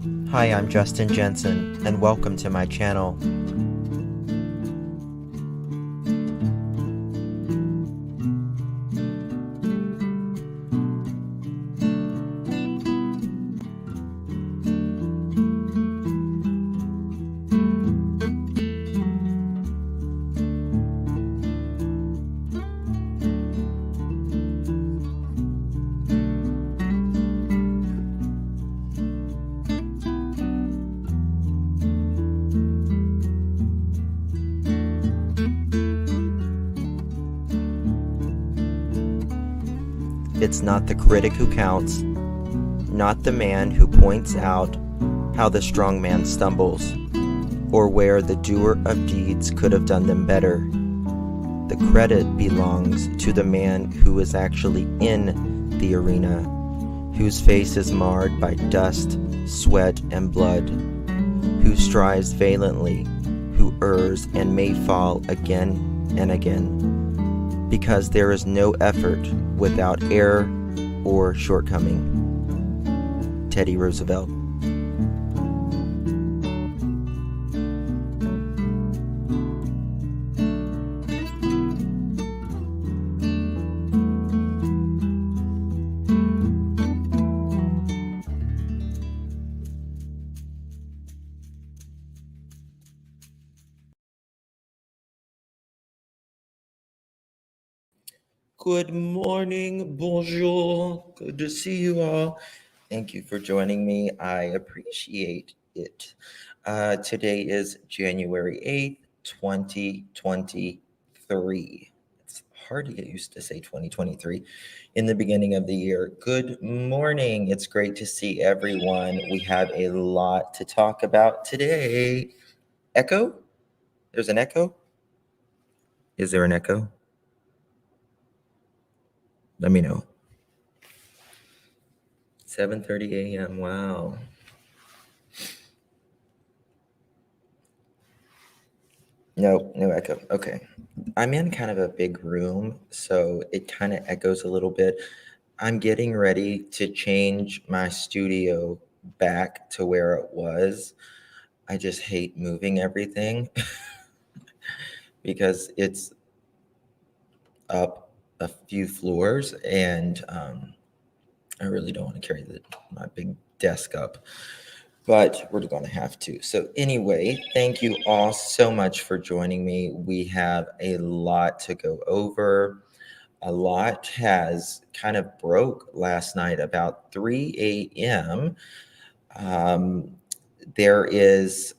Hi, I'm Justin Jensen, and welcome to my channel. It's not the critic who counts, not the man who points out how the strong man stumbles, or where the doer of deeds could have done them better. The credit belongs to the man who is actually in the arena, whose face is marred by dust, sweat, and blood, who strives valiantly, who errs and may fall again and again, because there is no effort without error or shortcoming. Teddy Roosevelt. Good morning, bonjour, good to see you all. Thank you for joining me. I appreciate it. Today is January 8th, 2023. It's hard to get used to say 2023 in the beginning of the year. Good morning. It's great to see everyone. We have a lot to talk about today. Echo? There's an echo? Is there an echo? Let me know. 7:30 a.m. Wow. No echo. Okay. I'm in kind of a big room, so it kind of echoes a little bit. I'm getting ready to change my studio back to where it was. I just hate moving everything because it's up a few floors, and I really don't want to carry my big desk up, but we're going to have to. So anyway, thank you all so much for joining me. We have a lot to go over. A lot has kind of broke last night about 3 a.m. There is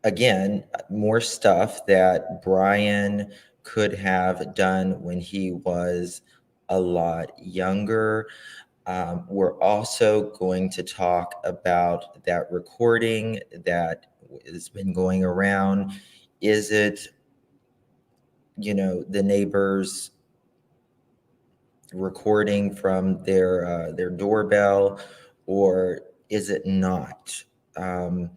again, more stuff that Brian could have done when he was a lot younger. We're also going to talk about that recording that has been going around. Is it, the neighbors recording from their doorbell, or is it not? Um,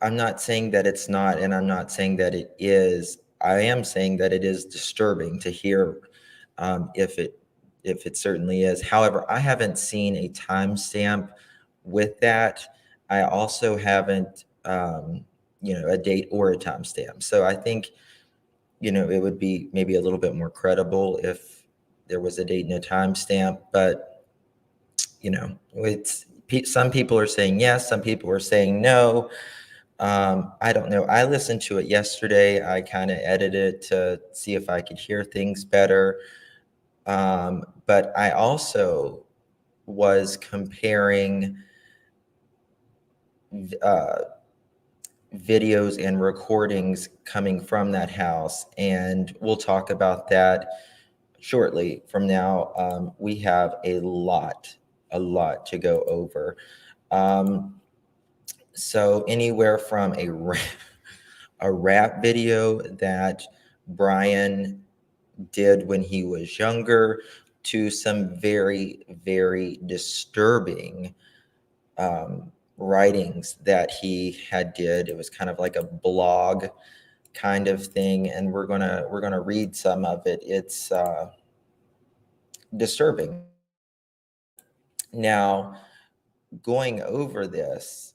I'm not saying that it's not, and I'm not saying that it is. I am saying that it is disturbing to hear, if it certainly is. However, I haven't seen a timestamp with that. I also haven't, a date or a timestamp. So I think, it would be maybe a little bit more credible if there was a date and a timestamp. But, some people are saying yes, some people are saying no. I don't know. I listened to it yesterday. I kind of edited to see if I could hear things better. But I also was comparing uh, videos and recordings coming from that house, and we'll talk about that shortly. From now, we have a lot to go over. So anywhere from a rap video that Brian did when he was younger to some very, very disturbing writings that he had did. It was kind of like a blog kind of thing, and we're gonna read some of it. It's disturbing. Now, going over this,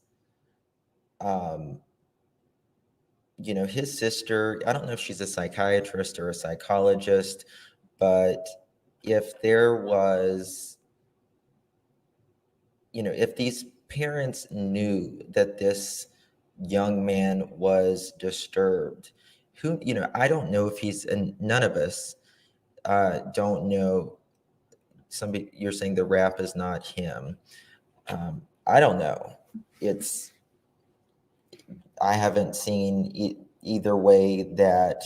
his sister, I don't know if she's a psychiatrist or a psychologist, but if there was, if these parents knew that this young man was disturbed, I don't know if and none of us don't know. Somebody, you're saying the rap is not him. I don't know. I haven't seen either way that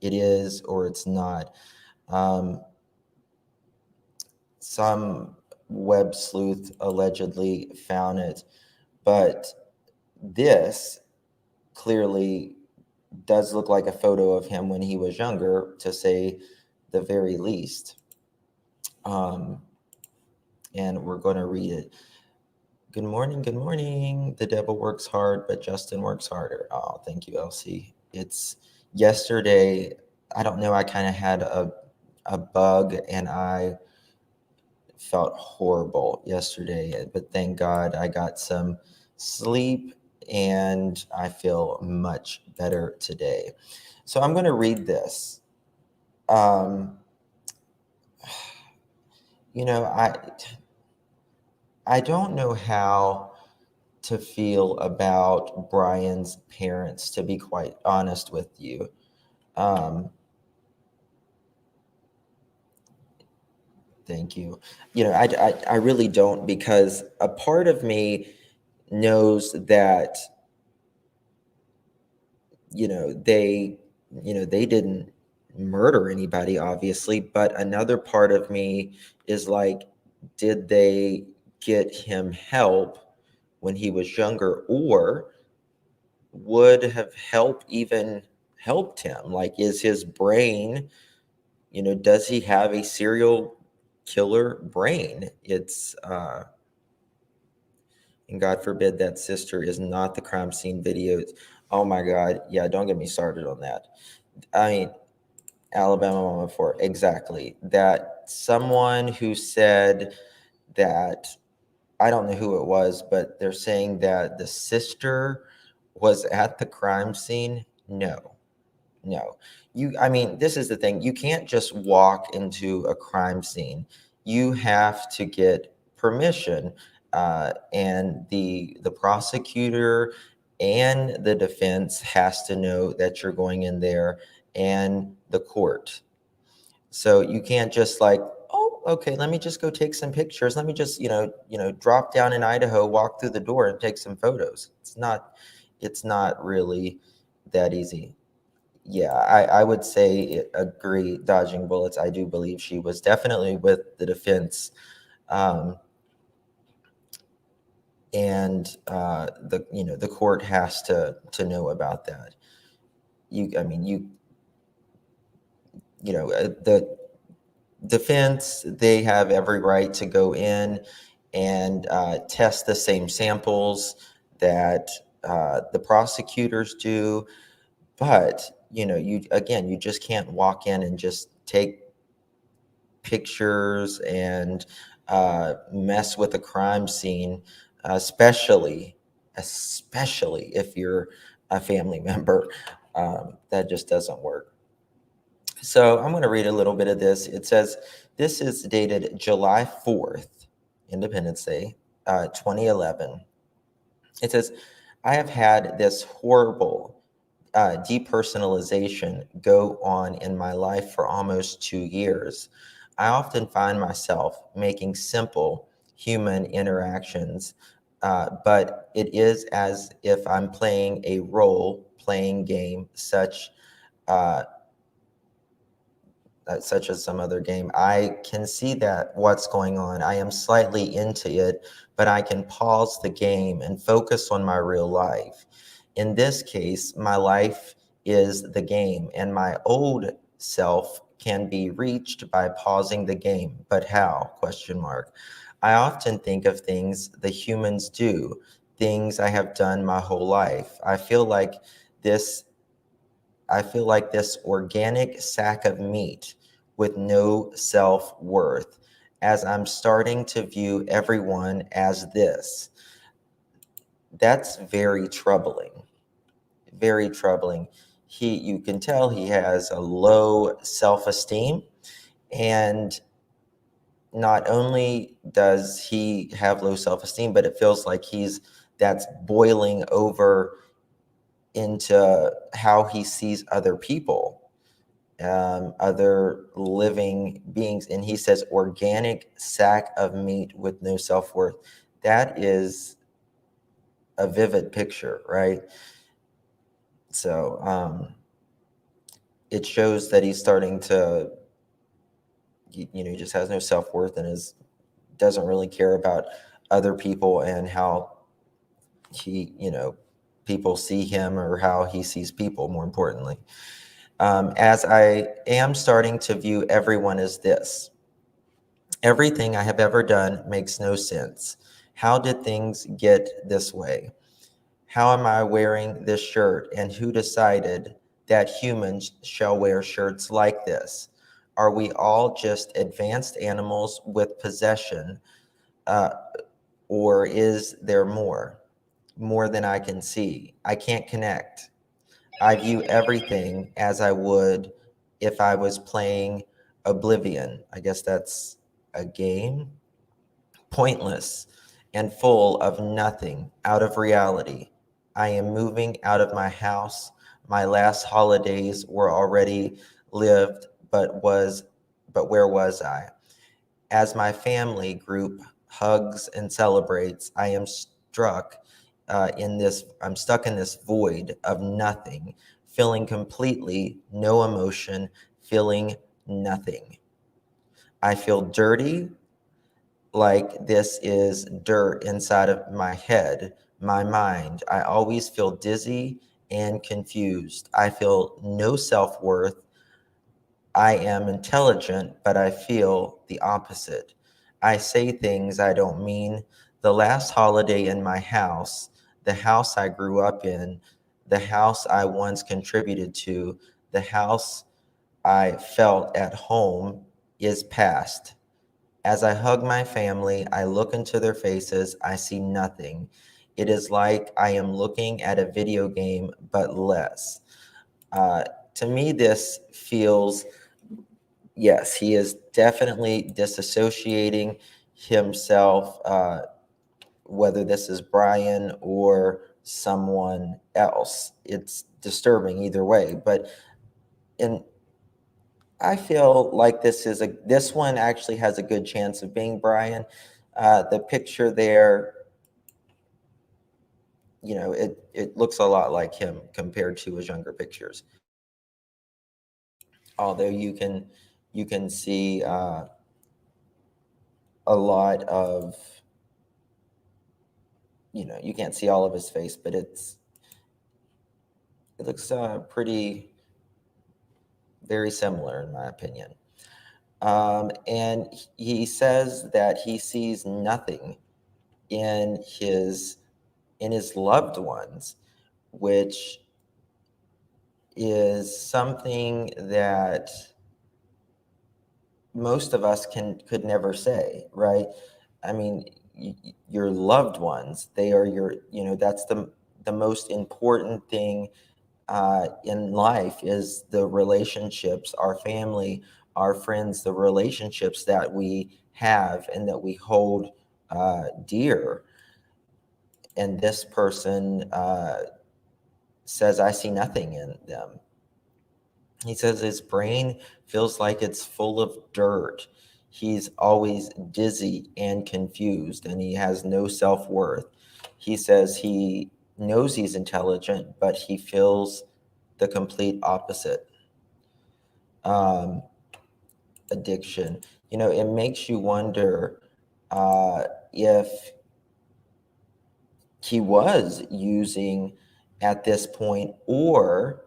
it is or it's not. Some web sleuth allegedly found it, but this clearly does look like a photo of him when he was younger, to say the very least. And we're going to read it. Good morning. Good morning. The devil works hard, but Justin works harder. Oh, thank you, Elsie. It's yesterday. I don't know. I kind of had a bug and I felt horrible yesterday, but thank God I got some sleep and I feel much better today. So I'm going to read this. I don't know how to feel about Brian's parents, to be quite honest with you. Thank you. I really don't, because a part of me knows that, they didn't murder anybody, obviously, but another part of me is like, did they get him help when he was younger, or would have help even helped him? Like, is his brain, does he have a serial killer brain? And God forbid that sister is not the crime scene videos. Oh my God. Yeah, don't get me started on that. I mean, Alabama Mama 4, exactly. That someone who said that, I don't know who it was, but they're saying that the sister was at the crime scene. No. This is the thing. You can't just walk into a crime scene. You have to get permission. And the prosecutor and the defense has to know that you're going in there, and the court. So you can't just like, oh, okay, let me just go take some pictures. Let me just, drop down in Idaho, walk through the door and take some photos. It's not really that easy. Yeah, I would say agree, dodging bullets. I do believe she was definitely with the defense. And the court has to know about that. The defense, they have every right to go in and test the same samples that the prosecutors do. But, you just can't walk in and just take pictures and mess with a crime scene, especially if you're a family member. That just doesn't work. So I'm going to read a little bit of this. It says, this is dated July 4th, Independence Day, 2011. It says, I have had this horrible depersonalization go on in my life for almost 2 years. I often find myself making simple human interactions, but it is as if I'm playing a role-playing game, such as some other game. I can see that what's going on. I am slightly into it, but I can pause the game and focus on my real life. In this case, my life is the game, and my old self can be reached by pausing the game. But how? Question mark. I often think of things the humans do, things I have done my whole life. I feel like this organic sack of meat with no self-worth. as I'm starting to view everyone as this. That's very troubling. Very troubling. You can tell he has a low self-esteem, and not only does he have low self-esteem, but it feels like that's boiling over into how he sees other people, other living beings. And he says, organic sack of meat with no self-worth. That is a vivid picture, right? So it shows that he's starting to, he just has no self-worth and doesn't really care about other people and how people see him, or how he sees people, more importantly. As I am starting to view everyone as this. Everything I have ever done makes no sense. How did things get this way? How am I wearing this shirt, and who decided that humans shall wear shirts like this? Are we all just advanced animals with possession, or is there more? More than I can see. I can't connect. I view everything as I would if I was playing Oblivion. I guess that's a game. Pointless and full of nothing, out of reality. I am moving out of my house. My last holidays were already lived, but where was I? As my family group hugs and celebrates, I'm stuck in this void of nothing, feeling completely no emotion, feeling nothing. I feel dirty, like this is dirt inside of my head, my mind. I always feel dizzy and confused. I feel no self-worth. I am intelligent, but I feel the opposite. I say things I don't mean. The last holiday in my house, the house I grew up in, the house I once contributed to, the house I felt at home, is past. As I hug my family, I look into their faces, I see nothing. It is like I am looking at a video game, but less. To me, this feels, yes, he is definitely disassociating himself, whether this is Brian or someone else. It's disturbing either way, but in I feel like this one actually has a good chance of being Brian. The picture there, it looks a lot like him compared to his younger pictures. Although you can see a lot of, you can't see all of his face, but it looks pretty very similar in my opinion. And he says that he sees nothing in his loved ones, which is something that most of us could never say, right? I mean, your loved ones, they are that's the most important thing in life, is the relationships, our family, our friends, the relationships that we have and that we hold dear. And this person says, I see nothing in them. He says his brain feels like it's full of dirt. He's always dizzy and confused, and he has no self-worth. He says he knows he's intelligent, but he feels the complete opposite. Addiction. It makes you wonder if he was using at this point, or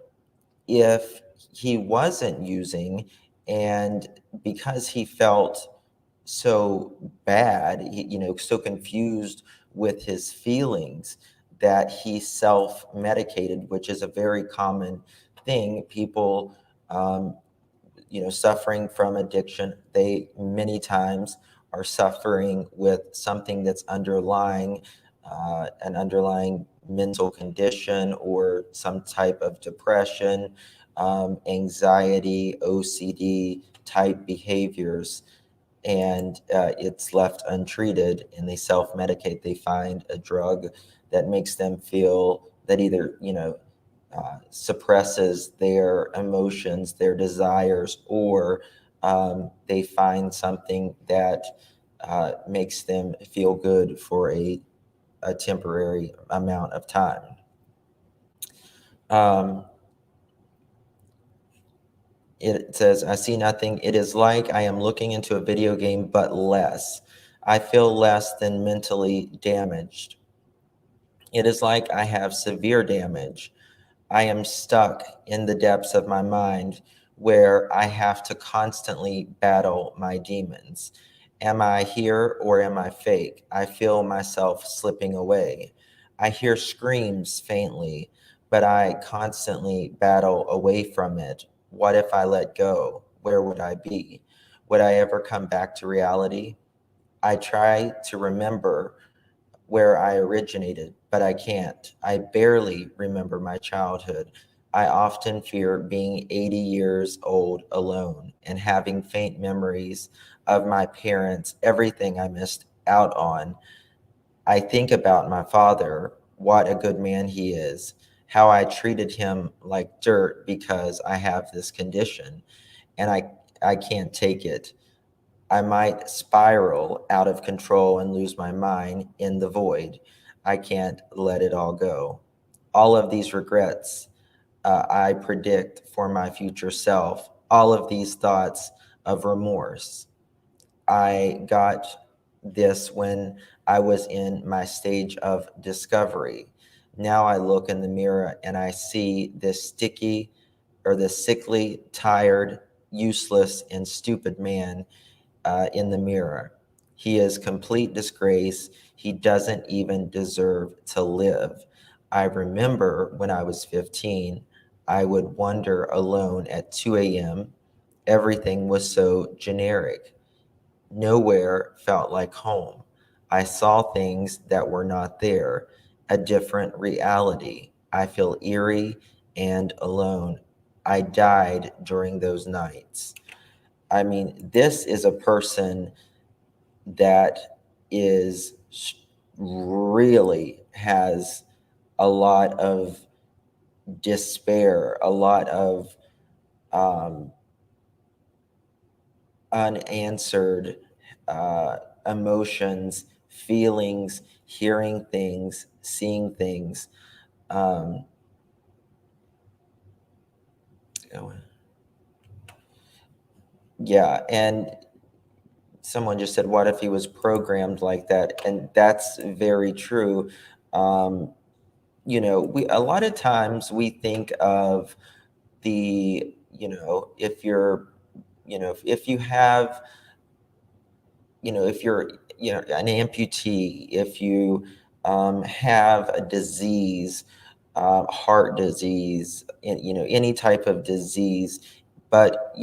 if he wasn't using, and because he felt so bad, so confused with his feelings, that he self-medicated, which is a very common thing. People, suffering from addiction, they many times are suffering with something that's underlying, an underlying mental condition or some type of depression, anxiety, OCD type behaviors, and it's left untreated and they self-medicate. They find a drug that makes them feel that either, suppresses their emotions, their desires, or they find something that makes them feel good for a temporary amount of time. It says, I see nothing. It is like I am looking into a video game, but less. I feel less than mentally damaged. It is like I have severe damage. I am stuck in the depths of my mind where I have to constantly battle my demons. Am I here or am I fake? I feel myself slipping away. I hear screams faintly, but I constantly battle away from it. What if I let go? Where would I be? Would I ever come back to reality? I try to remember where I originated, but I can't. I barely remember my childhood. I often fear being 80 years old alone and having faint memories of my parents, everything I missed out on. I think about my father, what a good man he is, how I treated him like dirt because I have this condition, and I can't take it. I might spiral out of control and lose my mind in the void. I can't let it all go. All of these regrets I predict for my future self, all of these thoughts of remorse. I got this when I was in my stage of discovery. Now I look in the mirror and I see this sticky or this sickly, tired, useless, and stupid man in the mirror. He is complete disgrace. He doesn't even deserve to live. I remember when I was 15, I would wander alone at 2 a.m. Everything was so generic. Nowhere felt like home. I saw things that were not there, a different reality. I feel eerie and alone. I died during those nights. I mean, this is a person that is really has a lot of despair, a lot of um, unanswered emotions, feelings, hearing things, seeing things. Um, yeah, and someone just said, what if he was programmed like that? And that's very true. Um, we a lot of times we think of the, if you're, if you have, if you're, an amputee, if you have a disease, heart disease, any type of disease. But,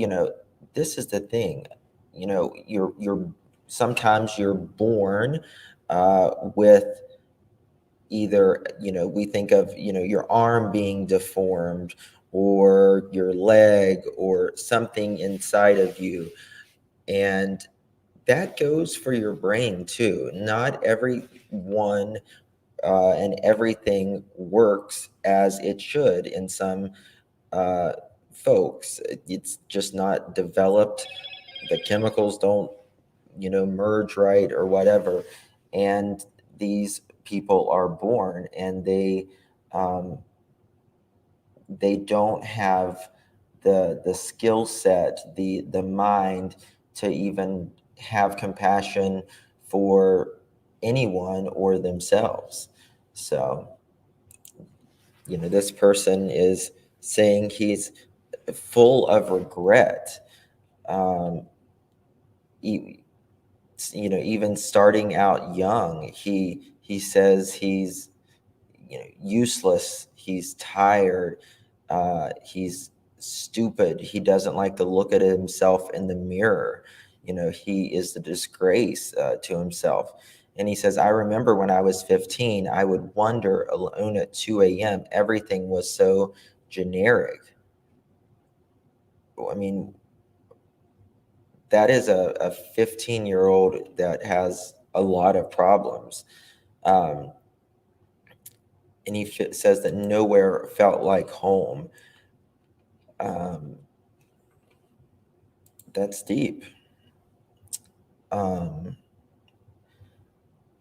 this is the thing, you're sometimes you're born with either, we think of, your arm being deformed or your leg or something inside of you. And that goes for your brain too. Not everyone and everything works as it should in some uh, folks. It's just not developed. The chemicals don't, merge right or whatever. And these people are born and um, they don't have the skill set, the mind to even have compassion for anyone or themselves. So, this person is saying he's full of regret. Um, even starting out young, he says he's useless. He's tired. He's stupid. He doesn't like to look at himself in the mirror. he is the disgrace to himself. And he says, I remember when I was 15, I would wander alone at 2 a.m. Everything was so generic. I mean, that is a 15-year-old that has a lot of problems. And he says that nowhere felt like home. That's deep.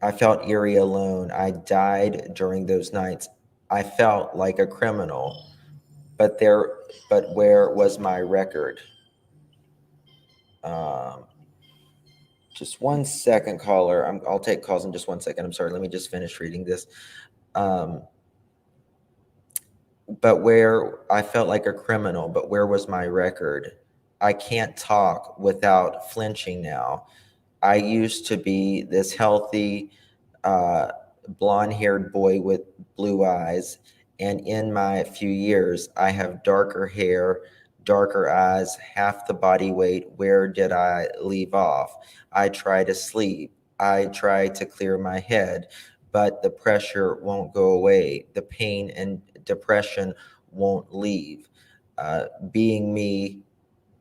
I felt eerie alone. I died during those nights. I felt like a criminal, but where was my record? Just 1 second, caller. I'll take calls in just 1 second. I'm sorry. Let me just finish reading this. But where I felt like a criminal, but where was my record? I can't talk without flinching now. I used to be this healthy, blonde-haired boy with blue eyes, and in my few years, I have darker hair, darker eyes, half the body weight. Where did I leave off? I try to sleep. I try to clear my head, but the pressure won't go away. The pain and depression won't leave. Being me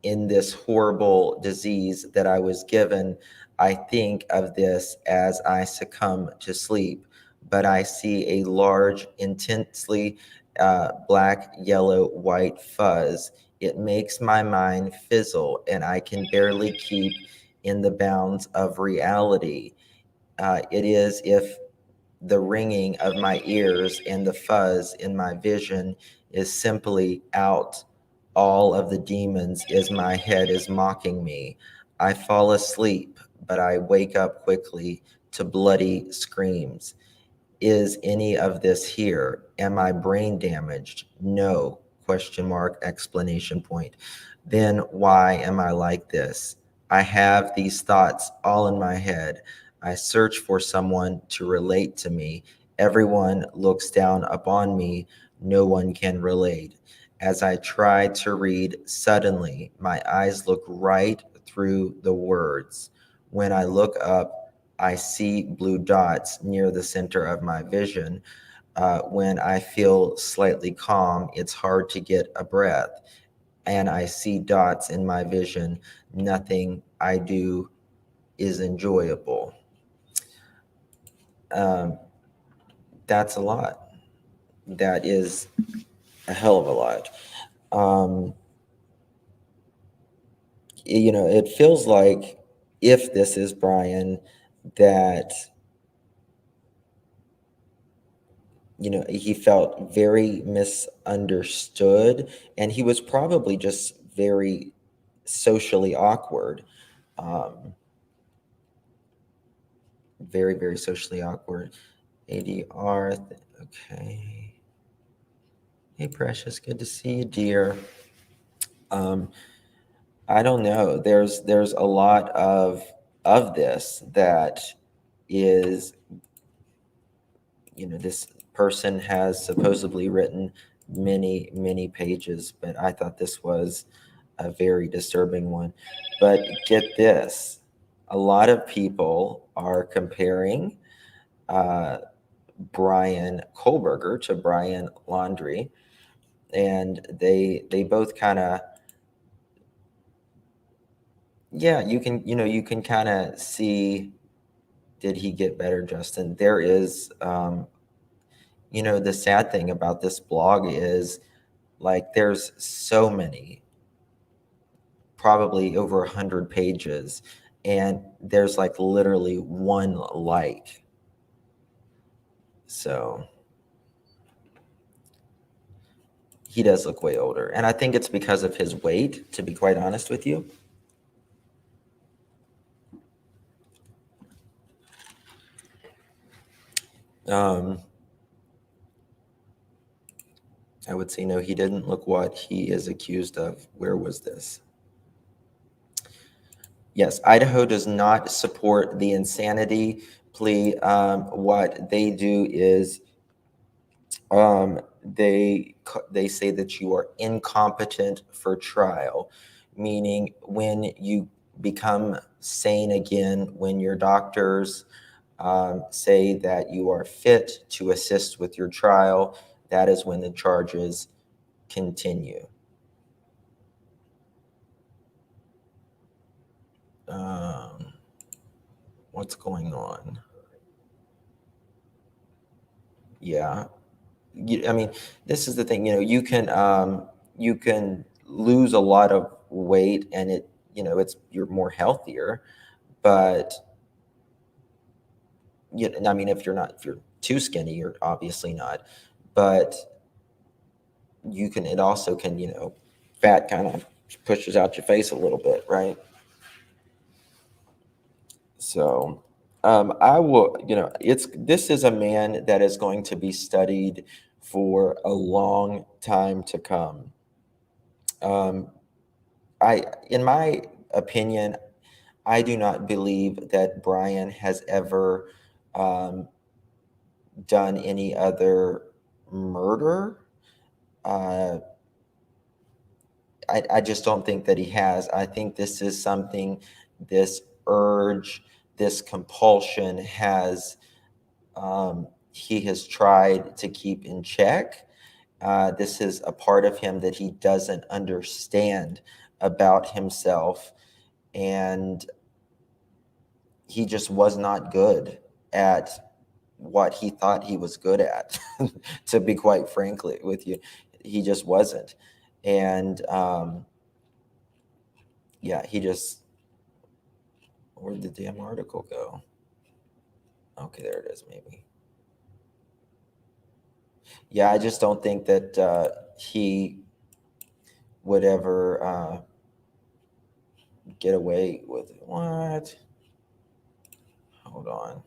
in this horrible disease that I was given, I think of this as I succumb to sleep, but I see a large, intensely black, yellow, white fuzz. It makes my mind fizzle, and I can barely keep in the bounds of reality. It is if the ringing of my ears and the fuzz in my vision is simply out. All of the demons is my head is mocking me. I fall asleep, but I wake up quickly to bloody screams. Is any of this here? Am I brain damaged? No, question mark, explanation point. Then why am I like this? I have these thoughts all in my head. I search for someone to relate to me. Everyone looks down upon me. No one can relate. As I try to read, suddenly my eyes look right through the words. When I look up, I see blue dots near the center of my vision. When I feel slightly calm, it's hard to get a breath. And I see dots in my vision. Nothing I do is enjoyable. That's a lot. That is a hell of a lot. It feels like, if this is Brian, that he felt very misunderstood, and he was probably just very socially awkward. Very, very socially awkward. ADR, okay. Hey, Precious, good to see you, dear. I don't know. There's a lot of this that is, this person has supposedly written many, many pages, but I thought this was a very disturbing one. But get this, a lot of people are comparing Brian Kohlberger to Brian Laundrie, and they both kind of, you can kind of see, did he get better, Justin? There is the sad thing about this blog is, like, there's so many, probably over 100 pages, and there's like literally one like. So he does look way older, and I think it's because of his weight, to be quite honest with you. I would say no, he didn't look what he is accused of. Where was this? Yes, Idaho does not support the insanity plea. What they do is they say that you are incompetent for trial, meaning when you become sane again, when your doctors say that you are fit to assist with your trial, that is when the charges continue. What's going on? Yeah. I mean, this is the thing, you can lose a lot of weight, and you're more healthier, but I mean, if you're too skinny, you're obviously not, but it also can, fat kind of pushes out your face a little bit, right? So, I will, this is a man that is going to be studied for a long time to come. Um, in my opinion, I do not believe that Brian has ever um, done any other murder. Uh, I just don't think that he has. I think this is something, this urge, this compulsion he has tried to keep in check. This is a part of him that he doesn't understand about himself. And he just was not good at what he thought he was good at, to be quite frankly with you. He just wasn't. And yeah, where'd the damn article go? Okay, there it is, maybe. Yeah, I just don't think that he would ever get away with it. What? Hold on.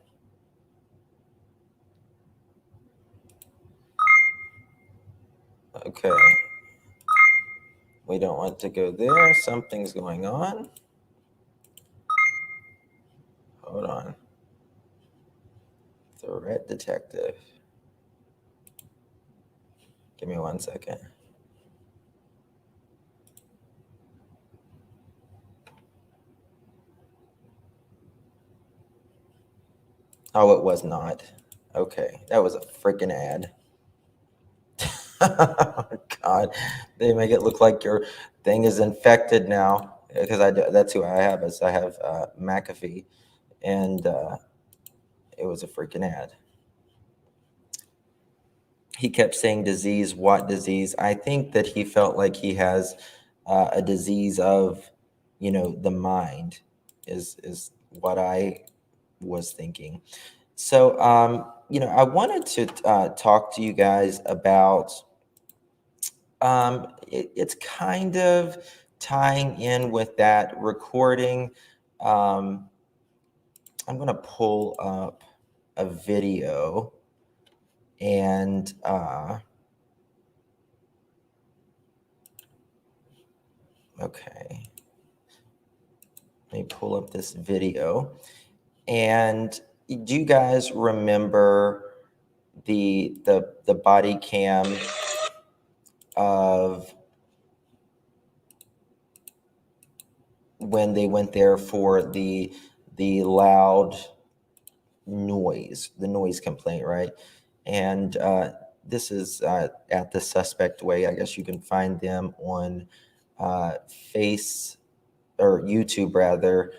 Okay. We don't want to go there. Something's going on. Hold on. Threat detective. Give me 1 second. Oh, it was not. Okay, that was a freaking ad. God, they make it look like your thing is infected now. Because that's who I have. I have McAfee, and it was a freaking ad. He kept saying disease. What disease? I think that he felt like he has a disease of, the mind, is what I was thinking. So, I wanted to talk to you guys about. It's kind of tying in with that recording. Um, I'm going to pull up a video, and okay, let me pull up this video. And do you guys remember the body cam of when they went there for the loud noise, the noise complaint, right? And this is at the Suspect Way. I guess you can find them on Face or YouTube rather.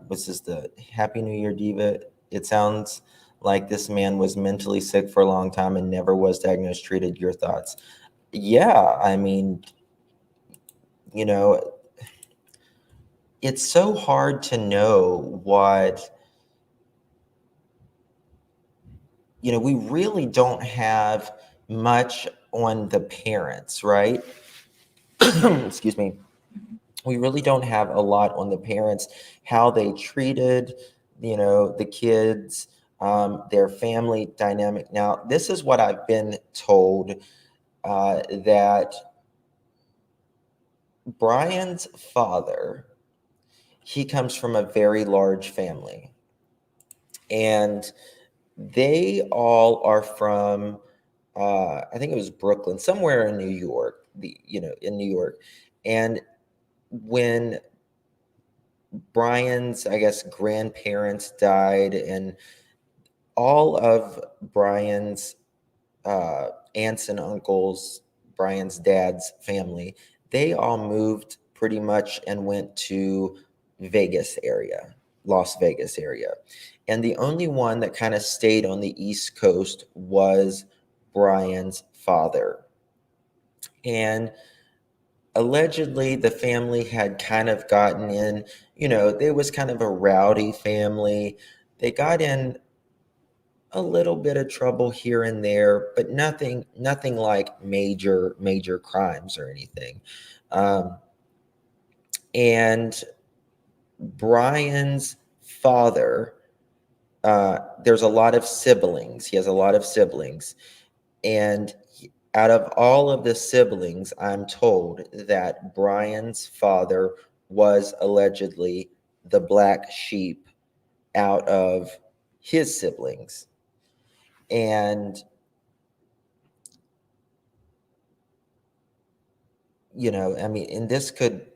This is the Happy New Year Diva. It sounds like this man was mentally sick for a long time and never was diagnosed, treated. Your thoughts? Yeah, I mean, you know, it's so hard to know what, we really don't have much on the parents, right? Excuse me. We really don't have a lot on the parents, how they treated, the kids, their family dynamic. Now, this is what I've been told, that Brian's father, he comes from a very large family, and they all are from, I think it was Brooklyn, somewhere in New York, in New York. And when Brian's, I guess, grandparents died, and all of Brian's aunts and uncles, Brian's dad's family, they all moved pretty much and went to Vegas area, Las Vegas area. And the only one that kind of stayed on the East Coast was Brian's father. And allegedly, the family had kind of gotten in, there was kind of a rowdy family. They got in a little bit of trouble here and there, but nothing like major crimes or anything. And Brian's father, there's a lot of siblings. He has a lot of siblings. And out of all of the siblings, I'm told that Brian's father was allegedly the black sheep out of his siblings. And, I mean, and this could,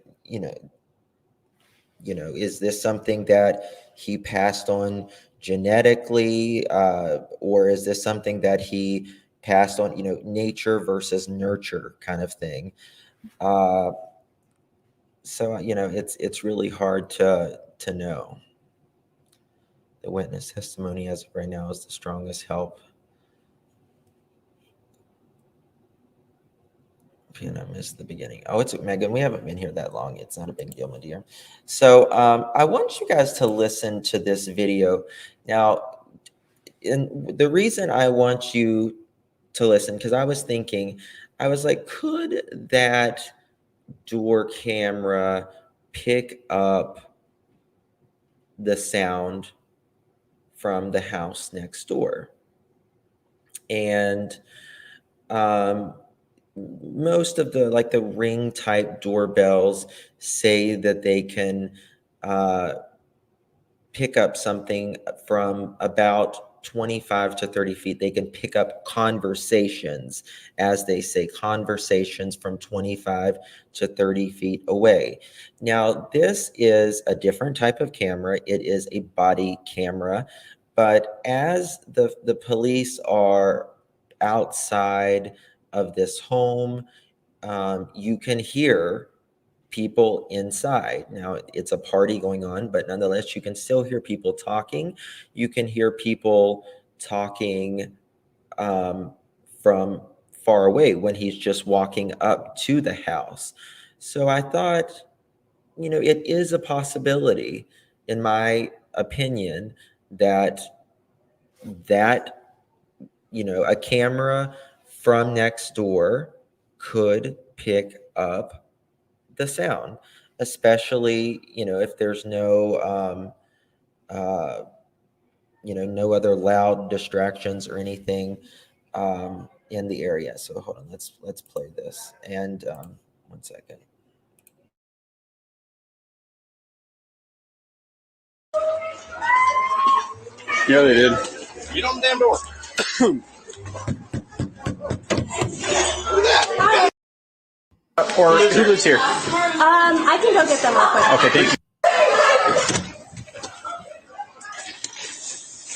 is this something that he passed on genetically, or is this something that he passed on, nature versus nurture kind of thing? So, it's really hard to know. The witness testimony as of right now is the strongest help. I missed the beginning. Oh, it's Megan. We haven't been here that long. It's not a big deal, my dear. So I want you guys to listen to this video. Now, the reason I want you to listen, because I was thinking, I was like, could that door camera pick up the sound from the house next door? And most of the Ring type doorbells say that they can pick up something from about 25 to 30 feet. They can pick up conversations, as they say, conversations from 25 to 30 feet away. Now, this is a different type of camera. It is a body camera. But as the police are outside of this home, you can hear people inside. Now, it's a party going on, but nonetheless, you can still hear people talking. You can hear people talking from far away when he's just walking up to the house. So I thought, it is a possibility, in my opinion, that a camera from next door could pick up the sound, especially, if there's no, no other loud distractions or anything in the area. So hold on, let's play this. And 1 second. Yeah, they did. Get on the damn door. Or who lives here? I can go get them real quick. Okay, thank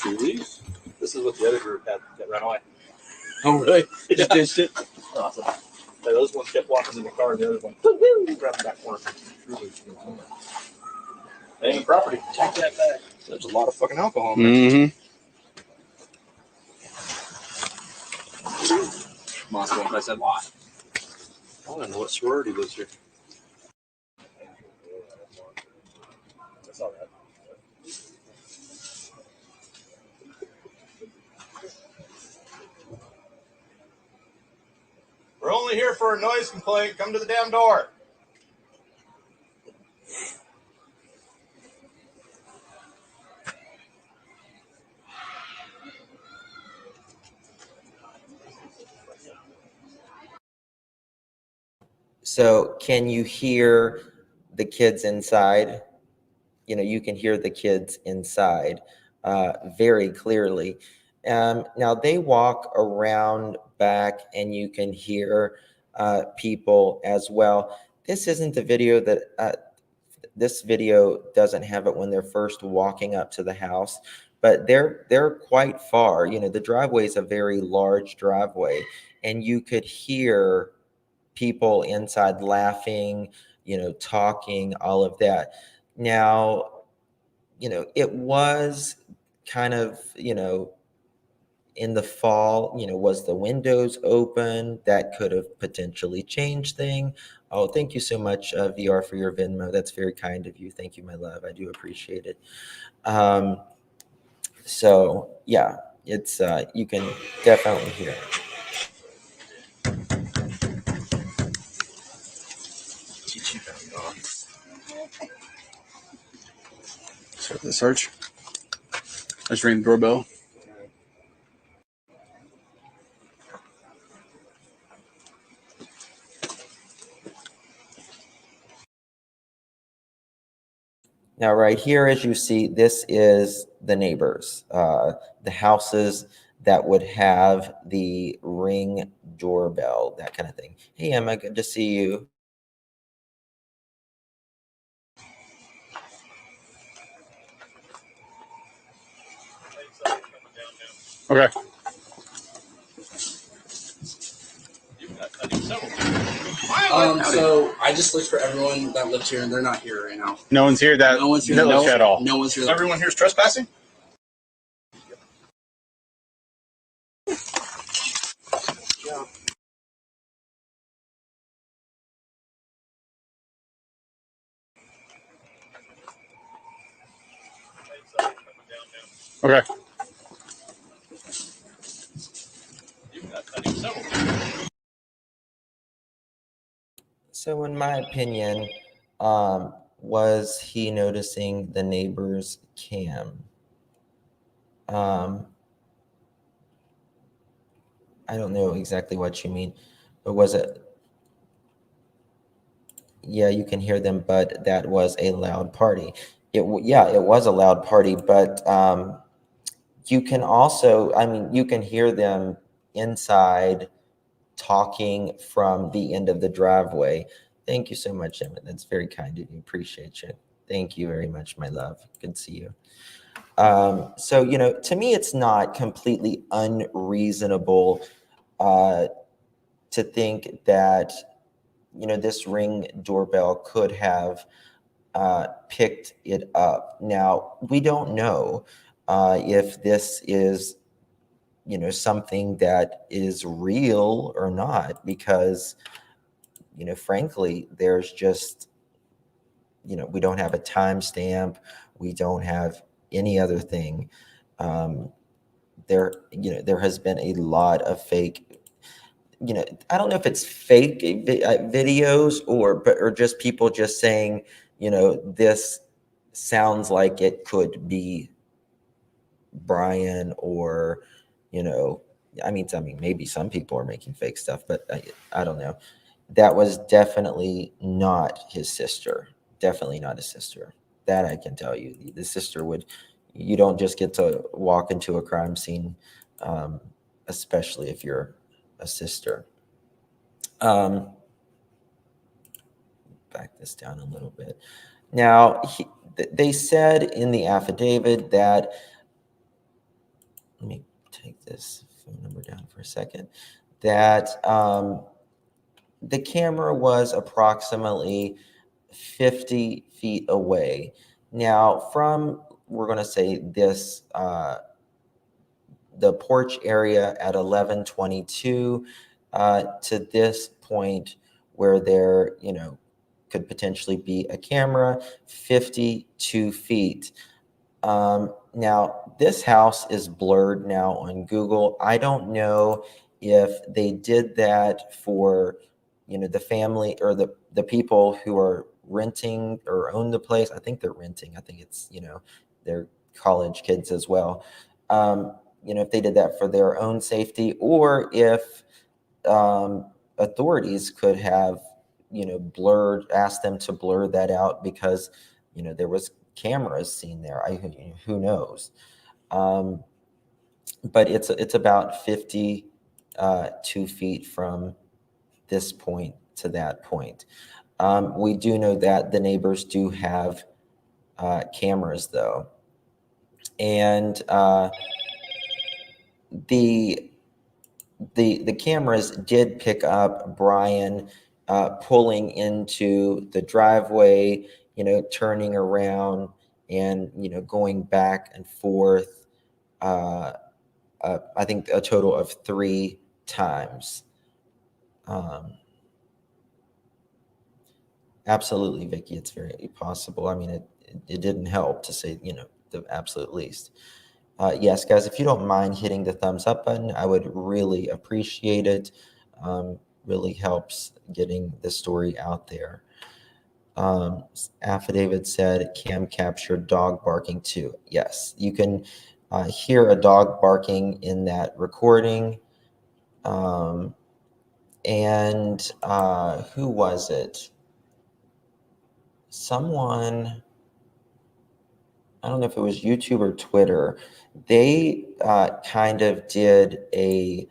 you. These? This is what the other group had that ran away. Oh, really? They just ditched it? Awesome. Yeah, those ones kept walking in the car, and the other one grabbed the back corner. They ain't property. Check that back. There's a lot of fucking alcohol in there. Mm-hmm. Moscow, I said, why? I don't know what sorority lives here. That's all right. We're only here for a noise complaint. Come to the damn door. So can you hear the kids inside? You can hear the kids inside very clearly. Now they walk around back, and you can hear people as well. This isn't the video that this video doesn't have it when they're first walking up to the house, but they're quite far. The driveway is a very large driveway, and you could hear people inside laughing, talking, all of that. Now, it was kind of, in the fall, was the windows open? That could have potentially changed things. Oh, thank you so much, VR, for your Venmo. That's very kind of you. Thank you, my love. I do appreciate it. So yeah, it's you can definitely hear it. Start the search. I just ring the doorbell. Now, right here, as you see, this is the neighbors, the houses that would have the Ring doorbell, that kind of thing. Hey, Emma, good to see you. Okay. So I just looked for everyone that lives here, and they're not here right now. No one's here. No one's here. No, at all. No one's here. Everyone here is trespassing? Okay. So in my opinion, was he noticing the neighbor's cam? I don't know exactly what you mean, but was it? Yeah, you can hear them, but that was a loud party. Yeah, it was a loud party, but you can also, you can hear them inside talking from the end of the driveway. Thank you so much, Emma. That's very kind of you. Appreciate you. Thank you very much, my love. Good to see you. So, to me, it's not completely unreasonable to think that, this Ring doorbell could have picked it up. Now, we don't know if this is, something that is real or not, because, frankly, there's just, we don't have a timestamp. We don't have any other thing. There has been a lot of fake, I don't know if it's fake videos or just people just saying, this sounds like it could be Brian, or, maybe some people are making fake stuff, but I don't know. That was definitely not his sister. Definitely not his sister. That I can tell you. The sister you don't just get to walk into a crime scene, especially if you're a sister. Back this down a little bit. Now, they said in the affidavit that, let me take this phone number down for a second, that the camera was approximately 50 feet away. Now, from, we're going to say this, the porch area at 1122 to this point where there, could potentially be a camera, 52 feet. Now, this house is blurred now on Google. I don't know if they did that for, the family or the people who are renting or own the place. I think they're renting. I think it's, they're college kids as well. If they did that for their own safety, or if authorities could have, asked them to blur that out because, there was cameras seen there. Who knows? But it's about 52 feet from this point to that point. We do know that the neighbors do have cameras, though. And the cameras did pick up Brian pulling into the driveway, turning around and, going back and forth, I think a total of 3 times. Absolutely, Vicky, it's very possible. I mean, it didn't help, to say, the absolute least. Yes, guys, if you don't mind hitting the thumbs up button, I would really appreciate it. Really helps getting the story out there. Affidavit said Cam captured dog barking too. Yes, you can hear a dog barking in that recording. And who was it? Someone, I don't know if it was YouTube or Twitter, they kind of did a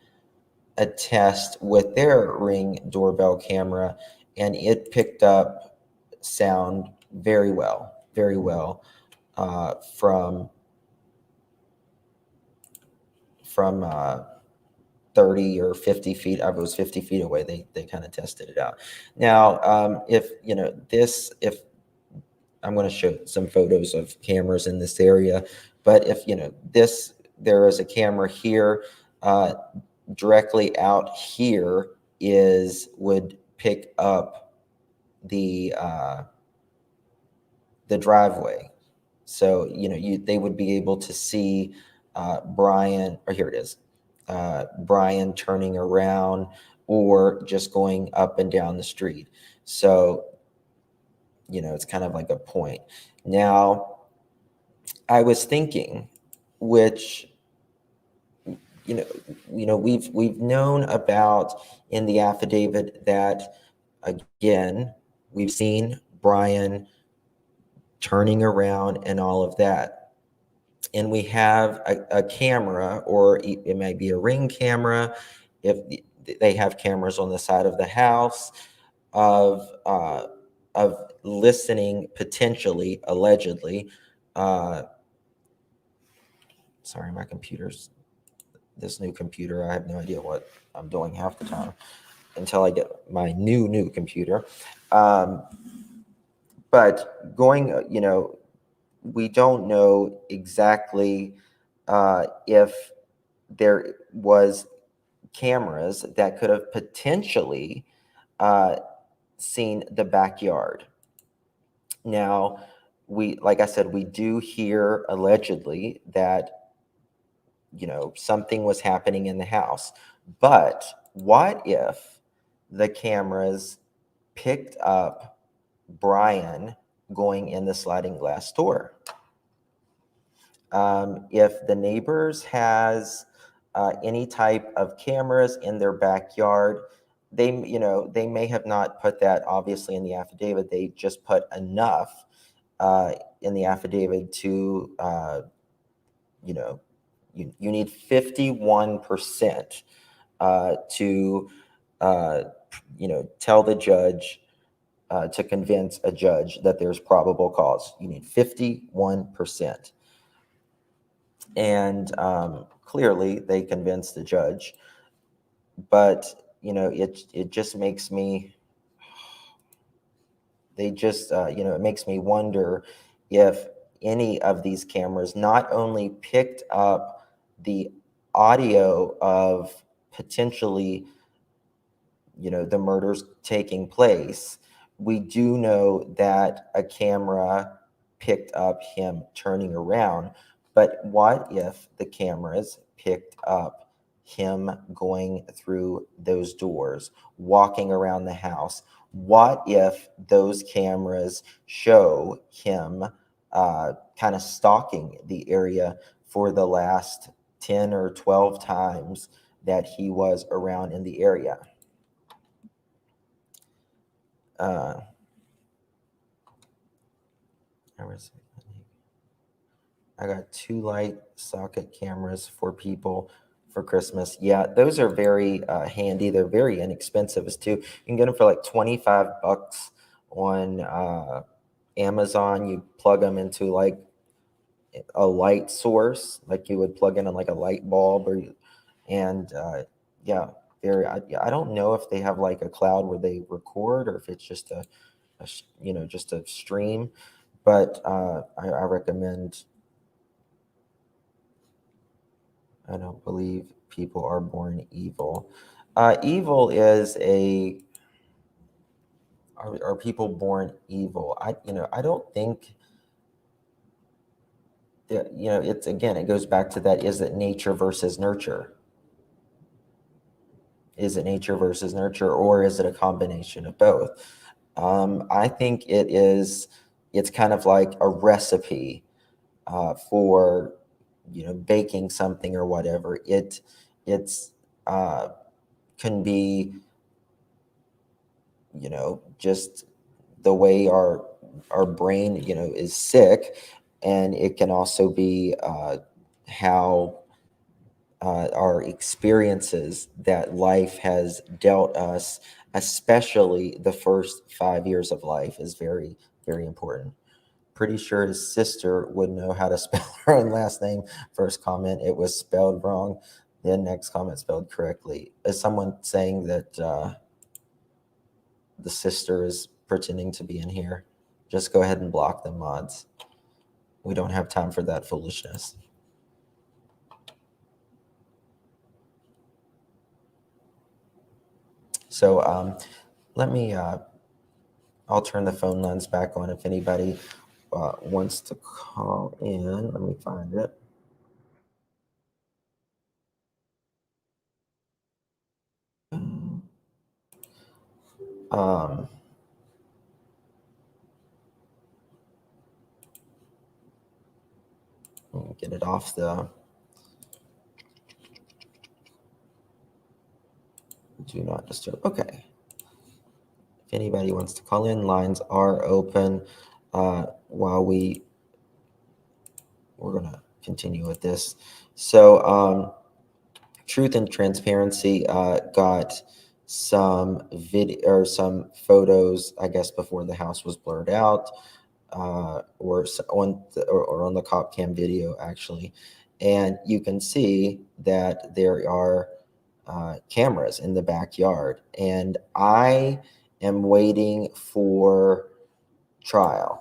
test with their Ring doorbell camera, and it picked up sound very well from 30 or 50 feet. I was 50 feet away. They kind of tested it out. Now, if I'm going to show some photos of cameras in this area, but if there is a camera here, directly out here would pick up the driveway. So they would be able to see Brian, or here it is, Brian turning around or just going up and down the street. So it's kind of like a point. Now, I was thinking, which we've known about in the affidavit, that again, we've seen Brian turning around and all of that. And we have a camera, or it may be a Ring camera, if they have cameras on the side of the house, of listening, potentially, allegedly. Sorry, my computer's this new computer. I have no idea what I'm doing half the time until I get my new computer. But going, we don't know exactly if there was cameras that could have potentially seen the backyard. Now, like I said, we do hear allegedly that something was happening in the house. But what if the cameras picked up Brian going in the sliding glass door? If the neighbors has any type of cameras in their backyard, they may have not put that obviously in the affidavit. They just put enough in the affidavit to you need 51% to tell the judge, to convince a judge that there's probable cause. You need 51%. And clearly they convinced the judge, but it just makes me, it makes me wonder if any of these cameras not only picked up the audio of potentially the murders taking place. We do know that a camera picked up him turning around, but what if the cameras picked up him going through those doors, walking around the house? What if those cameras show him kind of stalking the area for the last 10 or 12 times that he was around in the area? I got 2 light socket cameras for people for Christmas. Yeah, those are very handy. They're very inexpensive too. You can get them for like $25 on Amazon. You plug them into like a light source, like you would plug in like a light bulb, yeah, I don't know if they have like a cloud where they record or if it's just just a stream, but I recommend. I don't believe people are born evil. Evil is a. Are people born evil? I don't think that, it's, again, it goes back to that. Is it nature versus nurture? Is it nature versus nurture, or is it a combination of both? I think it's kind of like a recipe for, baking something or whatever. It's uh, can be, just the way our brain, is sick, and it can also be how our experiences that life has dealt us, especially the first 5 years of life, is very, very important. Pretty sure his sister would know how to spell her own last name. First comment, it was spelled wrong. Then next comment, spelled correctly. Is someone saying that the sister is pretending to be in here? Just go ahead and block them, mods. We don't have time for that foolishness. So let me, I'll turn the phone lines back on if anybody wants to call in. Let me find it. Um, let me get it off the do not disturb. Okay. If anybody wants to call in, lines are open. While we're going to continue with this. So Truth and Transparency got some video or some photos, I guess, before the house was blurred out, or on the cop cam video, actually. And you can see that there are cameras in the backyard, and I am waiting for trial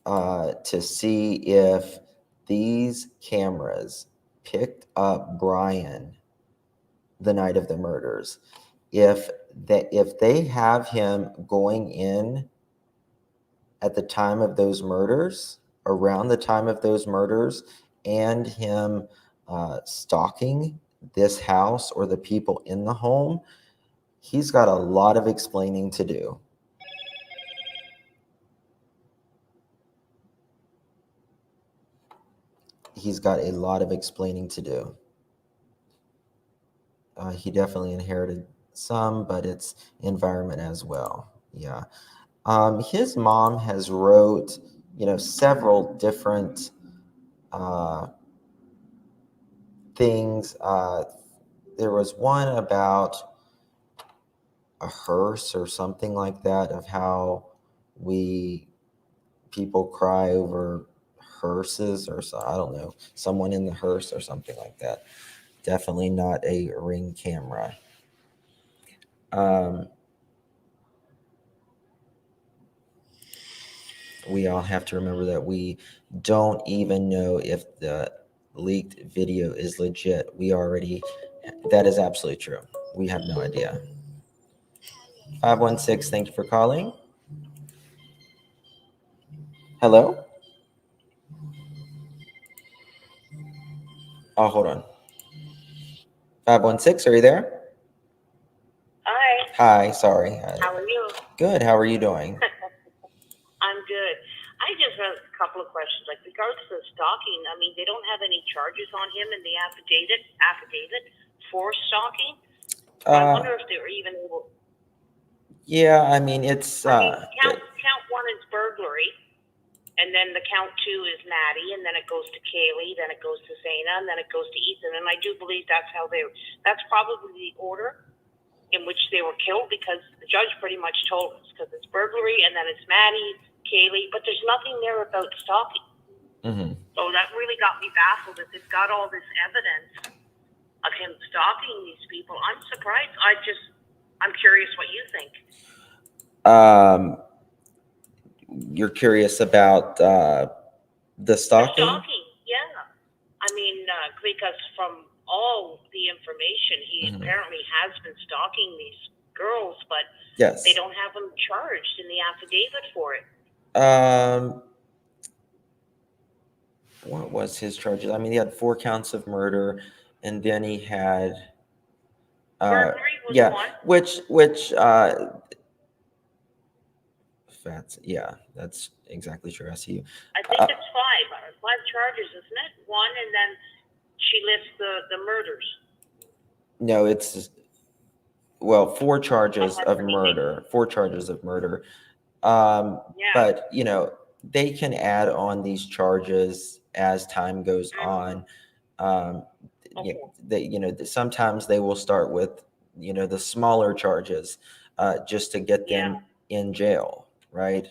to see if these cameras picked up Brian the night of the murders. If they have him going in at the time of those murders, around the time of those murders, and him stalking this house or the people in the home, he's got a lot of explaining to do. He's got a lot of explaining to do. He definitely inherited some, but it's environment as well. Yeah. His mom has wrote, several different things. There was one about a hearse or something like that, of how people cry over hearses, or so, I don't know, someone in the hearse or something like that. Definitely not a Ring camera. We all have to remember that we don't even know if the leaked video is legit. That is absolutely true. We have no idea. 516, thank you for calling. Hello? Oh, hold on. 516, are you there? Hi. Hi, sorry. How are you? Good, how are you doing? I'm good. I just have a couple of questions. Like regards to the stalking, I mean, they don't have any charges on him in the affidavit for stalking. I wonder if they were even able. Yeah, I mean, it's. Count one is burglary, and then the count two is Maddie, and then it goes to Kaylee, then it goes to Zaina, and then it goes to Ethan. And I do believe that's probably the order in which they were killed, because the judge pretty much told us, because it's burglary and then it's Maddie, Kaylee, but there's nothing there about stalking. Mm-hmm. So that really got me baffled. If they've got all this evidence of him stalking these people, I'm surprised. I'm curious what you think. You're curious about the stalking? Stalking, yeah. I mean, because from all the information, he Mhm. apparently has been stalking these girls, but Yes. they don't have him charged in the affidavit for it. What was his charges? I mean, he had 4 counts of murder, and then he had Burglary was yeah, one. which that's exactly true. I see you. I think it's 5 charges, isn't it? 1, and then she lists the murders. No, it's 4 charges Unless of anything. murder. 4 charges of murder. Yeah. But they can add on these charges as time goes Mhm. on. Okay. Sometimes they will start with the smaller charges just to get them in jail, right?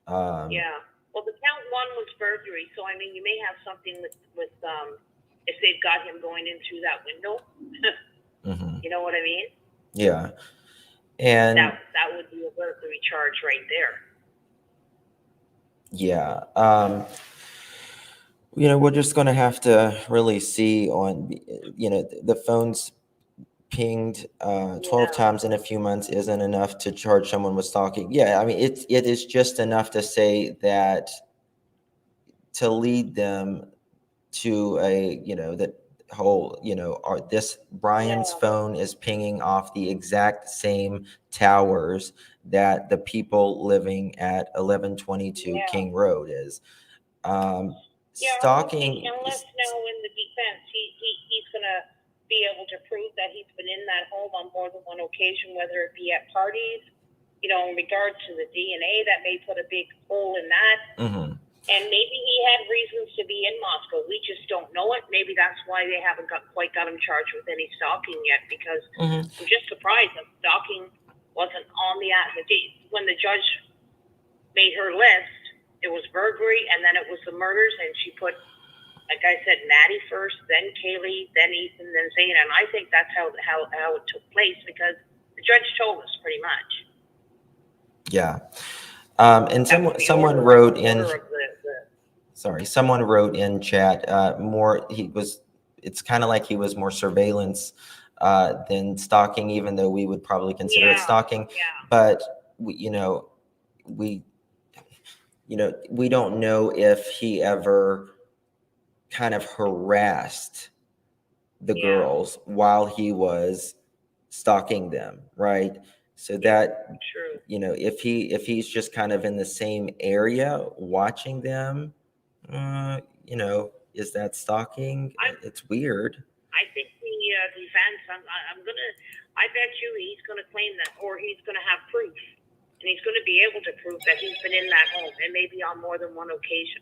Yeah. Well, the count 1 was burglary, so I mean, you may have something with if they've got him going in through that window. Mhm. You know what I mean? Yeah, and That would be a burglary charge right there. yeah, we're just going to have to really see on, the phone's pinged 12 times in a few months isn't enough to charge someone with stalking. Yeah, I mean, it is just enough to say that, to lead them to that whole, this Brian's phone is pinging off the exact same towers that the people living at 1122 King Road is. Stalking. Unless now in the defense, he's gonna be able to prove that he's been in that home on more than one occasion, whether it be at parties, in regards to the DNA, that may put a big hole in that. Mm-hmm. And maybe he had reasons to be in Moscow. We just don't know it. Maybe that's why they haven't quite got him charged with any stalking yet, because I'm just surprised that stalking wasn't on the when the judge made her list. It was burglary, and then it was the murders, and she put, like I said, Maddie first, then Kaylee, then Ethan, then Zane, and I think that's how it took place, because the judge told us pretty much. Yeah. And someone wrote in. Sorry, someone wrote in chat. It's kind of like he was more surveillance than stalking, even though we would probably consider it stalking. Yeah. But we don't know if he ever kind of harassed the girls while he was stalking them, right? So that, true. If he's just kind of in the same area watching them, is that stalking? It's weird. I think the defense, I bet you he's gonna claim that, or he's gonna have proof, and he's gonna be able to prove that he's been in that home, and maybe on more than one occasion.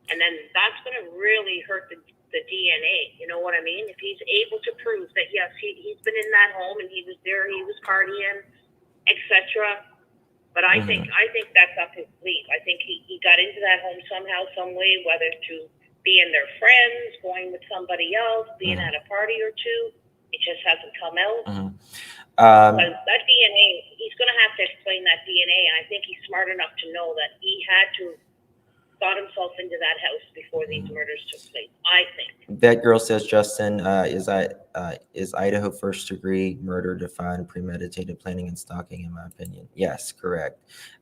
And then that's gonna really hurt the DNA. You know what I mean? If he's able to prove that yes, he's been in that home and he was there, he was partying, etc. But I think that's up his sleeve. I think he got into that home somehow, some way, whether to being their friends, going with somebody else, being at a party or two. It just hasn't come out. Because that DNA, he's going to have to explain that DNA, and I think he's smart enough to know that he had to got himself into that house before these murders took place, I think. That girl says, Justin, is Idaho first degree murder defined premeditated planning and stalking, in my opinion? Yes, correct.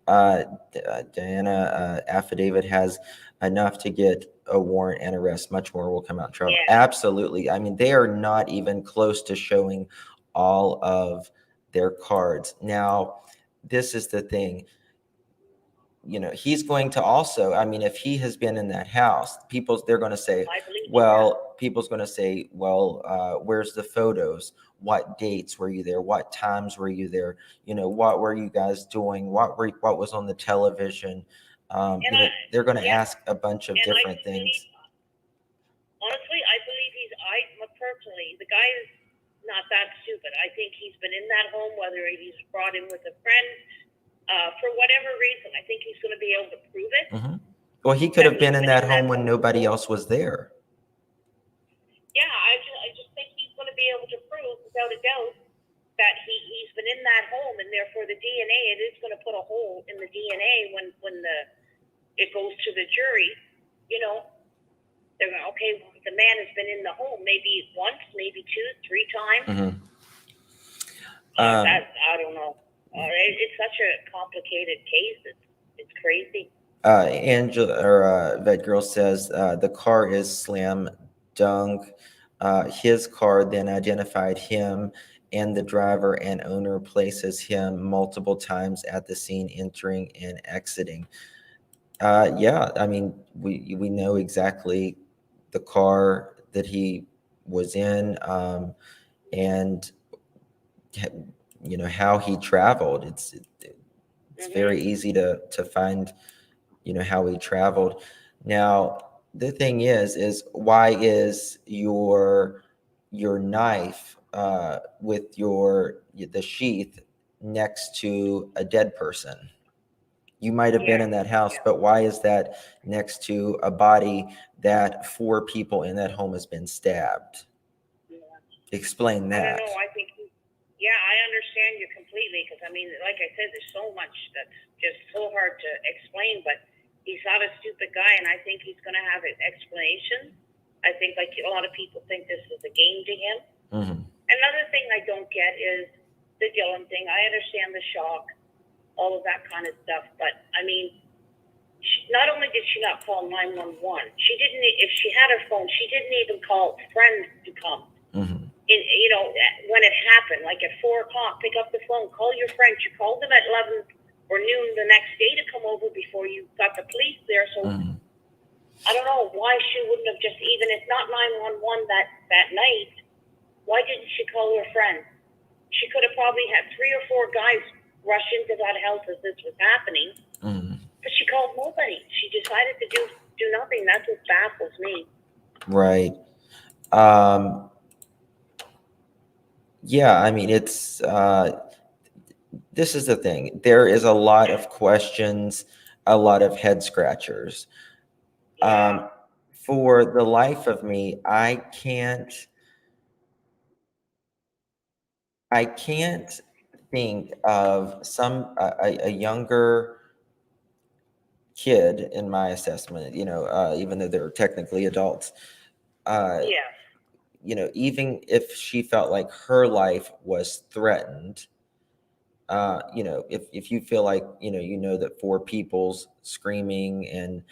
Diana, affidavit has enough to get a warrant and arrest. Much more will come out in trial. Yeah. Absolutely. I mean, they are not even close to showing all of their cards. Now, this is the thing. He's going to also, I mean, if he has been in that house, they're going to say, people's going to say, where's the photos? What dates were you there? What times were you there? What were you guys doing? What was on the television? They're going to ask a bunch of different things. Honestly, I believe personally, the guy is not that stupid. I think he's been in that home, whether he's brought in with a friend, for whatever reason. I think he's going to be able to prove it. Mm-hmm. Well, he could have been in that home when nobody else was there. Yeah, I just think he's going to be able to prove, without a doubt, that he's been in that home, and therefore the DNA, it is going to put a hole in the DNA when it goes to the jury. You know, they're going, okay, well, the man has been in the home maybe once, maybe 2, 3 times. Mm-hmm. I don't know. It's such a complicated case. It's crazy. Angela or Vet Girl says the car is slam dunk. His car then identified him, and the driver and owner places him multiple times at the scene, entering and exiting. Yeah, I mean, we know exactly the car that he was in, and you know how he traveled. It's very easy to find, you know, how he traveled. Now, the thing is why is your knife with the sheath next to a dead person? You might have been in that house, but why is that next to a body that 4 people in that home has been stabbed? Yeah. Explain that. I don't know. I think, I understand you completely, because I mean, like I said, there's so much that's just so hard to explain, but he's not a stupid guy, and I think he's going to have an explanation. I think, like a lot of people think this is a game to him. Mm-hmm. Another thing I don't get is the Dylan thing. I understand the shock, all of that kind of stuff, but I mean, not only did she not call 911, she didn't. If she had her phone, she didn't even call friends to come. Mm-hmm. You know, when it happened, like at 4 o'clock, pick up the phone, call your friends. You called them at 11 or noon the next day to come over before you got the police there. So I don't know why she wouldn't have just, even if not 911 that night, why didn't she call her friend? She could have probably had 3 or 4 guys rush into that house as this was happening, but she called nobody. She decided to do nothing. That's what baffles me. Right. Yeah, I mean, it's this is the thing. There is a lot of questions, a lot of head scratchers. For the life of me, I can't think of a younger kid in my assessment, you know, even though they're technically adults. You know, even if she felt like her life was threatened, you know, if you feel like, you know that 4 people's screaming and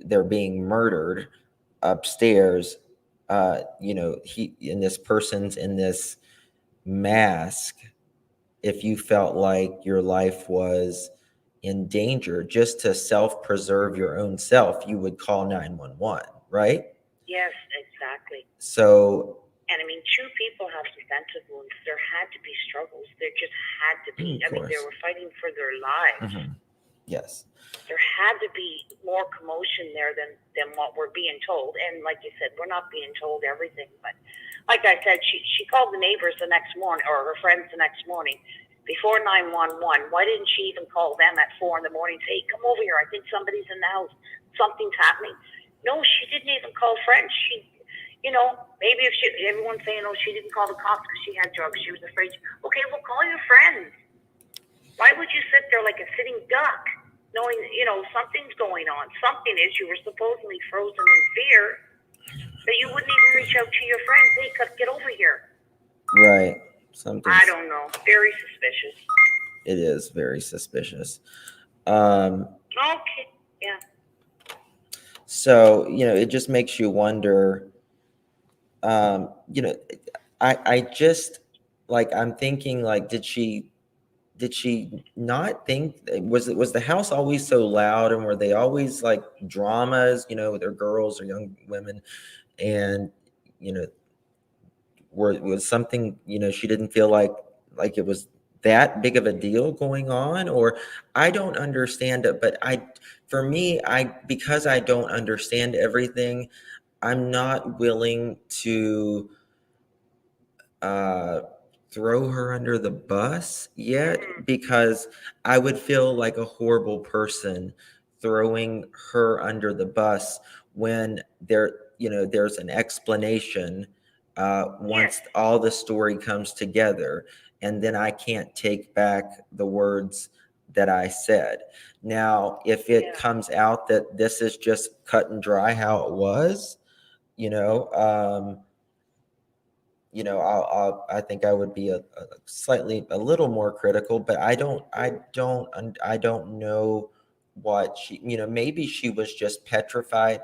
they're being murdered upstairs, you know, this person's in this mask. If you felt like your life was in danger, just to self-preserve your own self, you would call 911, right? Yes, exactly. So, and I mean, 2 people have defensive wounds. There had to be struggles. There just had to be. I mean, they were fighting for their lives. Yes. There had to be more commotion there than what we're being told. And like you said, we're not being told everything. But like I said, she called the neighbors the next morning, or her friends the next morning, before 911. Why didn't she even call them at 4 in the morning? Say, hey, come over here. I think somebody's in the house. Something's happening. No, she didn't even call friends. She, you know, maybe if everyone's saying, oh, she didn't call the cops because she had drugs. She was afraid. Okay, well, call your friends. Why would you sit there like a sitting duck, knowing, you know, something's going on? Something is. You were supposedly frozen in fear that you wouldn't even reach out to your friends. Hey, get over here. Right. Something. I don't know. Very suspicious. It is very suspicious. Okay. Yeah. So, you know, it just makes you wonder, you know, I just, like, I'm thinking, like, did she not think, was the house always so loud, and were they always like dramas, you know, with their girls or young women, and, you know, was something, you know, she didn't feel like it was that big of a deal going on, or I don't understand it. But for me, because I don't understand everything, I'm not willing to throw her under the bus yet, because I would feel like a horrible person throwing her under the bus when there's an explanation once all the story comes together, and then I can't take back the words that I said. Now, if it comes out that this is just cut and dry how it was, I think I would be a little more critical, but I don't know what she, maybe she was just petrified.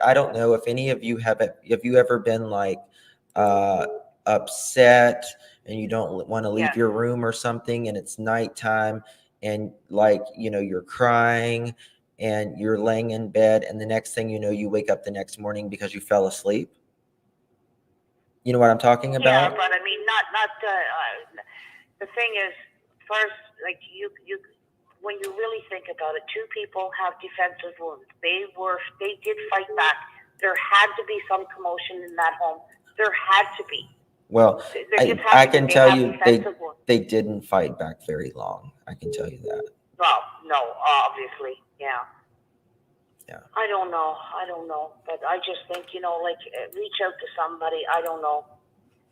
I don't know if any of you have you ever been like upset and you don't want to leave your room or something, and it's nighttime, and you're crying and you're laying in bed, and the next thing you know, you wake up the next morning because you fell asleep. You know what I'm talking about? Yeah, but I mean, not the thing is, first, like you, when you really think about it, two people have defensive wounds. They did fight back. There had to be some commotion in that home. There had to be. Well, I can tell you they didn't fight back very long. I can tell you that. Well, no, obviously, yeah. Yeah. I don't know, but I just think, reach out to somebody. I don't know.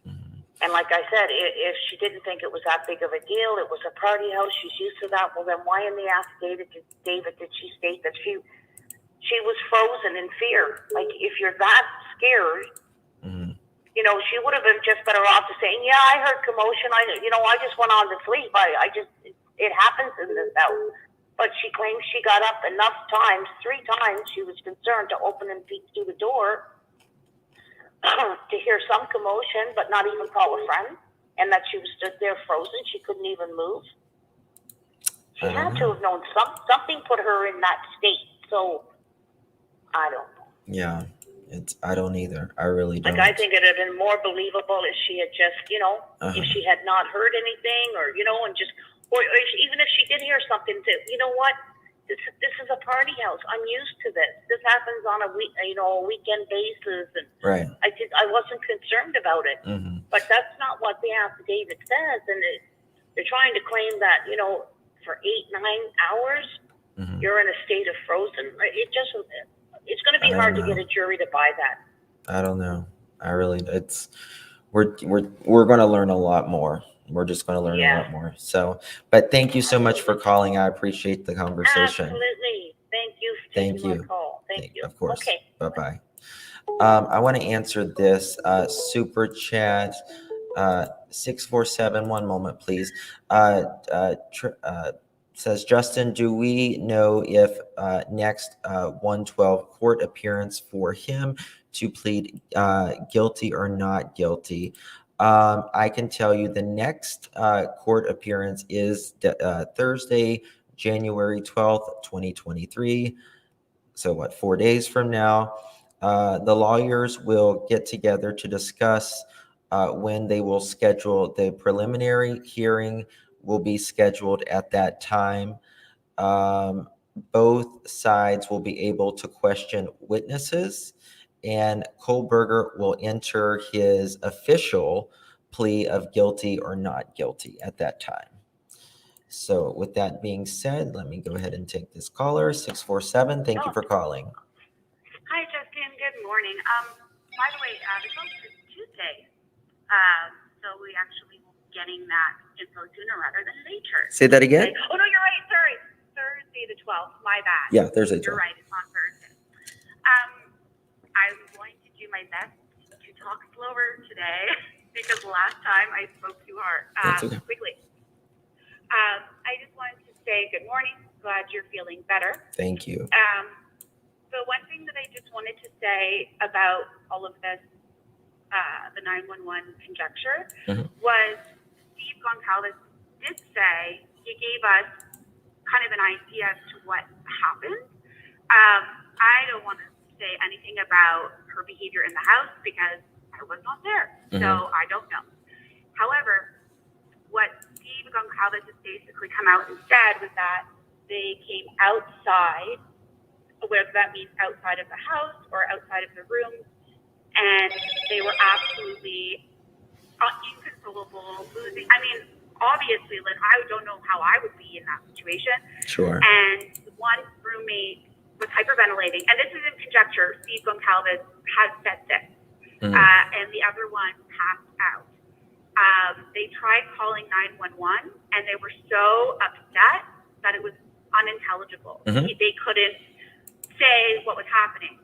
Mm-hmm. And like I said, if she didn't think it was that big of a deal, it was a party house, she's used to that. Well, then why in the affidavit did she state that she was frozen in fear? Like, if you're that scared, mm-hmm. She would have been just better off to saying, yeah, I heard commotion. I just went on to sleep. It happens in this house. But she claims she got up enough times, 3 times, she was concerned to open and peek through the door to hear some commotion, but not even call a friend, and that she was stood there frozen. She couldn't even move. She had to have known something put her in that state. So, I don't know. Yeah, I don't either. I really don't. Like, I think it would have been more believable if she had just, if she had not heard anything, or, and just... Or even if she did hear something, you know what? This is a party house. I'm used to this. This happens on a weekend basis, and right. I wasn't concerned about it. Mm-hmm. But that's not what the affidavit says, and they're trying to claim that for 8-9 hours mm-hmm. you're in a state of frozen. It's going to be hard to get a jury to buy that. I don't know. We're going to learn a lot more. We're just going to learn a lot more. So, but thank you so much for calling. I appreciate the conversation. Absolutely. Thank you for taking my call. Thank you. Of course. Okay. Bye-bye. I want to answer this super chat. 647, one moment, please. Says, Justin, do we know if next 112 court appearance for him to plead guilty or not guilty? I can tell you the next court appearance is Thursday, January 12th, 2023. So 4 days from now? The lawyers will get together to discuss when they will schedule. The preliminary hearing will be scheduled at that time. Both sides will be able to question witnesses, and Kohlberger will enter his official plea of guilty or not guilty at that time. So with that being said, let me go ahead and take this caller, 647. Thank you for calling. Hi, Justin. Good morning. By the way, the vote is Tuesday. So we actually will be getting that info sooner rather than later. Say that again? Oh, no, you're right. Sorry. Thursday the 12th. My bad. Yeah, Thursday 12th. You're right. It's on Thursday. I'm going to do my best to talk slower today because last time I spoke too hard. Quickly. I just wanted to say good morning. Glad you're feeling better. Thank you. So one thing that I just wanted to say about all of this, the 911 conjecture, was Steve Goncalves did say he gave us kind of an idea as to what happened. I don't want to say anything about her behavior in the house because I was not there, so I don't know. However, what Steve Goncalves has basically come out and said was that they came outside, whether that means outside of the house or outside of the room, and they were absolutely, you can inconsolable, losing. I mean, obviously, like, I don't know how I would be in that situation. Sure. And one roommate was hyperventilating, and this isn't conjecture. Steve Goncalves has said this, and the other one passed out. They tried calling 911, and they were so upset that it was unintelligible. They couldn't say what was happening.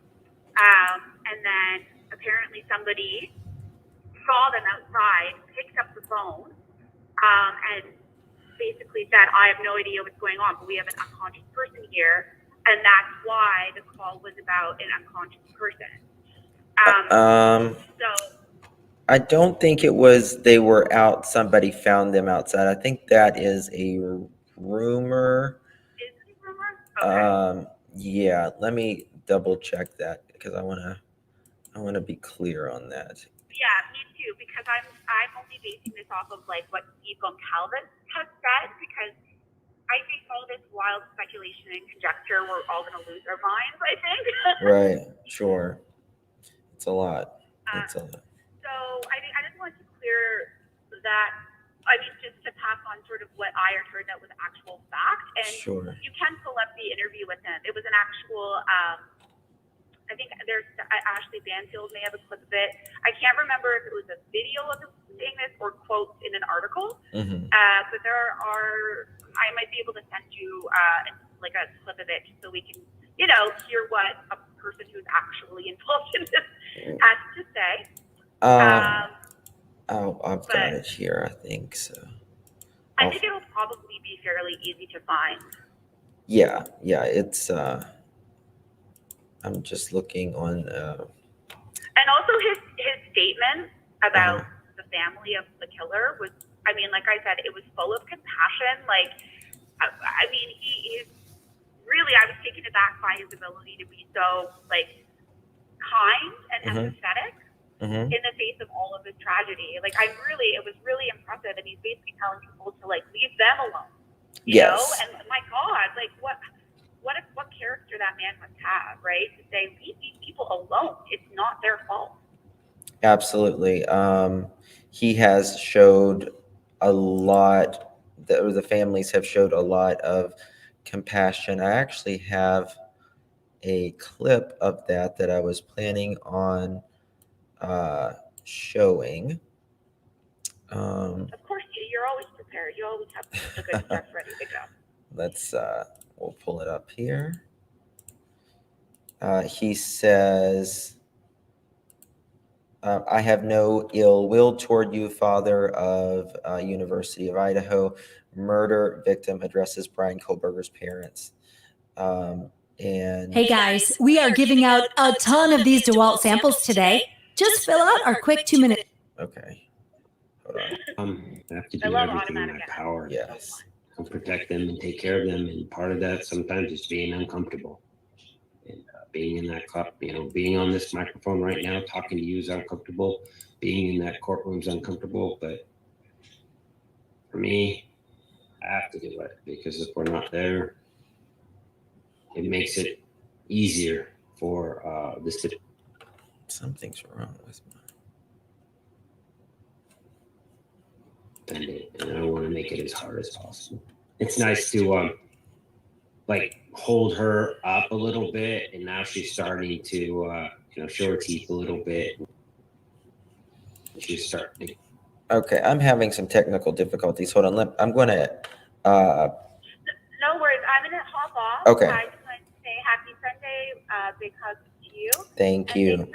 And then apparently somebody saw them outside, picked up the phone, and basically said, I have no idea what's going on, but we have an unconscious person here. And that's why the call was about an unconscious person. So I don't think it was they were out, somebody found them outside. I think that is a rumor. is it a rumor? Okay. Yeah, let me double check that because I wanna be clear on that. Yeah, me too, because I'm only basing this off of like what Steve Goncalves has said, because I think all this wild speculation and conjecture, we're all going to lose our minds, I think. Right, sure. It's a lot. It's a lot. So I just want to clear that, I mean, just to pass on sort of what I had heard that was actual fact. And Sure. you can pull up the interview with him. It was an actual, I think there's Ashley Banfield may have a clip of it. I can't remember if it was a video of him saying this or quotes in an article. But there are, I might be able to send you like a clip of it so we can, you know, hear what a person who's actually involved in this has to say. I've got it here, I think so. I think it'll probably be fairly easy to find. Yeah, it's I'm just looking on and also his statement about the family of the killer was, I mean, like I said, it was full of compassion. Like, I mean, he is really, I was taken aback by his ability to be so like kind and empathetic in the face of all of this tragedy. Like, it was really impressive. And he's basically telling people to like leave them alone, you know? And my God, like what character that man must have, right? To say, leave these people alone. It's not their fault. Absolutely. He has showed a lot, the families have showed a lot of compassion. I actually have a clip of that I was planning on showing. Of course, you're always prepared. You always have the good stuff ready to go. Let's, we'll pull it up here. He says, I have no ill will toward you, father of University of Idaho. Murder victim addresses Brian Kohlberger's parents. And hey guys, we are giving out a ton of these DeWalt samples today. Just fill out our quick 2-minute. Okay. Hold on. I have to do everything in my power Yes. to protect them and take care of them. And part of that sometimes is being uncomfortable. And being in that club, you know, being on this microphone right now, talking to you is uncomfortable. Being in that courtroom is uncomfortable. But for me, I have to do it because if we're not there, it makes it easier for this to. Something's wrong with And I don't want to make it as hard as possible. It's nice to like hold her up a little bit, and now she's starting to you know, show her teeth a little bit. She's starting to. Okay, I'm having some technical difficulties. Hold on, I'm going to. No worries. I'm going to hop off. Okay. I just wanted to say happy Sunday. Big hugs to you. Thank you.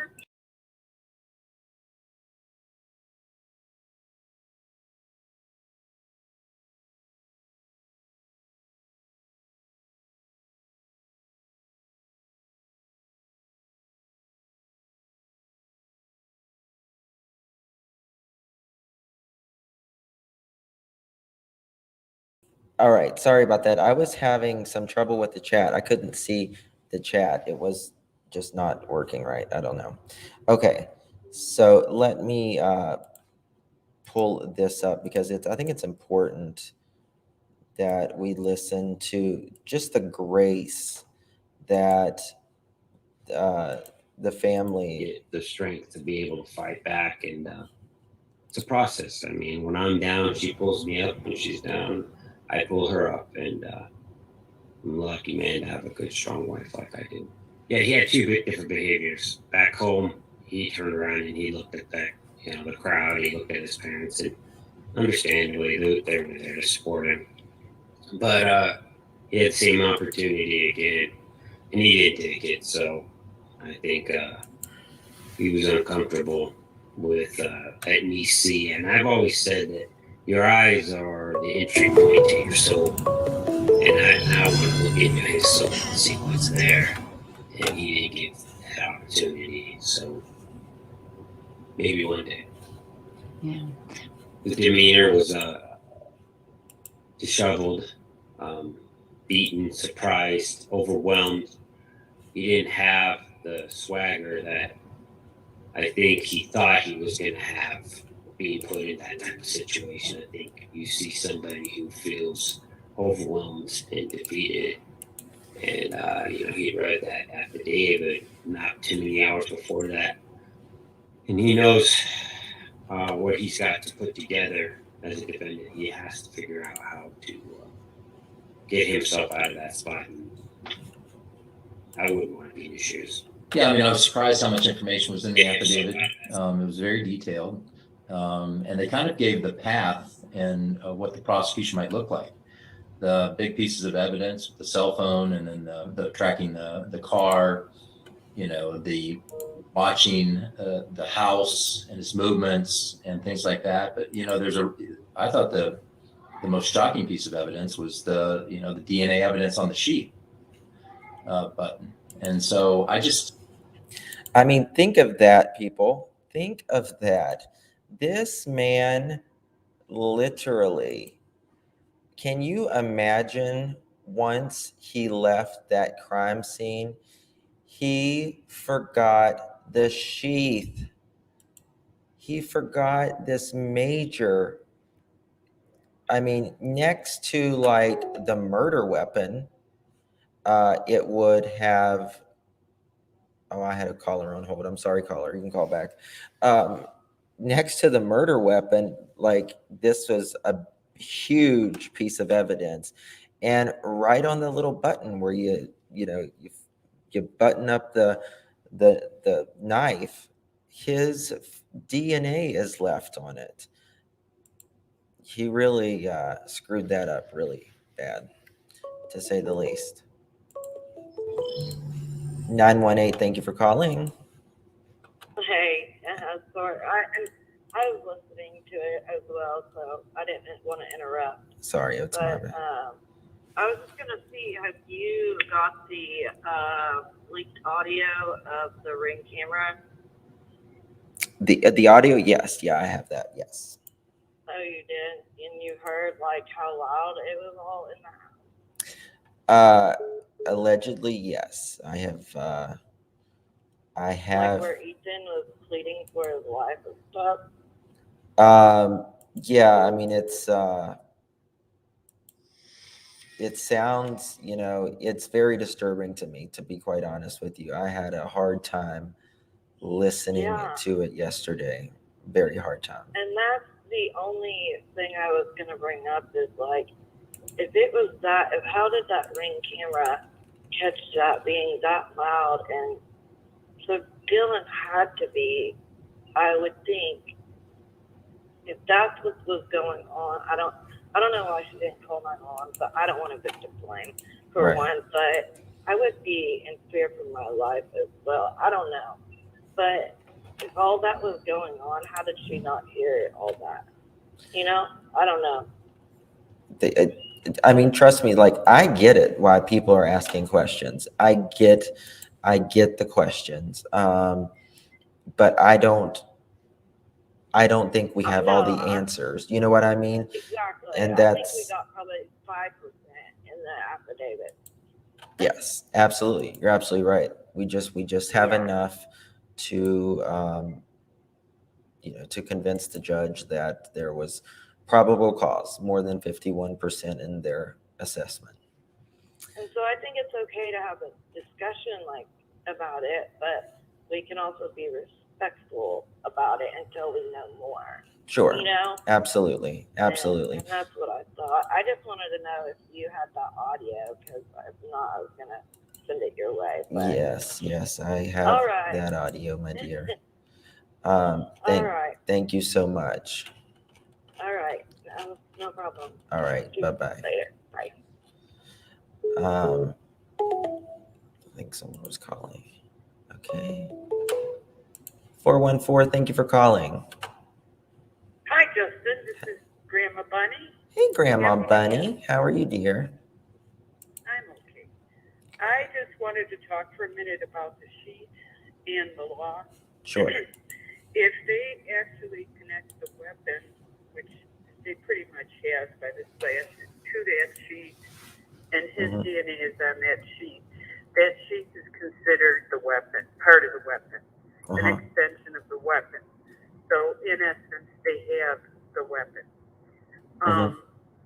All right, sorry about that. I was having some trouble with the chat. I couldn't see the chat. It was just not working right. I don't know. Okay, so let me pull this up because I think it's important that we listen to just the grace that the family, Get the strength to be able to fight back and it's a process. I mean, when I'm down, she pulls me up. When she's down, I pull her up. And I'm a lucky man to have a good, strong wife like I do. Yeah, he had 2 different behaviors. Back home, he turned around and he looked at that, the crowd. He looked at his parents, and understandably, they were there to support him. But he had the same opportunity again, and he didn't take it. So I think he was uncomfortable with letting me see. And I've always said that your eyes are the entry point to your soul. And I want to look into his soul and see what's there. And he didn't give that opportunity. So maybe one day. Yeah. His demeanor was disheveled, beaten, surprised, overwhelmed. He didn't have the swagger that I think he thought he was going to have being put in that type of situation. I think you see somebody who feels overwhelmed and defeated. And, he read that affidavit not too many hours before that. And he knows what he's got to put together as a defendant. He has to figure out how to get himself out of that spot. And I wouldn't want to be in his shoes. Yeah, I mean, I was surprised how much information was in the affidavit. It was very detailed. And they kind of gave the path and what the prosecution might look like. The big pieces of evidence, the cell phone, and then the tracking the car, the watching the house and its movements and things like that. But, I thought the most shocking piece of evidence was the DNA evidence on the sheet button. And so I mean, think of that, people. Think of that. This man literally, can you imagine once he left that crime scene, he forgot the sheath. He forgot this major, I mean, next to like the murder weapon, it would have, oh, I had a caller on hold. I'm sorry, caller. You can call back. Next to the murder weapon, like this was a huge piece of evidence. And right on the little button where you button up the knife, his DNA is left on it. He really screwed that up really bad, to say the least. 918, thank you for calling. Hey, sorry. I was listening to it as well, so I didn't want to interrupt. Sorry, it's my bad. I was just going to see, have you got the leaked audio of the Ring camera? The audio, yes. Yeah, I have that, yes. Oh, you did? And you heard, like, how loud it was all in the house? Allegedly, yes. I have. Like where Ethan was pleading for his life and stuff? Yeah, I mean, it sounds, it's very disturbing to me, to be quite honest with you. I had a hard time listening to it yesterday. Very hard time. And that's the only thing I was going to bring up is, like, if it was that, how did that Ring camera catch that being that loud? And so Dylan had to be, I would think, if that's what was going on, I don't know why she didn't call 911, but I don't want to victim blame for one, but I would be in fear for my life as well. I don't know. But if all that was going on, how did she not hear all that? I don't know. I mean, trust me, like, I get it why people are asking questions. I get the questions. But I don't think we have all the answers. You know what I mean? Exactly. And I think we got probably 5% in the affidavit. Yes, absolutely. You're absolutely right. We just have enough to to convince the judge that there was probable cause, more than 51% in their assessment. And so I think it's okay to have a discussion about it, but we can also be respectful about about it until we know more. Sure. You know? Absolutely. Absolutely. And that's what I thought. I just wanted to know if you had the audio, because if not, I was going to send it your way. But... Yes, I have All right. that audio, my dear. All right. Thank you so much. All right. No problem. All right. Bye-bye. Later. Bye. I think someone was calling. Okay. 414, thank you for calling. Hi, Justin. This is Grandma Bunny. Hey, Grandma Bunny. How are you, dear? I'm okay. I just wanted to talk for a minute about the sheet and the law. Sure. If they actually connect the weapon, which they pretty much have by this last, to that sheet, and his DNA is on that sheet is considered the weapon, part of the weapon, an extension of the weapon. So in essence, they have the weapon.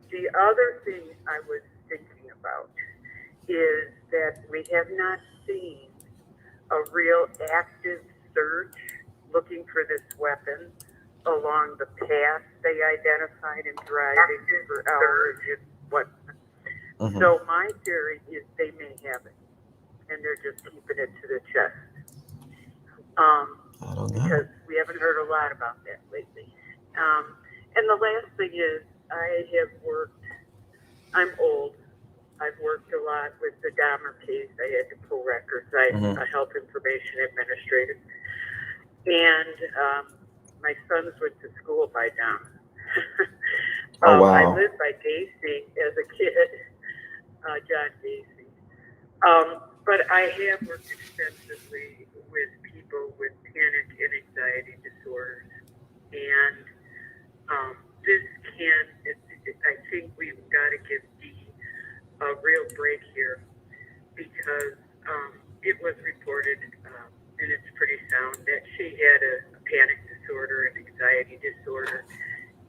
The other thing I was thinking about is that we have not seen a real active search looking for this weapon along the path they identified in driving for hours and whatnot. So my theory is they may have it, and they're just keeping it to the chest. I don't know. Because we haven't heard a lot about that lately. And the last thing is, I'm old. I've worked a lot with the Dahmer case. I had to pull records. I'm a health information administrator. And my sons went to school by Dahmer. Oh, wow. I lived by Gacy as a kid, John Gacy. But I have worked extensively with people with panic and anxiety disorders. And I think we've got to give Dee a real break here, because it was reported, and it's pretty sound, that she had a panic disorder and anxiety disorder.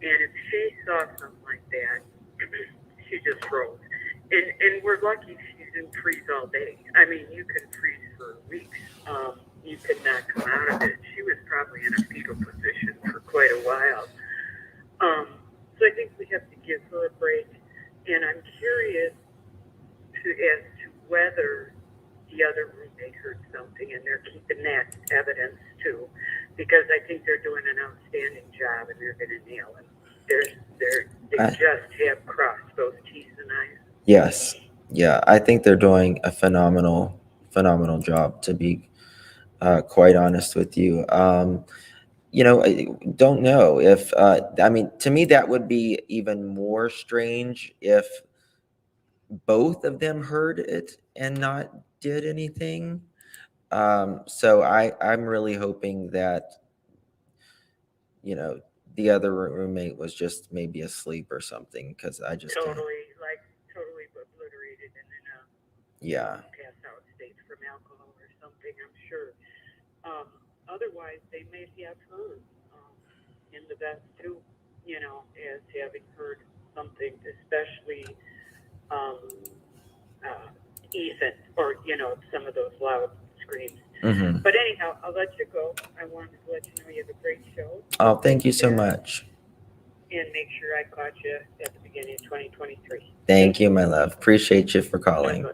And if she saw something like that, she just froze. And we're lucky she's in freeze all day. I mean, you can freeze for weeks. You could not come out of it. She was probably in a fetal position for quite a while. So I think we have to give her a break. And I'm curious as to whether the other roommate heard something, and they're keeping that evidence too, because I think they're doing an outstanding job, and they're going to nail it. They just have crossed those T's and I's. Yes. Yeah, I think they're doing a phenomenal job, to be quite honest with you. I don't know if, to me, that would be even more strange if both of them heard it and not did anything. So I'm really hoping that, the other roommate was just maybe asleep or something, because I just totally obliterated and then passed out states from alcohol or something, I'm sure. Otherwise, they may have heard in the vest too, as having heard something, especially Ethan, or some of those loud screams. But anyhow, I'll let you go. I wanted to let you know you have a great show. Oh, thank you so much. And make sure I caught you at the beginning of 2023. Thank you, my love. Appreciate you for calling.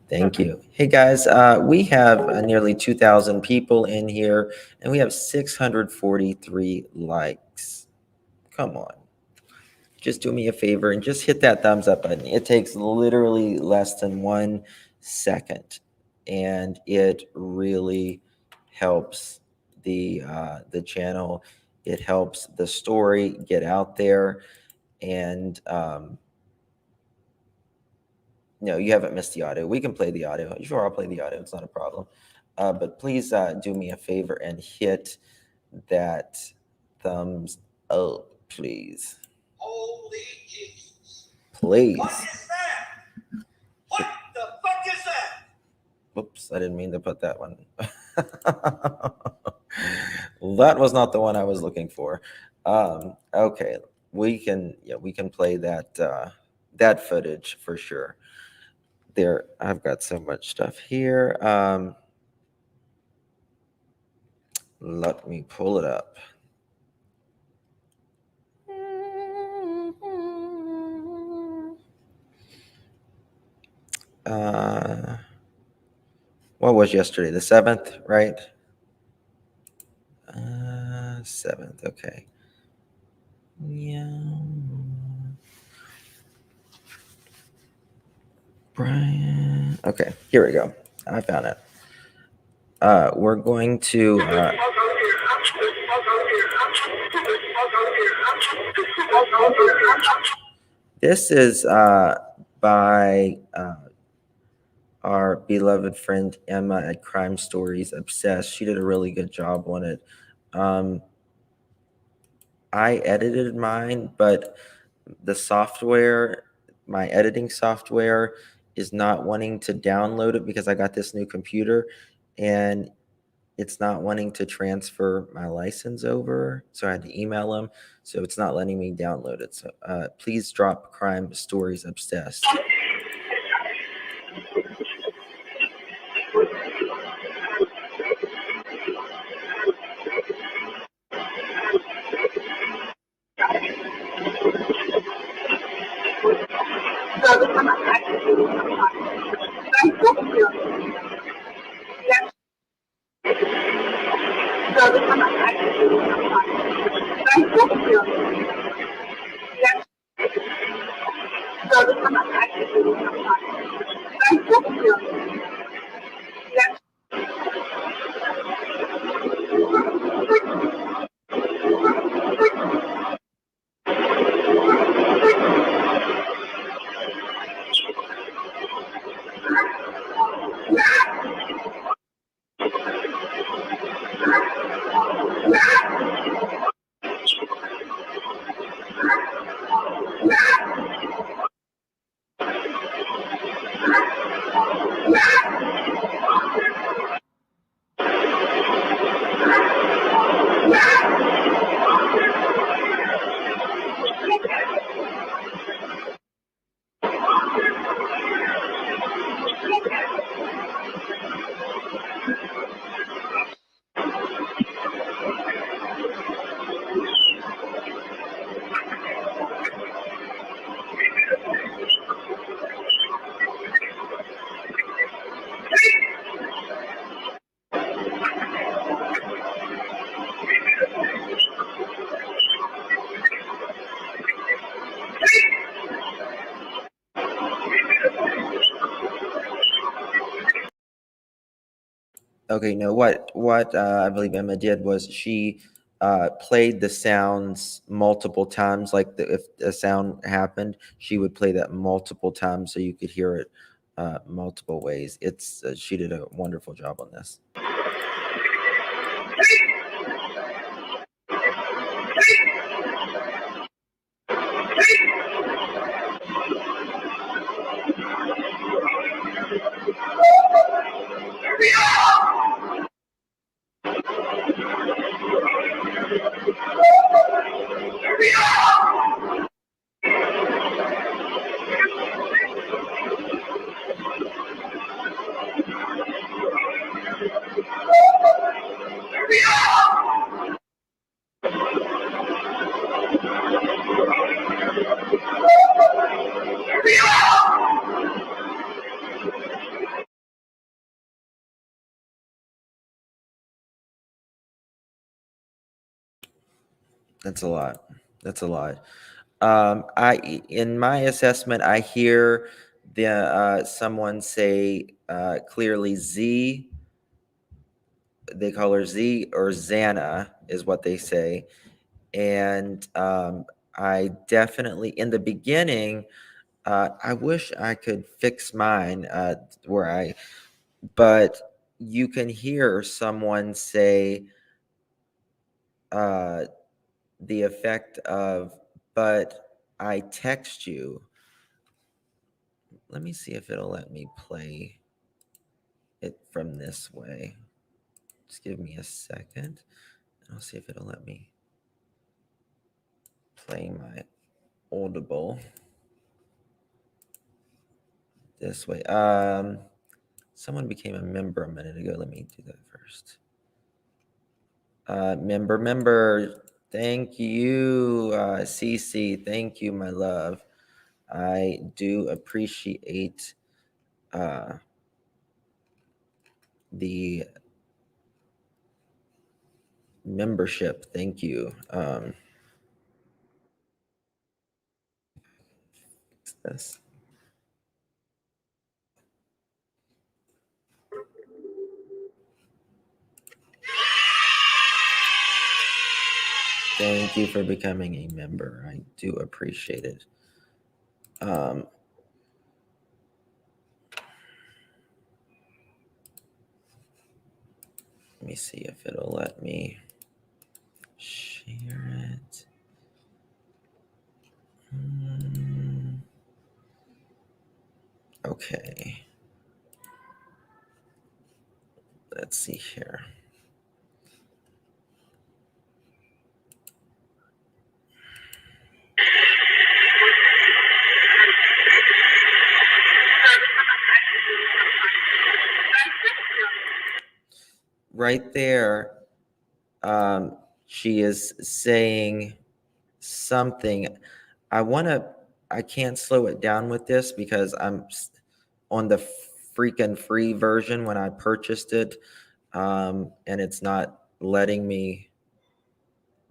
Thank you. Hey, guys, we have nearly 2,000 people in here, and we have 643 likes. Come on. Just do me a favor and just hit that thumbs up button. It takes literally less than 1 second, and it really helps the channel. It helps the story get out there, and no, you haven't missed the audio. We can play the audio. Sure, I'll play the audio. It's not a problem. But please do me a favor and hit that thumbs up, please. Holy Jesus. Please. What is that? What the fuck is that? Oops, I didn't mean to put that one. That was not the one I was looking for. Okay, we can play that footage for sure. There, I've got so much stuff here. Let me pull it up. What was yesterday? The 7th, right? 7th, okay. Yeah. Brian. Okay, here we go. I found it. We're going to. This is by our beloved friend Emma at Crime Stories Obsessed. She did a really good job on it. I edited mine, but the software, my editing software, is not wanting to download it because I got this new computer and it's not wanting to transfer my license over. So I had to email them. So it's not letting me download it. So please drop Crime Stories Obsessed. Okay, no, what I believe Emma did was she played the sounds multiple times. Like if a sound happened, she would play that multiple times so you could hear it multiple ways. It's she did a wonderful job on this. That's a lot. That's a lot. In my assessment, I hear the someone say clearly Z. They call her Z or Xana is what they say, and I definitely in the beginning. I wish I could fix mine but you can hear someone say the effect of, but I text you. Let me see if it'll let me play it from this way. Just give me a second. I'll see if it'll let me play my Audible this way. Someone became a member a minute ago. Let me do that first. Member. Thank you, Cece. Thank you, my love. I do appreciate the membership. Thank you. This. Thank you for becoming a member. I do appreciate it. Let me see if it'll let me share it. Okay. Let's see here. Right there, she is saying something. I can't slow it down with this because I'm on the freaking free version when I purchased it, and it's not letting me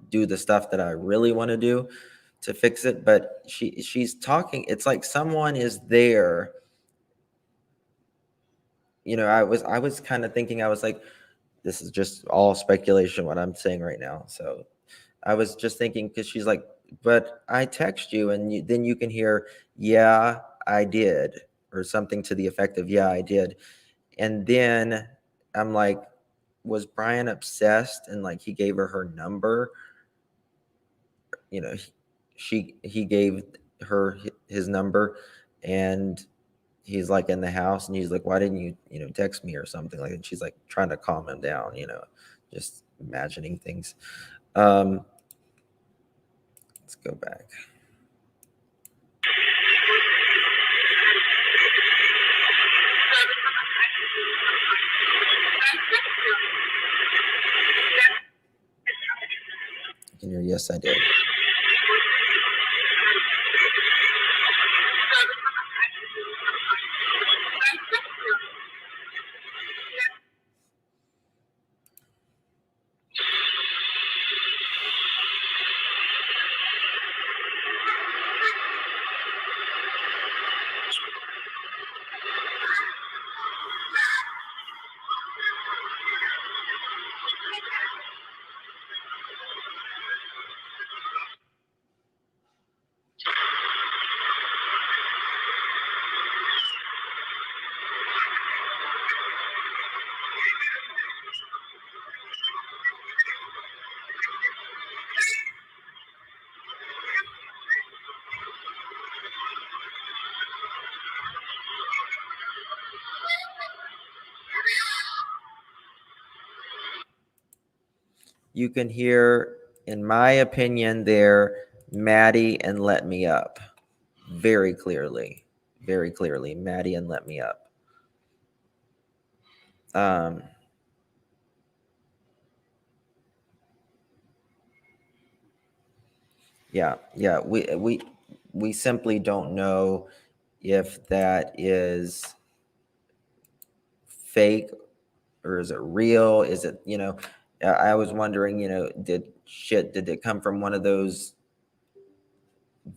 do the stuff that I really want to do to fix it. But she's talking. It's like someone is there. You know, I was kind of thinking, I was like, this is just all speculation what I'm saying right now. So I was just thinking, because she's like, but I text you, and then you can hear, yeah, I did, or something to the effect of, yeah, I did. And then I'm like, was Brian obsessed and like he gave her number? You know, he gave her his number, and he's like in the house, and he's like, why didn't you text me or something like that? And she's like trying to calm him down, just imagining things. Let's go back. I can hear, yes, I did. You can hear, in my opinion, there, Maddie and Let Me Up. Very clearly. Maddie and Let Me Up. Yeah. We simply don't know if that is fake or is it real? Is it, I was wondering, did it come from one of those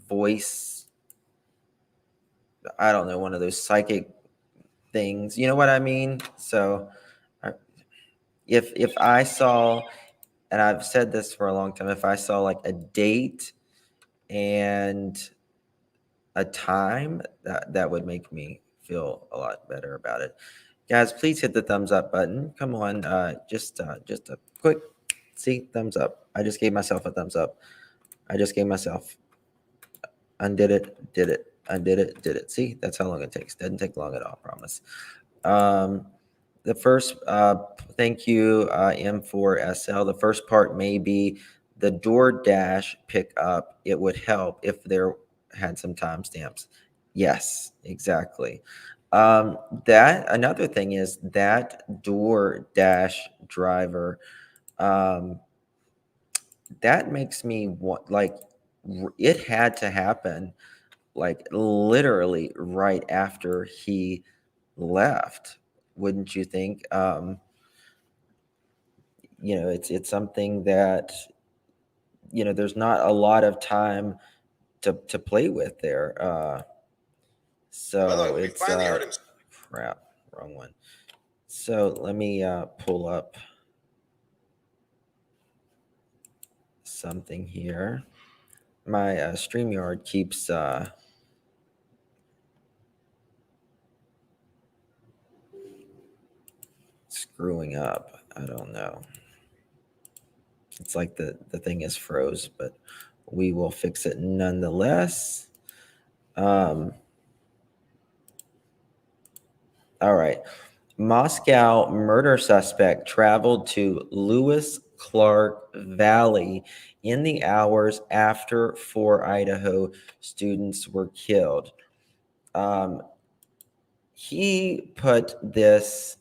voice, I don't know, one of those psychic things, you know what I mean? So if I saw, and I've said this for a long time, if I saw like a date and a time, that would make me feel a lot better about it. Guys, please hit the thumbs up button. Come on, just a quick, see, thumbs up. I just gave myself a thumbs up. Undid it, did it, undid it, did it. See, that's how long it takes. Doesn't take long at all, I promise. The first, thank you, M4SL. The first part may be the DoorDash pickup. It would help if there had some timestamps. Yes, exactly. That another thing is that DoorDash driver, that makes me want, like, it had to happen, like, literally right after he left, wouldn't you think? It's something that, there's not a lot of time to play with there. So it's crap, wrong one. So let me pull up something here. My StreamYard keeps screwing up. I don't know. It's like the thing is froze, but we will fix it nonetheless. All right. Moscow murder suspect traveled to Lewis Clark Valley in the hours after 4 Idaho students were killed. He put this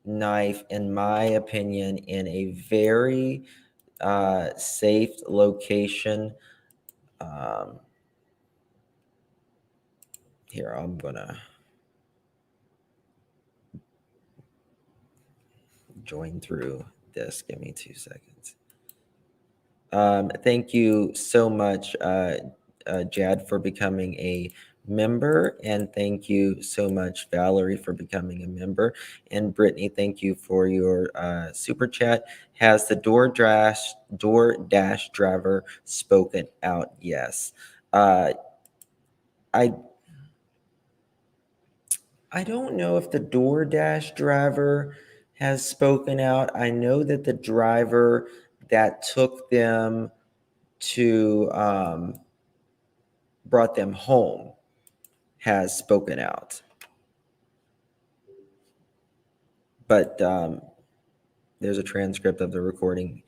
knife, in my opinion, in a very safe location. Here, I'm gonna join through this. Give me 2 seconds. Thank you so much, Jad, for becoming a member, and thank you so much, Valerie, for becoming a member, and Brittany, thank you for your super chat. Has the DoorDash driver spoken out? Yes. I don't know if the DoorDash driver has spoken out. I know that the driver that took them to brought them home has spoken out. But there's a transcript of the recording.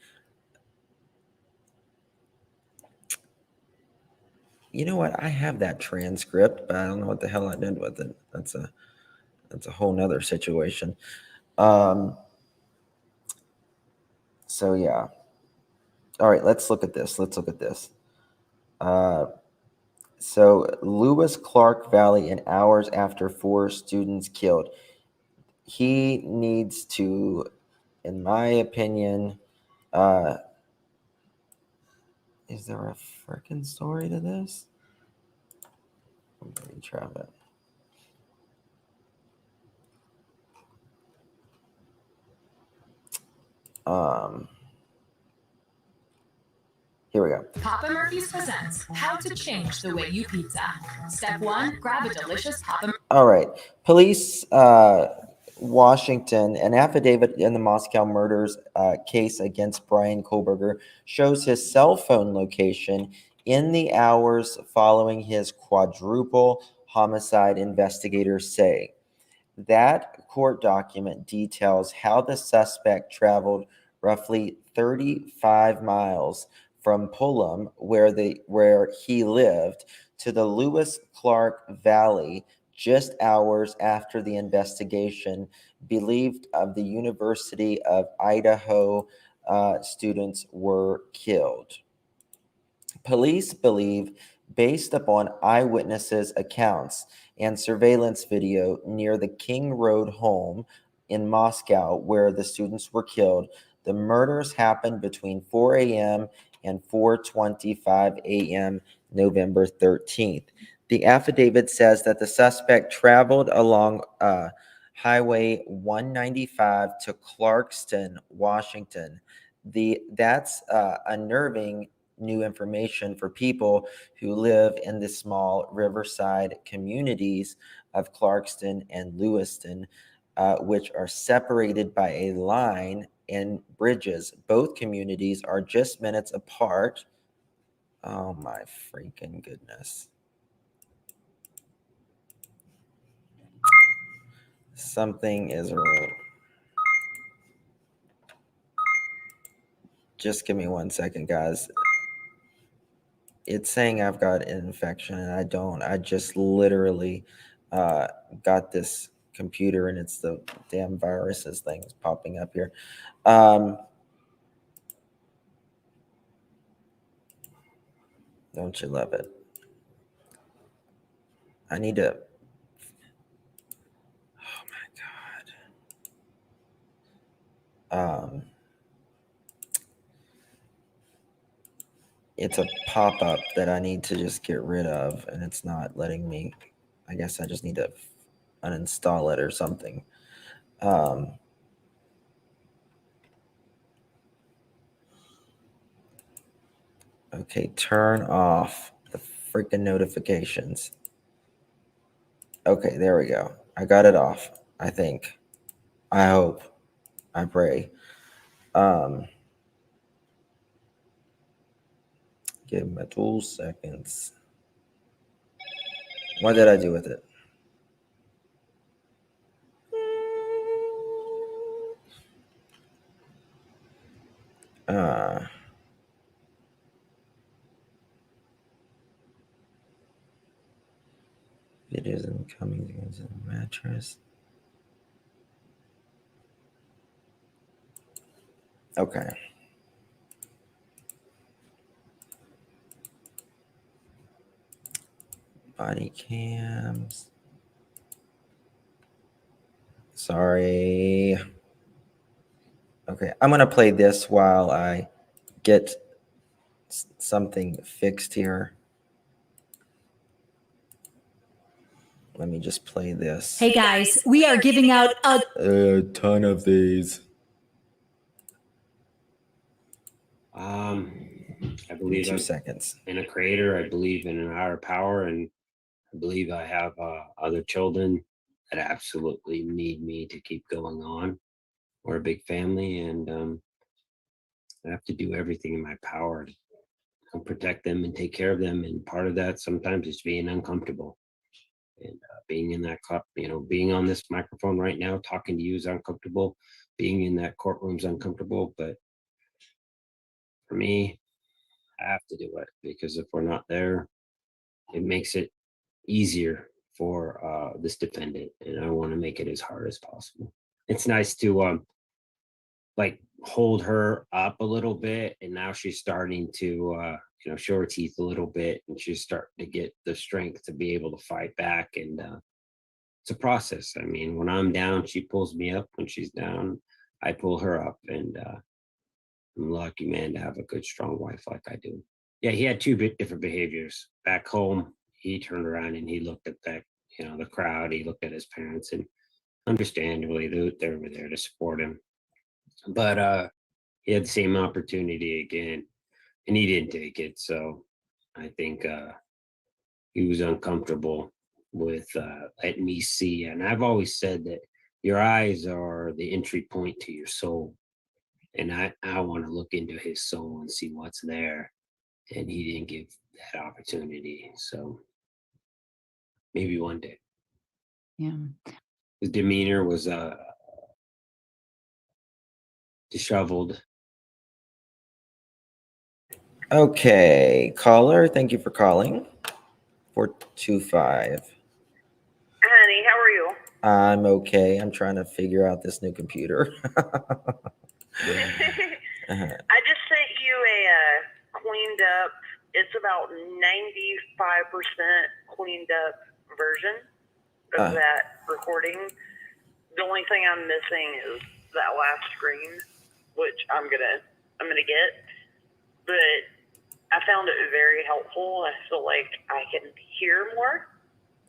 You know what? I have that transcript, but I don't know what the hell I did with it. That's a whole nother situation. So yeah. All right, let's look at this. So Lewis Clark Valley, in hours after 4 students killed. He needs to, in my opinion, is there a freaking story to this? Let me try it. Here we go. Papa Murphy's presents How to Change the Way You Pizza. Step 1, grab a delicious Papa. All right. Police, Washington, an affidavit in the Moscow murders case against Brian Kohlberger shows his cell phone location in the hours following his quadruple homicide, investigators say. That court document details how the suspect traveled roughly 35 miles from Pullum, where he lived, to the Lewis Clark Valley just hours after the investigation believed of the University of Idaho students were killed. Police believe, based upon eyewitnesses' accounts and surveillance video near the King Road home in Moscow where the students were killed, the murders happened between 4 a.m. and 4:25 a.m. November 13th. The affidavit says that the suspect traveled along Highway 195 to Clarkston, Washington. That's unnerving new information for people who live in the small riverside communities of Clarkston and Lewiston, which are separated by a line and bridges. Both communities are just minutes apart. Oh my freaking goodness. Something is wrong. Just give me 1 second, guys. It's saying I've got an infection and I don't. I just literally got this computer and it's the damn viruses things popping up here. Don't you love it? I need to. Oh my God. It's a pop-up that I need to just get rid of, and it's not letting me. I guess I just need to uninstall it or something. Okay, turn off the freaking notifications. Okay, there we go. I got it off, I think. I hope. I pray. Give me 2 seconds. What did I do with it? Videos incoming against the mattress. Okay. Body cams. Sorry. Okay, I'm gonna play this while I get something fixed here. Let me just play this. Hey guys, we are giving out a ton of these. I believe 2 seconds. In a creator. I believe in an higher power, and I believe I have other children that absolutely need me to keep going on. We're a big family, and I have to do everything in my power to protect them and take care of them. And part of that sometimes is being uncomfortable. And being in that cup, being on this microphone right now, talking to you is uncomfortable. Being in that courtroom is uncomfortable. But for me, I have to do it, because if we're not there, it makes it easier for this defendant, and I want to make it as hard as possible. It's nice to hold her up a little bit, and now she's starting to show her teeth a little bit, and she's starting to get the strength to be able to fight back. And it's a process. I mean, when I'm down, she pulls me up. When she's down, I pull her up. And I'm lucky, man, to have a good, strong wife like I do. Yeah, he had two different behaviors. Back home, he turned around and he looked at that, the crowd. He looked at his parents, and understandably, they were there to support him. But he had the same opportunity again, and he didn't take it. So I think he was uncomfortable with letting me see. And I've always said that your eyes are the entry point to your soul. And I want to look into his soul and see what's there. And he didn't give that opportunity. So maybe one day. Yeah. His demeanor was disheveled. Okay, caller, thank you for calling. 425. Honey, how are you? I'm okay. I'm trying to figure out this new computer. I just sent you a cleaned up, it's about 95% cleaned up version of that recording. The only thing I'm missing is that last screen, which I'm gonna get. But I found it very helpful. I feel like I can hear more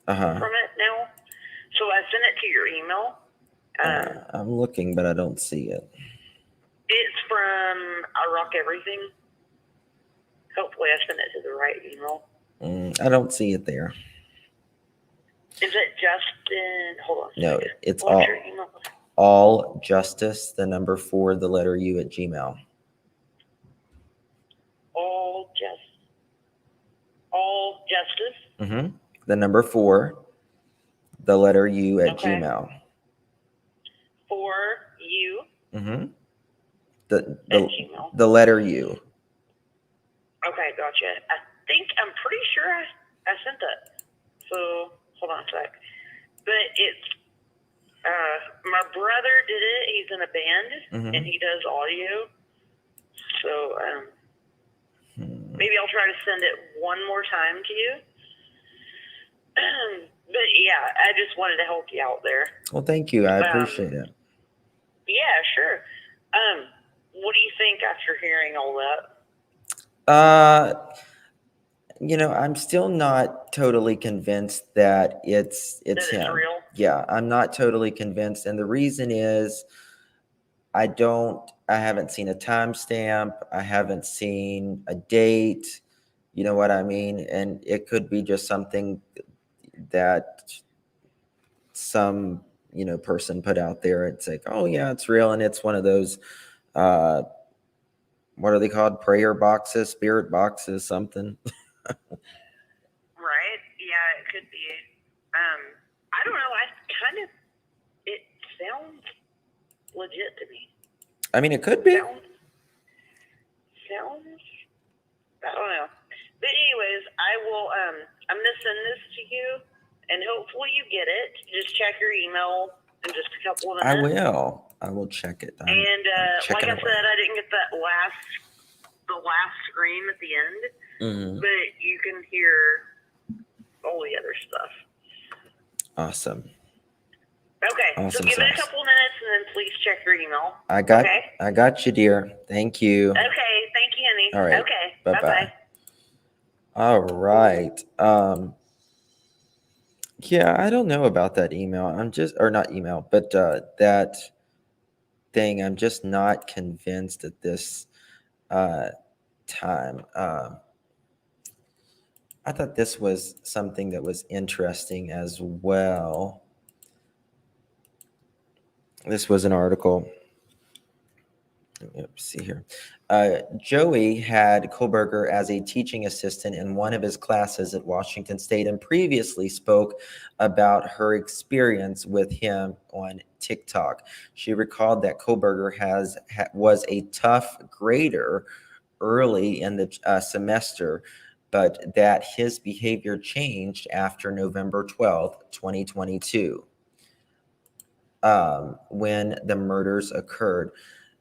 from it now. So I sent it to your email. I'm looking, but I don't see it. It's from I Rock Everything. Hopefully I sent it to the right email. I don't see it there. Is it Justin? Hold on. No, it's What's your email? all justice, the number 4, the letter U at Gmail. All justice. The number 4, the letter U at Gmail. For you. The letter U. Okay, gotcha. I'm pretty sure I sent that. So hold on a sec. But it's my brother did it. He's in a band and he does audio. So Maybe I'll try to send it one more time to you. But yeah, I just wanted to help you out there. Well, thank you. I appreciate it. Yeah, sure. What do you think after hearing all that? I'm still not totally convinced that it's him. Real? Yeah, I'm not totally convinced, and the reason is I haven't seen a timestamp. I haven't seen a date. You know what I mean? And it could be just something that some, person put out there. It's like, oh yeah, it's real. And it's one of those, what are they called? Prayer boxes, spirit boxes, something. Right? Yeah, it could be. I don't know. It sounds legit to me. I mean, it could be. Sounds, I don't know. But anyways, I will, I'm going to send this to you, and hopefully you get it. Just check your email in just a couple of minutes. I will check it. And like I said, I didn't get the last scream at the end, but you can hear all the other stuff. Awesome. Okay, awesome so give sauce. it a couple minutes, and then please check your email. I got you, dear. Thank you. Okay, thank you, honey. All right. Okay, Bye-bye. All right. Yeah, I don't know about that email. Not email, but that thing. I'm just not convinced at this time. I thought this was something that was interesting as well. This was an article. Let's see here. Joey had Kohlberger as a teaching assistant in one of his classes at Washington State and previously spoke about her experience with him on TikTok. She recalled that Kohlberger was a tough grader early in the semester, but that his behavior changed after November 12th, 2022, when the murders occurred.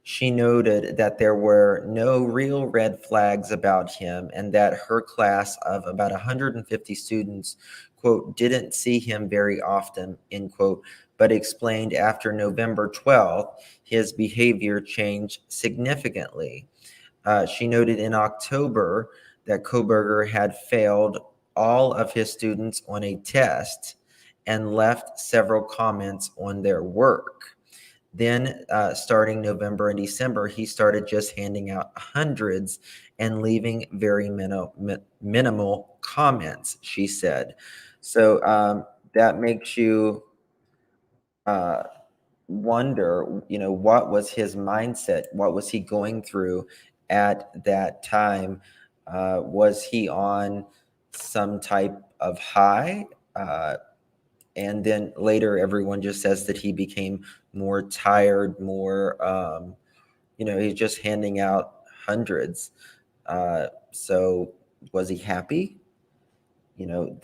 She noted that there were no real red flags about him and that her class of about 150 students, quote, didn't see him very often, end quote, but explained after November 12th, his behavior changed significantly. She noted in October that Kohlberger had failed all of his students on a test and left several comments on their work. Then, starting November and December, he started just handing out hundreds and leaving very minimal comments, she said. So that makes you wonder, what was his mindset? What was he going through at that time? Was he on some type of high? And then later, everyone just says that he became more tired, more, he's just handing out hundreds. So was he happy,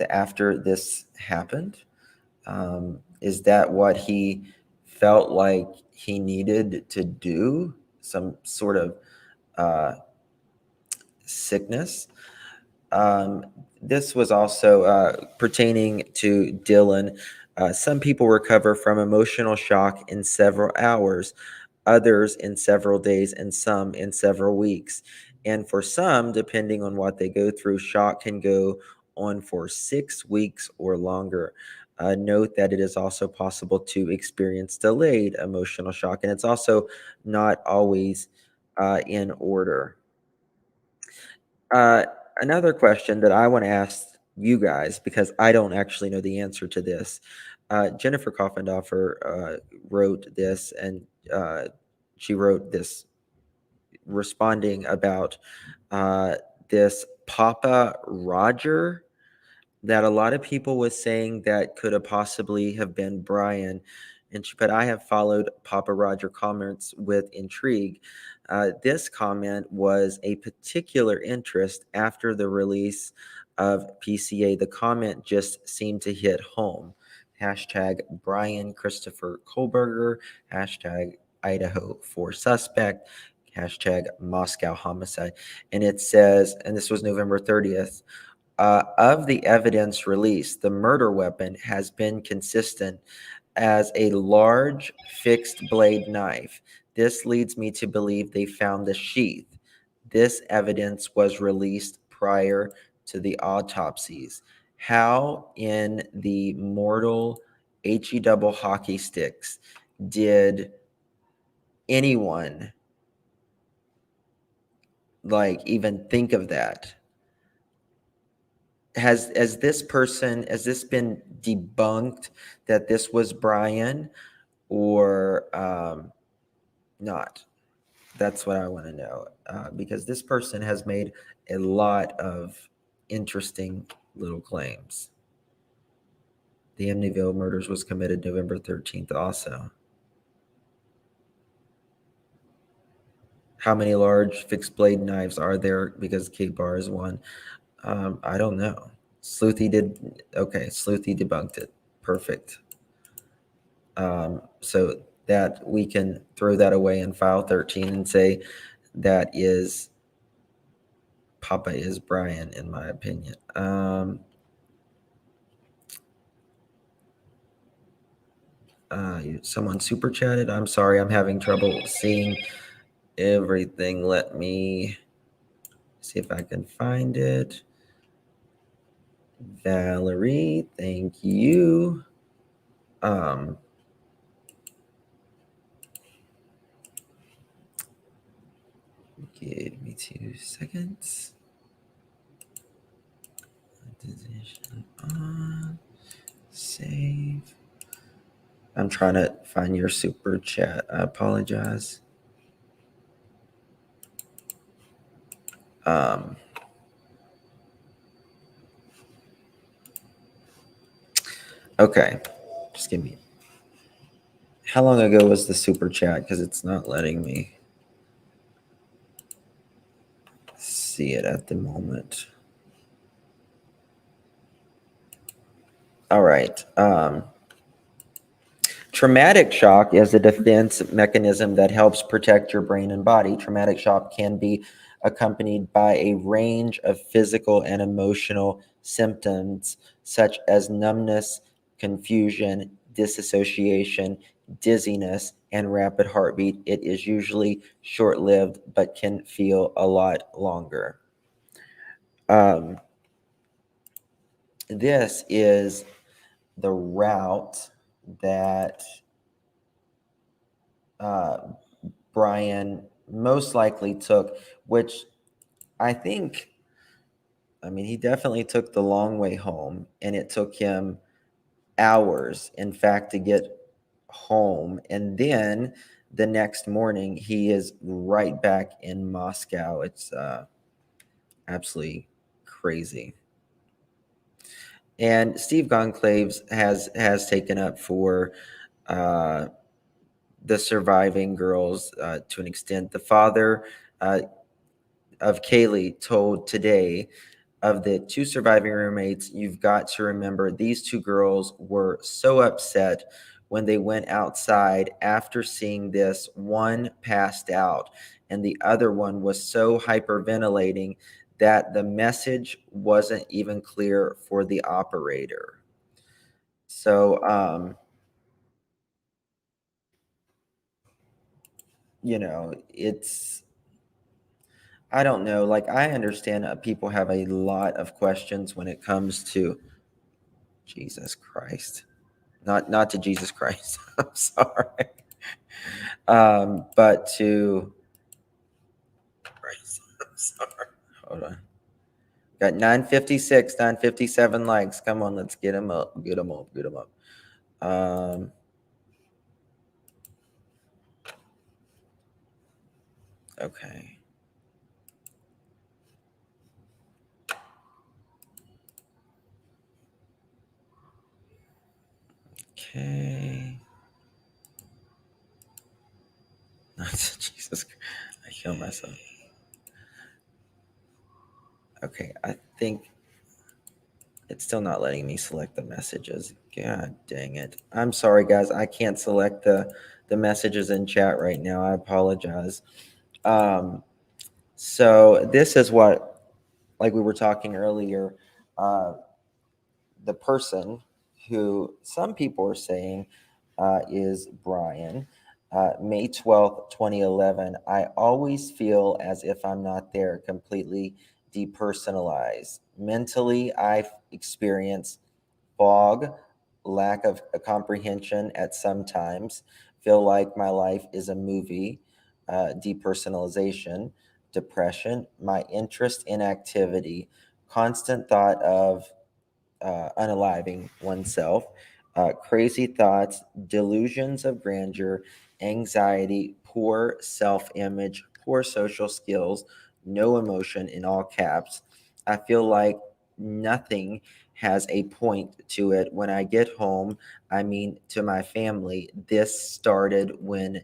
after this happened? Is that what he felt like he needed to do? Some sort of sickness? This was also pertaining to Dylan. Some people recover from emotional shock in several hours, others in several days, and some in several weeks. And for some, depending on what they go through, shock can go on for 6 weeks or longer. Note that it is also possible to experience delayed emotional shock, and it's also not always in order. Another question that I want to ask you guys, because I don't actually know the answer to this. Jennifer Koffendorfer wrote this, and she wrote this responding about this Papa Roger that a lot of people was saying that could have possibly have been Brian. And she put, I have followed Papa Roger comments with intrigue. This comment was a particular interest after the release of PCA. The comment just seemed to hit home. Hashtag Brian Christopher Kohlberger. Hashtag Idaho for suspect. hashtag Moscow homicide. And it says, and this was November 30th, of the evidence released, the murder weapon has been consistent as a large fixed blade knife. This leads me to believe they found the sheath. This evidence was released prior to the autopsies. How in the mortal HE double hockey sticks did anyone like even think of that? Has this been debunked that this was Brian or not? That's what I want to know, because this person has made a lot of interesting little claims. The Amityville murders was committed November 13th also. How many large fixed blade knives are there? Because Kate Barr is one. I don't know. Sleuthy debunked it. Perfect. So that we can throw that away in file 13 and say that is Papa is Brian, in my opinion. Someone super chatted. I'm sorry, I'm having trouble seeing everything. Let me see if I can find it. Valerie, thank you. Give me 2 seconds. Save. I'm trying to find your super chat. I apologize. Okay, just give me. How long ago was the super chat? Because it's not letting me see it at the moment. All right. Traumatic shock is a defense mechanism that helps protect your brain and body. Traumatic shock can be accompanied by a range of physical and emotional symptoms such as numbness, confusion, dissociation, dizziness, and rapid heartbeat. It is usually short-lived but can feel a lot longer. This is the route that Brian most likely took, which I think, he definitely took the long way home, and it took him hours, in fact, to get home. And then the next morning, he is right back in Moscow. It's absolutely crazy. And Steve Gonclaves has taken up for the surviving girls to an extent. The father of Kaylee told Today, of the 2 surviving roommates, you've got to remember these 2 girls were so upset when they went outside after seeing this. One passed out, and the other one was so hyperventilating that the message wasn't even clear for the operator. So, it's, I don't know. Like, I understand people have a lot of questions when it comes to Jesus Christ. Not to Jesus Christ. I'm sorry. But to Christ. I'm sorry. Hold on. Got 956, 957 likes. Come on, let's get them up. Get them up. Get them up. Okay. Okay. Jesus, I killed myself. Okay, I think it's still not letting me select the messages. God dang it. I'm sorry, guys. I can't select the messages in chat right now. I apologize. So this is what, like we were talking earlier, the person who some people are saying is Brian. May 12th, 2011. I always feel as if I'm not there, completely depersonalized. Mentally, I've experienced fog, lack of comprehension at some times, feel like my life is a movie, depersonalization, depression, my interest in activity, constant thought of unaliving oneself, crazy thoughts, delusions of grandeur, anxiety, poor self image, poor social skills, no emotion in all caps. I feel like nothing has a point to it when I get home. I mean, to my family. This started when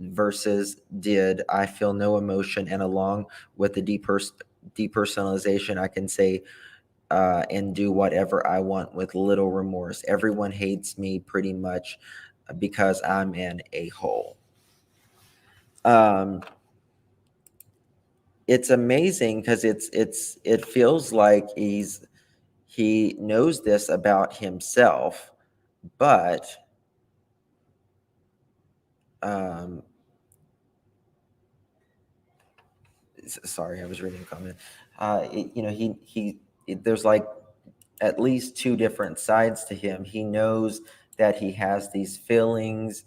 versus did. I feel no emotion, and along with the depersonalization, I can say and do whatever I want with little remorse. Everyone hates me pretty much because I'm an a-hole. It's amazing because it feels like he knows this about himself, but sorry, I was reading a comment. There's like at least two different sides to him. He knows that he has these feelings,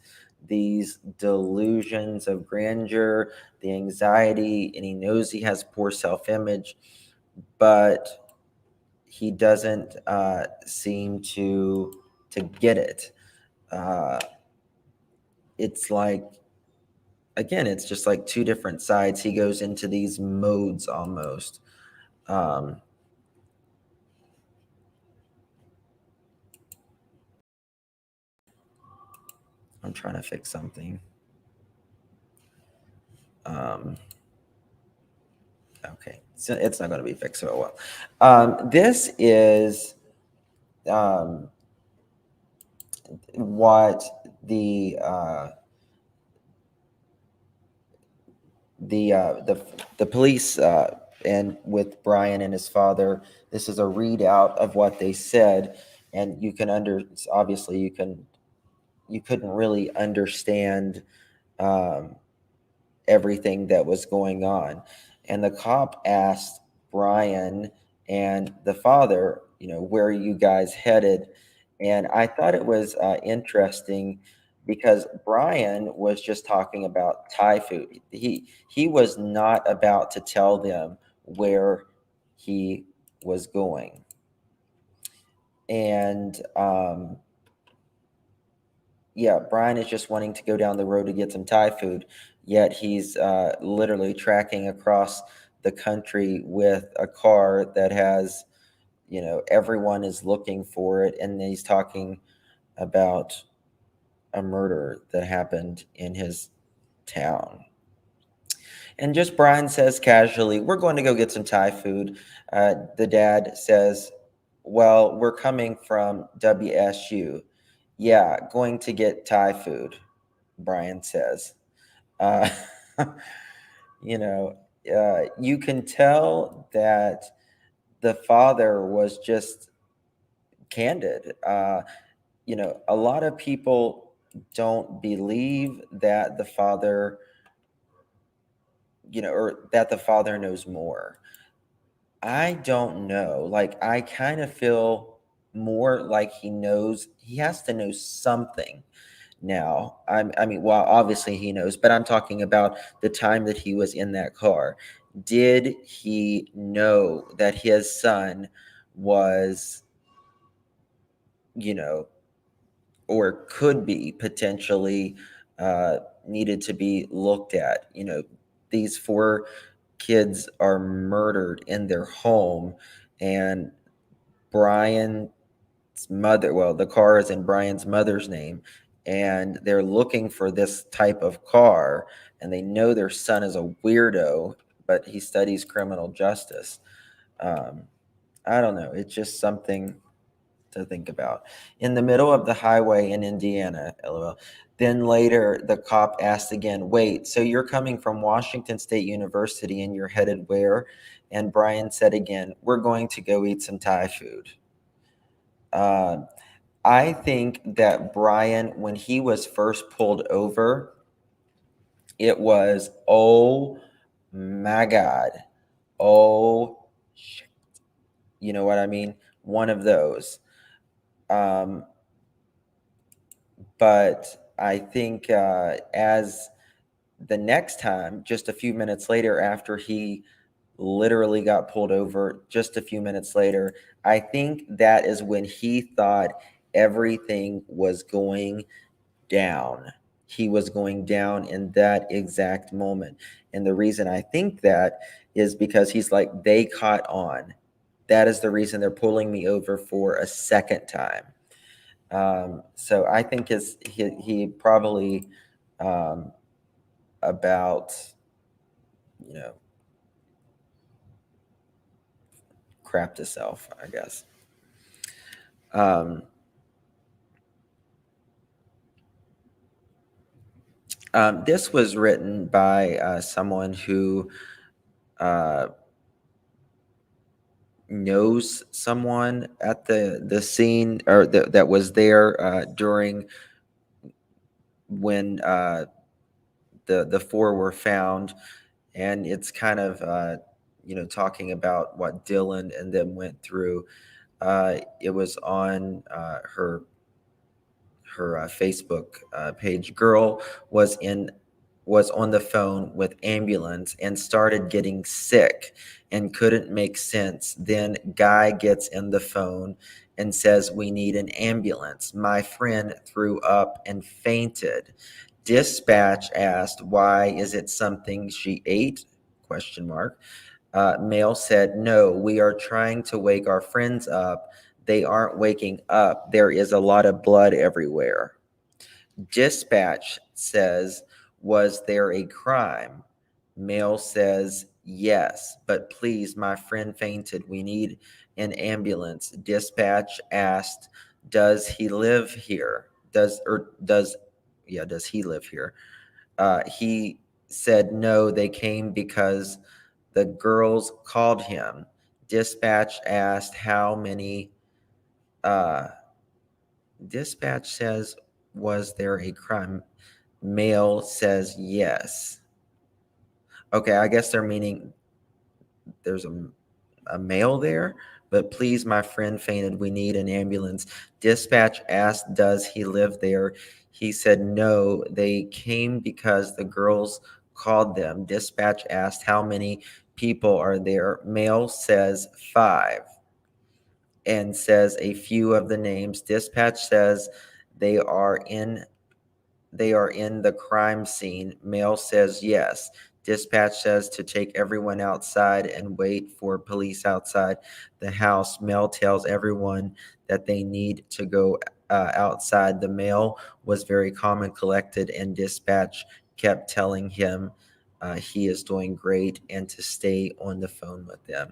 these delusions of grandeur, the anxiety, and he knows he has poor self-image, but he doesn't seem to get it. It's like, again, it's just like two different sides. He goes into these modes almost. I'm trying to fix something. Okay, so it's not going to be fixed so well. This is what the police and with Brian and his father. This is a readout of what they said, and you can obviously you couldn't really understand everything that was going on. And the cop asked Brian and the father, where are you guys headed? And I thought it was interesting because Brian was just talking about Thai food. He was not about to tell them where he was going. And yeah, Brian is just wanting to go down the road to get some Thai food, yet he's literally tracking across the country with a car that has, everyone is looking for it, and he's talking about a murder that happened in his town. And just Brian says casually, we're going to go get some Thai food. The dad says, well, we're coming from WSU. Yeah, going to get Thai food, Brian says. You can tell that the father was just candid. A lot of people don't believe that the father, or that the father knows more. I don't know. Like, I kind of feel more like he has to know something now. Well, obviously he knows, but I'm talking about the time that he was in that car. Did he know that his son was, or could be potentially needed to be looked at? These 4 kids are murdered in their home, and Brian's mother, well, the car is in Brian's mother's name, and they're looking for this type of car, and they know their son is a weirdo, but he studies criminal justice. I don't know. It's just something to think about. In the middle of the highway in Indiana, LOL. Then later, the cop asked again, wait, so you're coming from Washington State University and you're headed where? And Brian said again, we're going to go eat some Thai food. I think that Brian, when he was first pulled over, it was, oh my God, oh shit. You know what I mean? One of those. But I think as the next time, just a few minutes later, after he literally got pulled over, just a few minutes later, I think that is when he thought everything was going down. He was going down in that exact moment. And the reason I think that is because he's like, they caught on. That is the reason they're pulling me over for a second time. So I think he probably about, crapped himself, I guess. This was written by someone who knows someone at the scene, or that was there during when the four were found, and it's kind of talking about what Dylan and them went through. It was on her Facebook page. Girl was on the phone with ambulance and started getting sick and couldn't make sense. Then guy gets in the phone and says, we need an ambulance. My friend threw up and fainted. Dispatch asked, why? Is it something she ate? ? Male said, no, we are trying to wake our friends up. They aren't waking up. There is a lot of blood everywhere. Dispatch says, was there a crime? Male says, yes, but please, my friend fainted. We need an ambulance. Dispatch asked, does he live here? Does he live here? He said, no, they came because the girls called him. Dispatch asked how many. Dispatch says, was there a crime? Male says yes. Okay, I guess they're meaning there's a male there, but please, my friend fainted. We need an ambulance. Dispatch asked, does he live there? He said, no, they came because the girls called them. Dispatch asked, how many people are there? Male says 5 and says a few of the names. Dispatch says they are in the crime scene. Male says yes. Dispatch says to take everyone outside and wait for police outside the house. Male tells everyone that they need to go outside. The male was very calm and collected, and dispatch kept telling him he is doing great and to stay on the phone with them.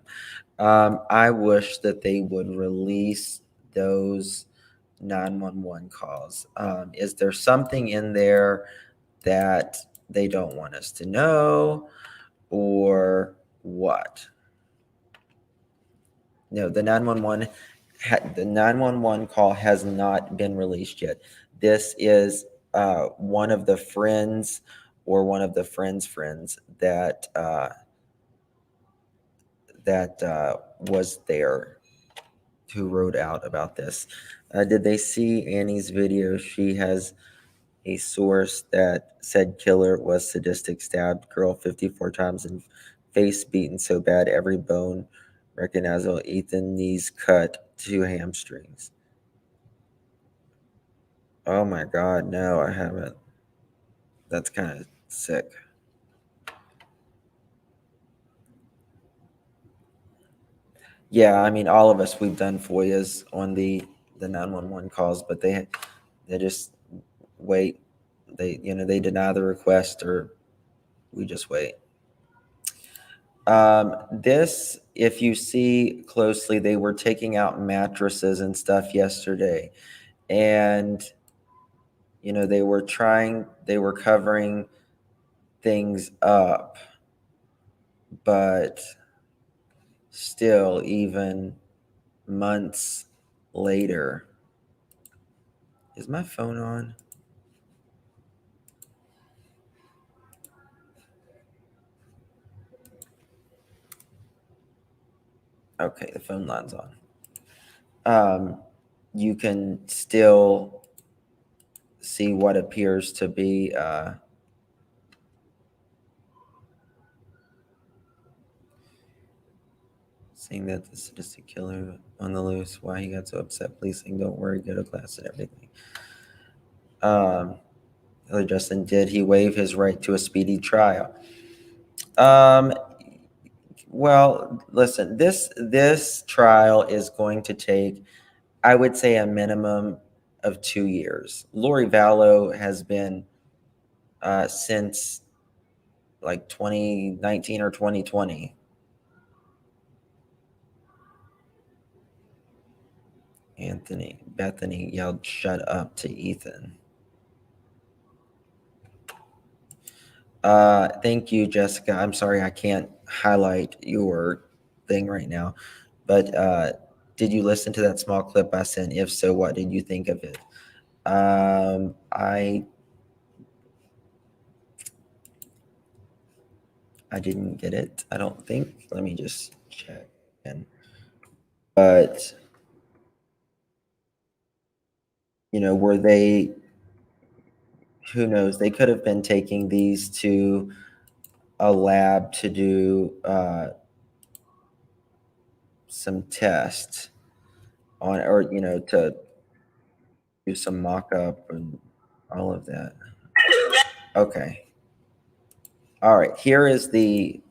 I wish that they would release those 911 calls. Is there something in there that they don't want us to know, or what? No, the 911 call has not been released yet. This is one of the friends or one of the friends' friends that was there, who wrote out about this. Did they see Annie's video? She has a source that said killer was sadistic, stabbed girl 54 times and face beaten so bad every bone recognizable. Ethan knees cut, 2 hamstrings. Oh my God, no, I haven't. That's kind of sick. Yeah, I mean, all of us, we've done FOIAs on the 911 calls, but they just wait. They deny the request, or we just wait. This, if you see closely, they were taking out mattresses and stuff yesterday. And, you know, they were covering things up. But still, even months later, is my phone on? Okay, the phone line's on. You can still see what appears to be saying that the sadistic killer on the loose, why he got so upset, please saying don't worry, go to class and everything. Elder Justin, did he waive his right to a speedy trial? Well, listen, this trial is going to take, I would say, a minimum of 2 years. Lori Vallow has been since like 2019 or 2020. Bethany yelled, "Shut up" to Ethan. Thank you, Jessica. I'm sorry I can't highlight your thing right now, but did you listen to that small clip I sent? If so, what did you think of it? I didn't get it, I don't think. Let me just check. But, you know, were they, who knows? They could have been taking these to a lab to do some tests on, or, you know, to do some mock-up and all of that. Okay. All right, here is I'm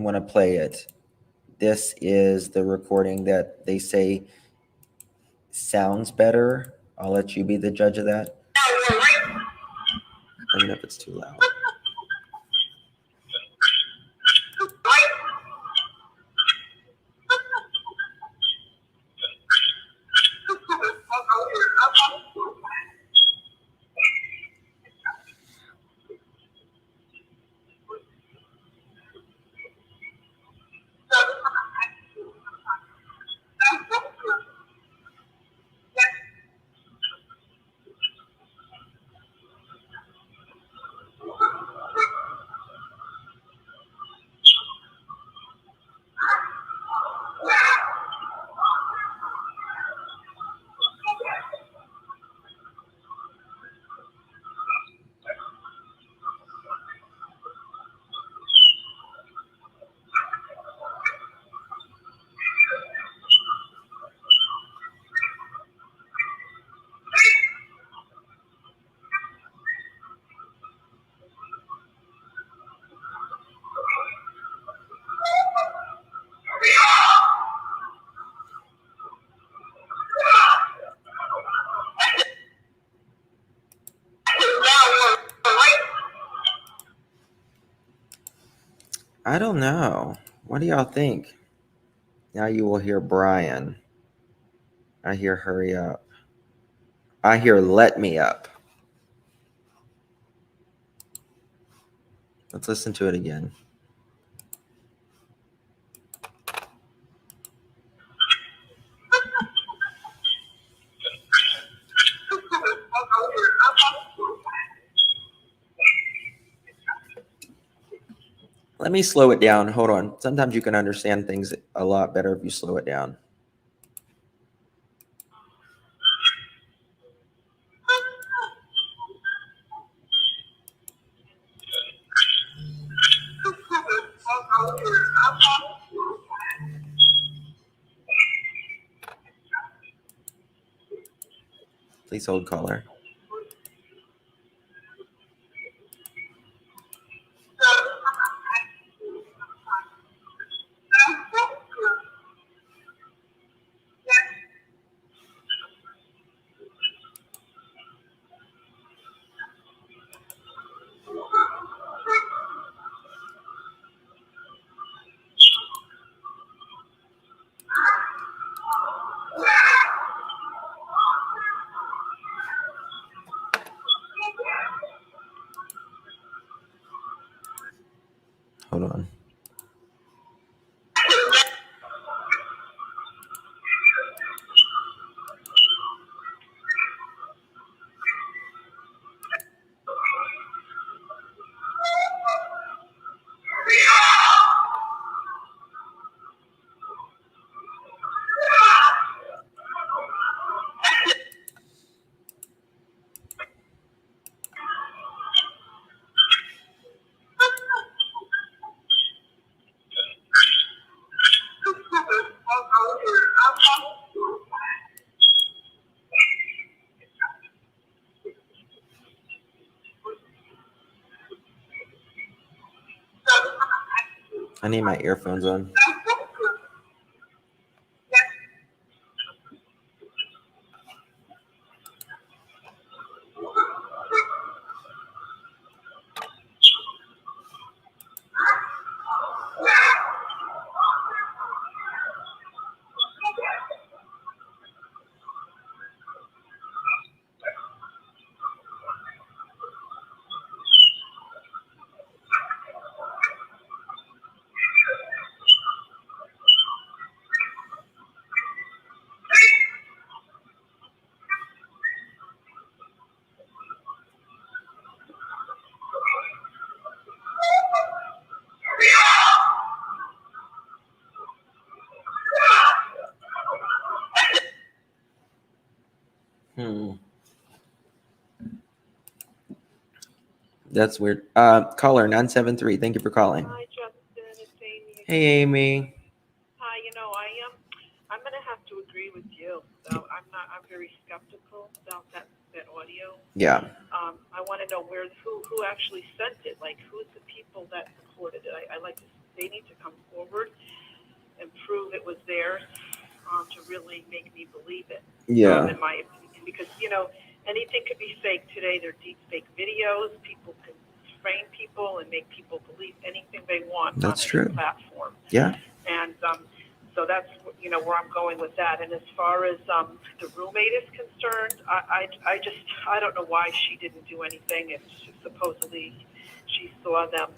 going to play it. This is the recording that they say sounds better. I'll let you be the judge of that. Let me know if it's too loud. I don't know. What do y'all think? Now you will hear Brian. I hear hurry up. I hear let me up. Let's listen to it again. Let me slow it down. Hold on. Sometimes you can understand things a lot better if you slow it down. Please hold caller. need my earphones on. That's weird. Caller 973. Thank you for calling. Hi, Justin. It's Amy. Hey, Amy. Hi. I'm going to have to agree with you. So I'm very skeptical about that audio. Yeah. I want to know who actually sent it. Like, who's the people that recorded it? They need to come forward and prove it was theirs to really make me believe it. Yeah. In my opinion, because anything could be fake today. They're deep fake videos. People can frame people and make people believe anything they want. That's on true. any platform. Yeah. And so that's where I'm going with that. And as far as the roommate is concerned, I don't know why she didn't do anything. If supposedly she saw them,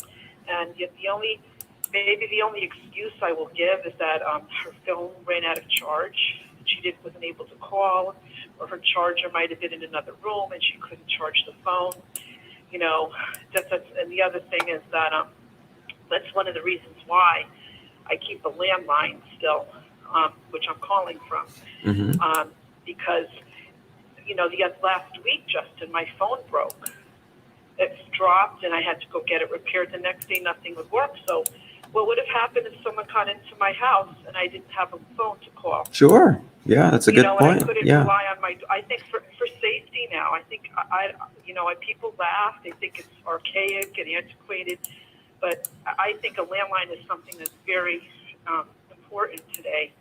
and yet the only excuse I will give is that her phone ran out of charge. She wasn't able to call, or her charger might have been in another room and she couldn't charge the phone. And the other thing is that that's one of the reasons why I keep a landline still, which I'm calling from, because the last week, Justin, my phone broke. It dropped, and I had to go get it repaired. The next day, nothing would work. So, what would have happened if someone got into my house and I didn't have a phone to call? Sure. Yeah, that's a good point. And I couldn't Yeah. rely on I think for safety now, I think people laugh. They think it's archaic and antiquated, but I think a landline is something that's very important today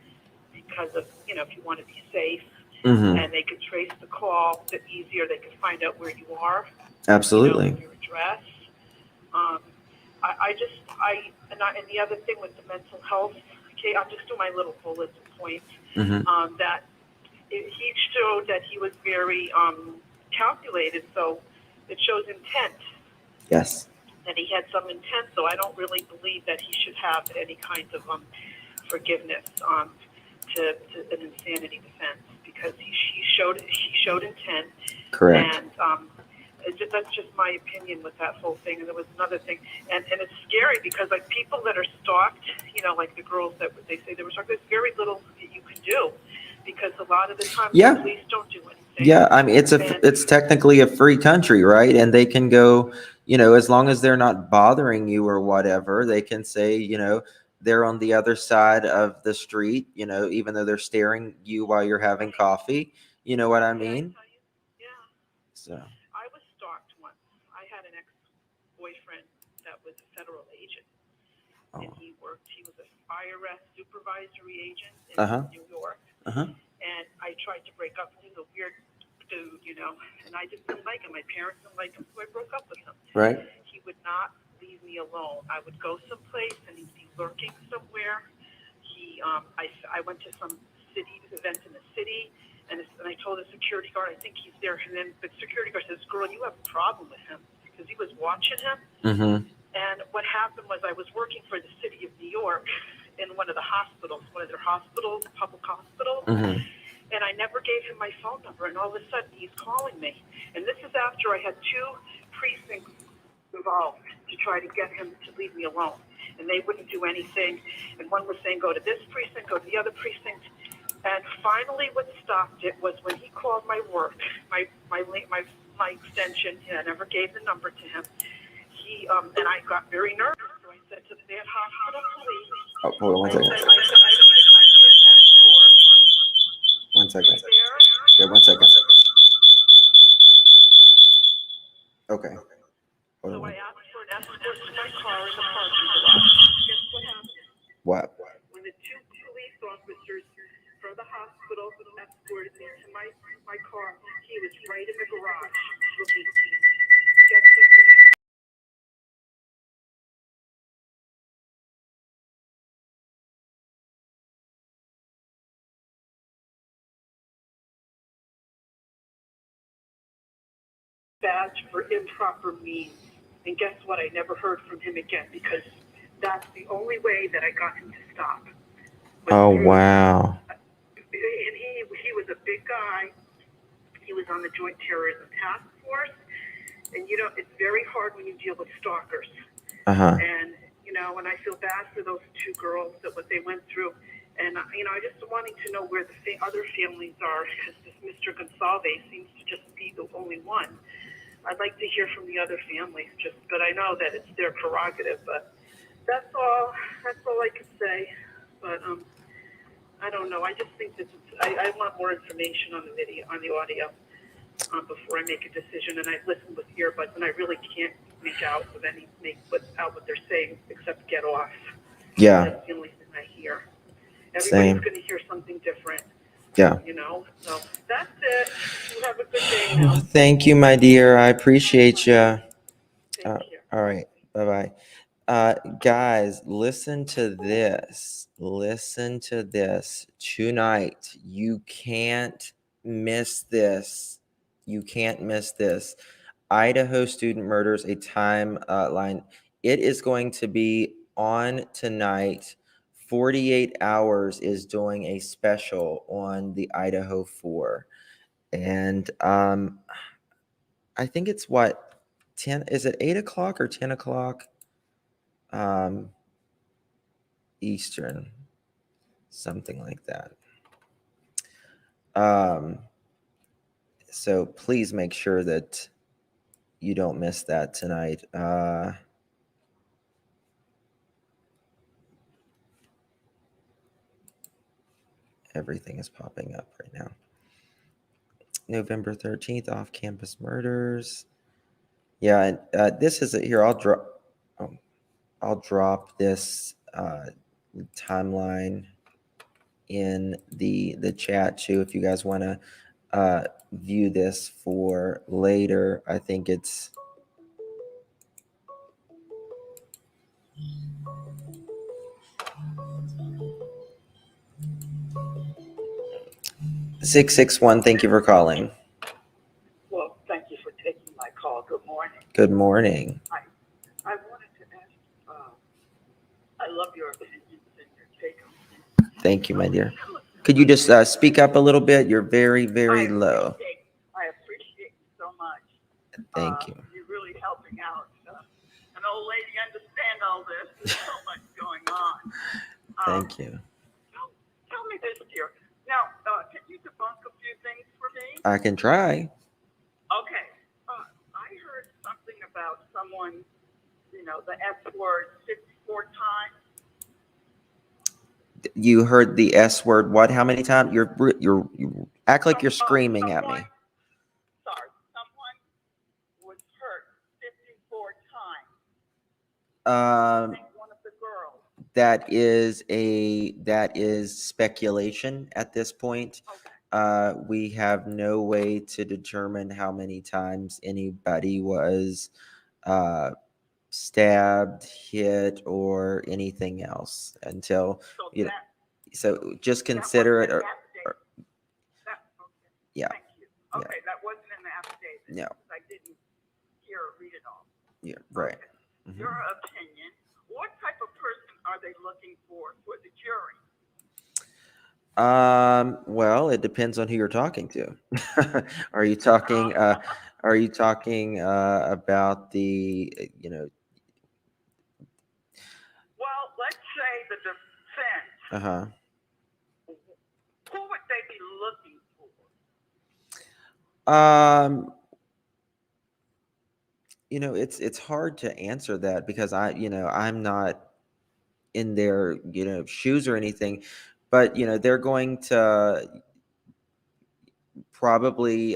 because of, if you want to be safe, and they could trace the call a bit easier. They could find out where you are. Absolutely. Your address. And the other thing with the mental health, okay, I'll just do my little bullet points. That he showed that he was very calculated, so it shows intent. Yes. That he had some intent, so I don't really believe that he should have any kind of forgiveness to an insanity defense, because he showed intent. Correct. And that's just my opinion with that whole thing. And there was another thing, and it's scary because like people that are stalked, like the girls that they say they were stalked, there's very little that you can do, because a lot of the time the police don't do anything. Yeah, I mean it's technically a free country, right? And they can go, as long as they're not bothering you or whatever, they can say, they're on the other side of the street, even though they're staring you while you're having coffee. You know what I mean? Yeah. So. I was stalked once. I had an ex-boyfriend that was a federal agent, and he was an IRS supervisory agent in New York. And I tried to break up with him. He's a weird dude, and I just didn't like him. My parents didn't like him, so I broke up with him. Right. He would not leave me alone. I would go someplace, and he'd be lurking somewhere. I went to some event in the city, and I told the security guard, I think he's there. And then the security guard says, "Girl, you have a problem with him," because he was watching him. And what happened was I was working for the city of New York in one of their hospitals, public hospitals. And I never gave him my phone number. And all of a sudden, he's calling me. And this is after I had 2 precincts involved to try to get him to leave me alone. And they wouldn't do anything. And one was saying, go to this precinct, go to the other precinct. And finally, what stopped it was when he called my work, my extension. I never gave the number to him. And I got very nervous. So I said to the hospital police. Oh, hold on 1 second. I said, I need an escort. 1 second. Yeah, 1 second. Okay. Hold on. So I asked for an escort to my car in the parking garage. Guess what happened? What? When the two police officers from the hospital escorted me to my car, he was right in the garage looking at me. Guess what? Badge for improper means. And guess what? I never heard from him again because that's the only way that I got him to stop. Oh, wow. And he was a big guy. He was on the Joint Terrorism Task Force. And, you know, it's very hard when you deal with stalkers. Uh-huh. And, you know, and I feel bad for those two girls that what they went through. And, you know, I just wanting to know where the other families are because this Mr. Gonsalves seems to just be the only one. I'd like to hear from the other families, but I know that it's their prerogative. But that's all I can say. But I don't know. I just think that I want more information on the video, on the audio, before I make a decision. And I listen with earbuds, and I really can't make out what they're saying except get off. Yeah. That's the only thing I hear. Everybody's going to hear something different. Yeah. You know. So that's it. You have a good day now. Thank you, my dear. I appreciate you. Thank you. All right. Bye-bye. Guys, listen to this. Listen to this. Tonight, you can't miss this. You can't miss this. Idaho Student Murders, a timeline. It is going to be on tonight. 48 Hours is doing a special on the Idaho 4. And I think it's what, 10, is it 8 o'clock or 10 o'clock? Eastern, something like that. So please make sure that you don't miss that tonight. Everything is popping up right now. November 13th, off-campus murders. Yeah, and this is here. I'll drop this timeline in the chat too if you guys want to view this for later. I think it's 661. Thank you for calling. Well, thank you for taking my call. Good morning. Good morning. I wanted to ask, I love your opinions and your take on things. Thank you, my dear. Could you just speak up a little bit? You're very, very low. I appreciate you so much. Thank you. You're really helping out. An old lady understand all this. There's so much going on. Thank you. Tell me this, dear. Now, can you debunk a few things for me? I can try. Okay. I heard something about someone, you know, the S word 54 times. You heard the S word what? How many times? You act like you're screaming at me. Sorry, someone was hurt 54 times. One of the girls. That is speculation at this point. Okay. We have no way to determine how many times anybody was stabbed, hit, or anything else until so just consider it. Yeah. Thank you. Okay, that wasn't in the affidavit. No. I didn't hear or read it all. Yeah. Right. Okay. Your opinion. What type of person are they looking for the jury? Well, it depends on who you're talking to. Are you talking about the, Well, let's say the defense. Who would they be looking for? It's hard to answer that because I'm not in their, shoes or anything, but, they're going to probably,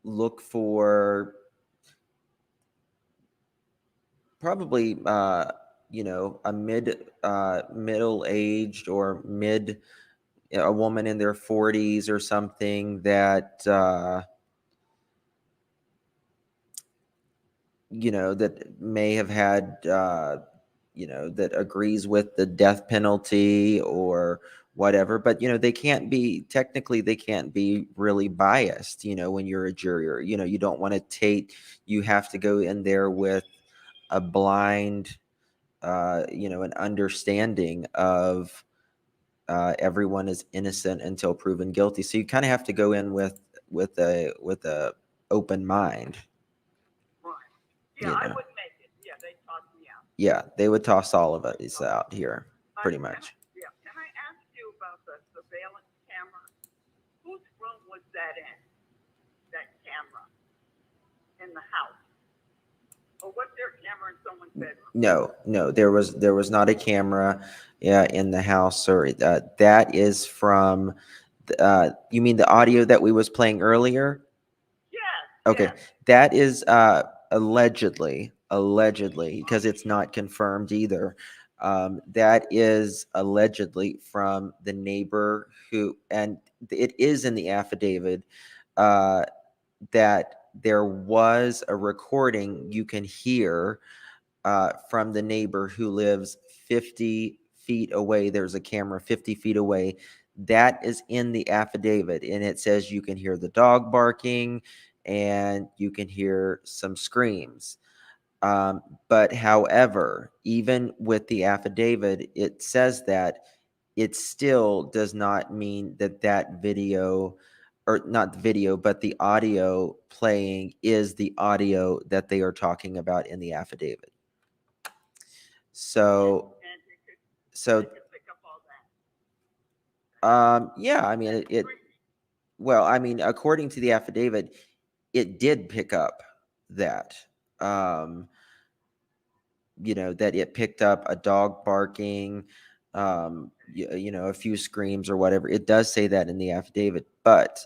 look for a middle aged or a woman in their 40s or something that that may have had that agrees with the death penalty or whatever, but they can't be really biased when you're a juror. You don't want to you have to go in there with a blind an understanding of everyone is innocent until proven guilty. So you kind of have to go in with a open mind. Right. Yeah, I would make it. Yeah, they tossed me out. Yeah, they would toss all of us out here, pretty much. Yeah. Can I ask you about the surveillance camera? Whose room was that in? That camera in the house? Or was there a camera in someone's bedroom? No, there was not a camera in the house, or that is from you mean the audio that we was playing earlier? Yeah. Okay, that is allegedly, because it's not confirmed either. That is allegedly from the neighbor and it is in the affidavit that there was a recording you can hear from the neighbor who lives 50 feet away. There's a camera 50 feet away. That is in the affidavit, and it says you can hear the dog barking and you can hear some screams. But however, even with the affidavit, it says that it still does not mean that video, or not the video, but the audio playing is the audio that they are talking about in the affidavit. So yeah, I mean according to the affidavit, it did pick up that that it picked up a dog barking, a few screams or whatever. It does say that in the affidavit, but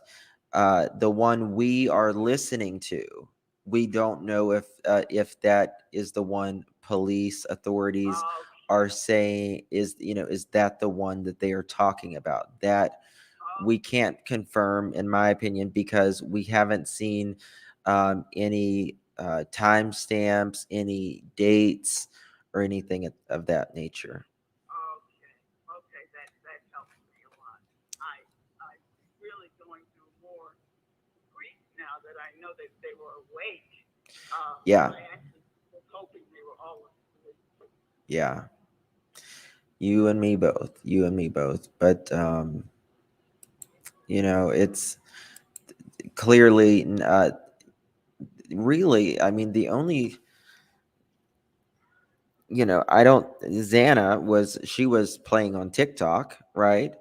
the one we are listening to, we don't know if that is the one police authorities are saying is that the one that they are talking about. That we can't confirm, in my opinion, because we haven't seen any timestamps, any dates, or anything of that nature. Okay, that helps me a lot. I'm really going through more grief now that I know that they were awake. Yeah. I actually was hoping they were all asleep. Yeah. You and me both. But it's clearly really, I mean, the only Xana was playing on TikTok, right?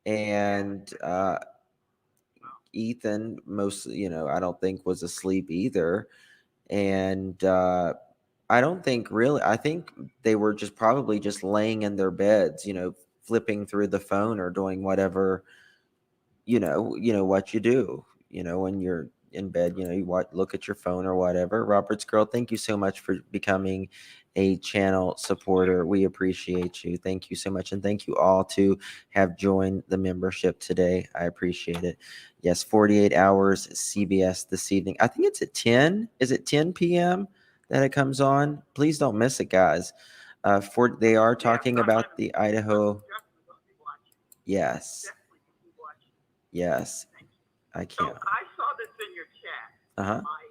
And Ethan I don't think was asleep either. And I don't think really, I think they were probably just laying in their beds, flipping through the phone or doing whatever, what you do, when you're in bed, you look at your phone or whatever. Robert's girl, thank you so much for becoming a channel supporter. We appreciate you. Thank you so much. And thank you all to have joined the membership today. I appreciate it. Yes, 48 hours CBS this evening. I think it's at 10. Is it 10 p.m. that it comes on? Please don't miss it, guys. They are talking about the Idaho. Yes. Yes. I can't. So I saw this in your chat. Uh-huh. I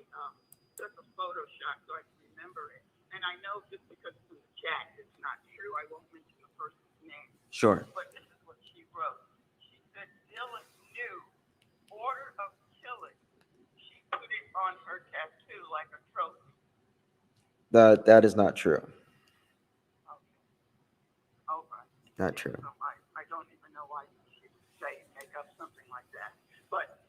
took a Photoshop so I can remember it. And I know just because it's in the chat, it's not true. I won't mention the person's name. Sure. But this is what she wrote. She said Dylan knew order of killing. She put it on her tattoo like a trophy. That is not true. Okay. Not true. So I don't even know why she would make up something like that. But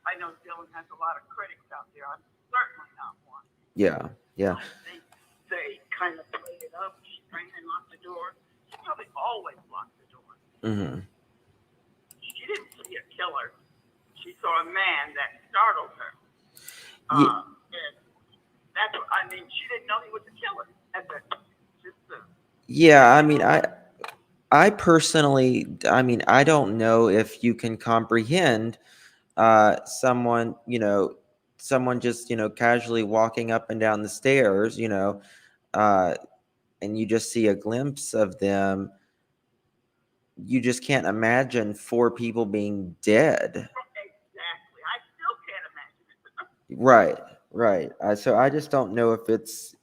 I know Dylan has a lot of critics out there. I'm certainly not one. Yeah. I think they kind of played it up. She ran and locked the door. She probably always locked the door. Mm-hmm. She didn't see a killer. She saw a man that startled her. And that's what I mean. She didn't know he was a killer. Just Yeah, I mean, I personally, I mean, I don't know if you can comprehend someone, someone just, casually walking up and down the stairs, uh, and you just see a glimpse of them. You just can't imagine 4 people being dead. Exactly. I still can't imagine it. Right. So I just don't know if it's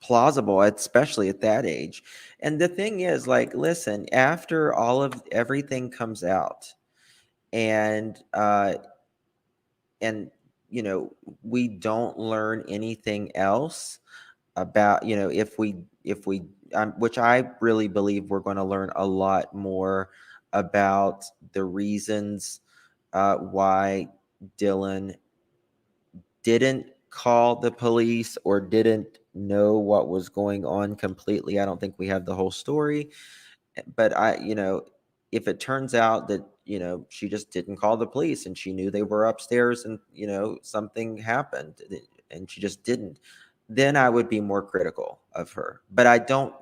plausible, especially at that age. And the thing is, like, listen, after everything comes out, and and we don't learn anything else about, if we which I really believe we're going to learn a lot more about the reasons why Dylan didn't call the police or didn't know what was going on completely. I don't think we have the whole story, but if it turns out that, she just didn't call the police and she knew they were upstairs and, something happened and she just didn't, then I would be more critical of her. But I don't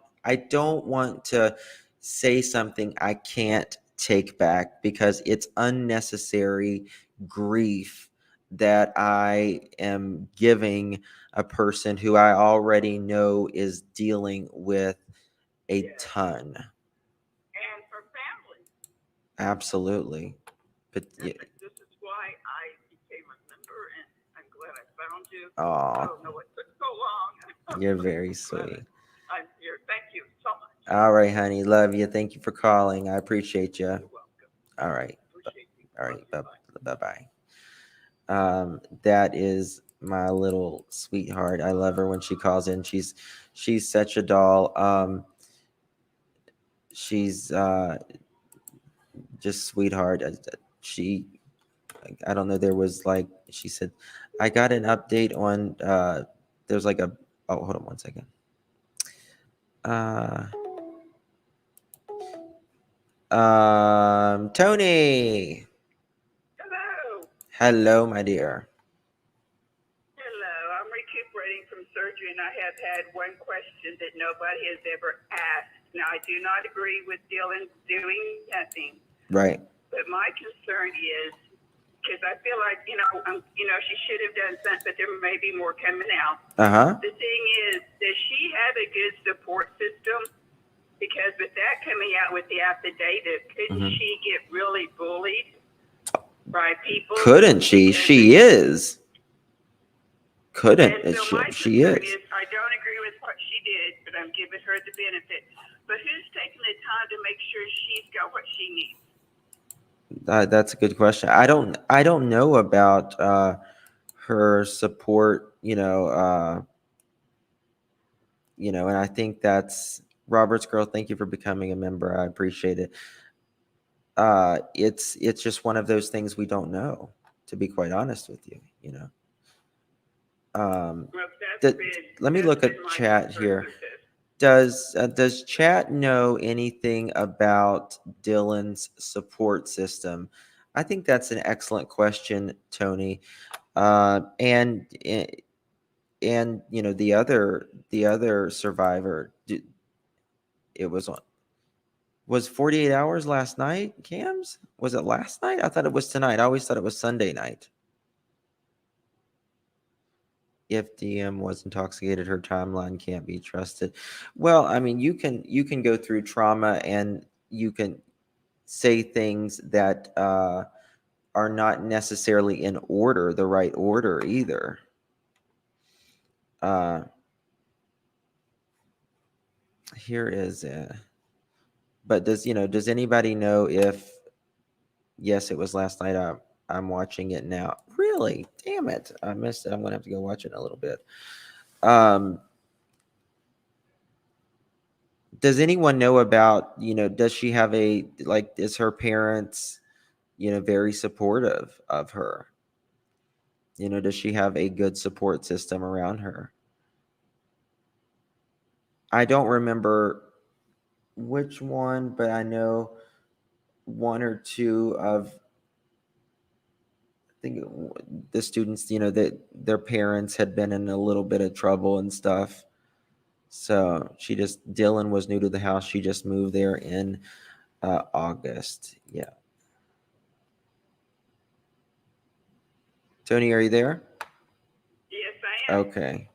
want to say something I can't take back, because it's unnecessary grief that I am giving a person who I already know is dealing with a ton. And for families. Absolutely. But This is why I became a member, and I'm glad I found you. Aw. I don't know what took so long. You're very sweet. I'm here. Thank you so much. All right, honey. Love you. Thank you for calling. I appreciate you. You're welcome. All right. Appreciate you. All right. Bye-bye. That is my little sweetheart. I love her when she calls in. She's such a doll. She's just sweetheart. I don't know. There was, like, she said, I got an update on, there's like oh, hold on one second. Tony. Hello. Hello, my dear. Hello. I'm recuperating from surgery, and I have had one question that nobody has ever asked. Now, I do not agree with Dylan doing nothing. Right. But my concern is, because I feel like, she should have done something, but there may be more coming out. Uh-huh. The thing is, does she have a good support system? Because with that coming out with the affidavit, couldn't she get really bullied by people? Couldn't she? She is. Couldn't. And so my She concern is. I don't agree with what she did, but I'm giving her the benefit. But who's taking the time to make sure she's got what she needs? That's a good question. I don't know about her support, and I think that's Robert's girl. Thank you for becoming a member. I appreciate it. It's just one of those things we don't know, to be quite honest with you. Let me look at chat here. Does chat know anything about Dylan's support system? I think that's an excellent question, Tony. And the other survivor, it was 48 hours last night, Cams? Was it last night? I thought it was tonight. I always thought it was Sunday night. If DM was intoxicated, her timeline can't be trusted. Well, I mean, you can go through trauma and you can say things that are not necessarily in order, the right order either. Here is but does anybody know if, yes, it was last night. I'm watching it now. Really? Damn it. I missed it. I'm going to have to go watch it in a little bit. Does anyone know about, does she have is her parents, very supportive of her? Does she have a good support system around her? I don't remember which one, but I know one or two of, I think, the students, that their parents had been in a little bit of trouble and stuff. So Dylan was new to the house. She just moved there in August. Yeah. Tony, are you there? Yes, I am. Okay.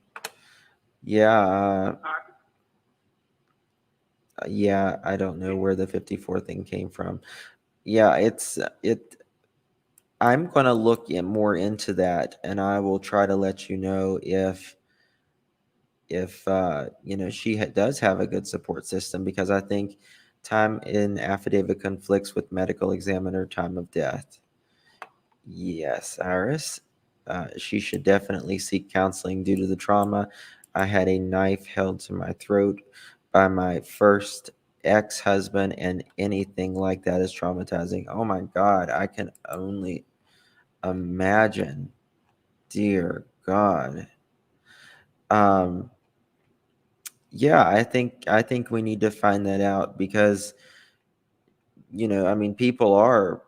Yeah. Yeah, I don't know where the 54 thing came from. Yeah, I'm going to look more into that, and I will try to let you know if she does have a good support system, because I think time in affidavit conflicts with medical examiner time of death. Yes, Iris. She should definitely seek counseling due to the trauma. I had a knife held to my throat by my first ex-husband, and anything like that is traumatizing. Oh my God, I can only imagine. Dear God. Yeah, I think we need to find that out, because I mean, people are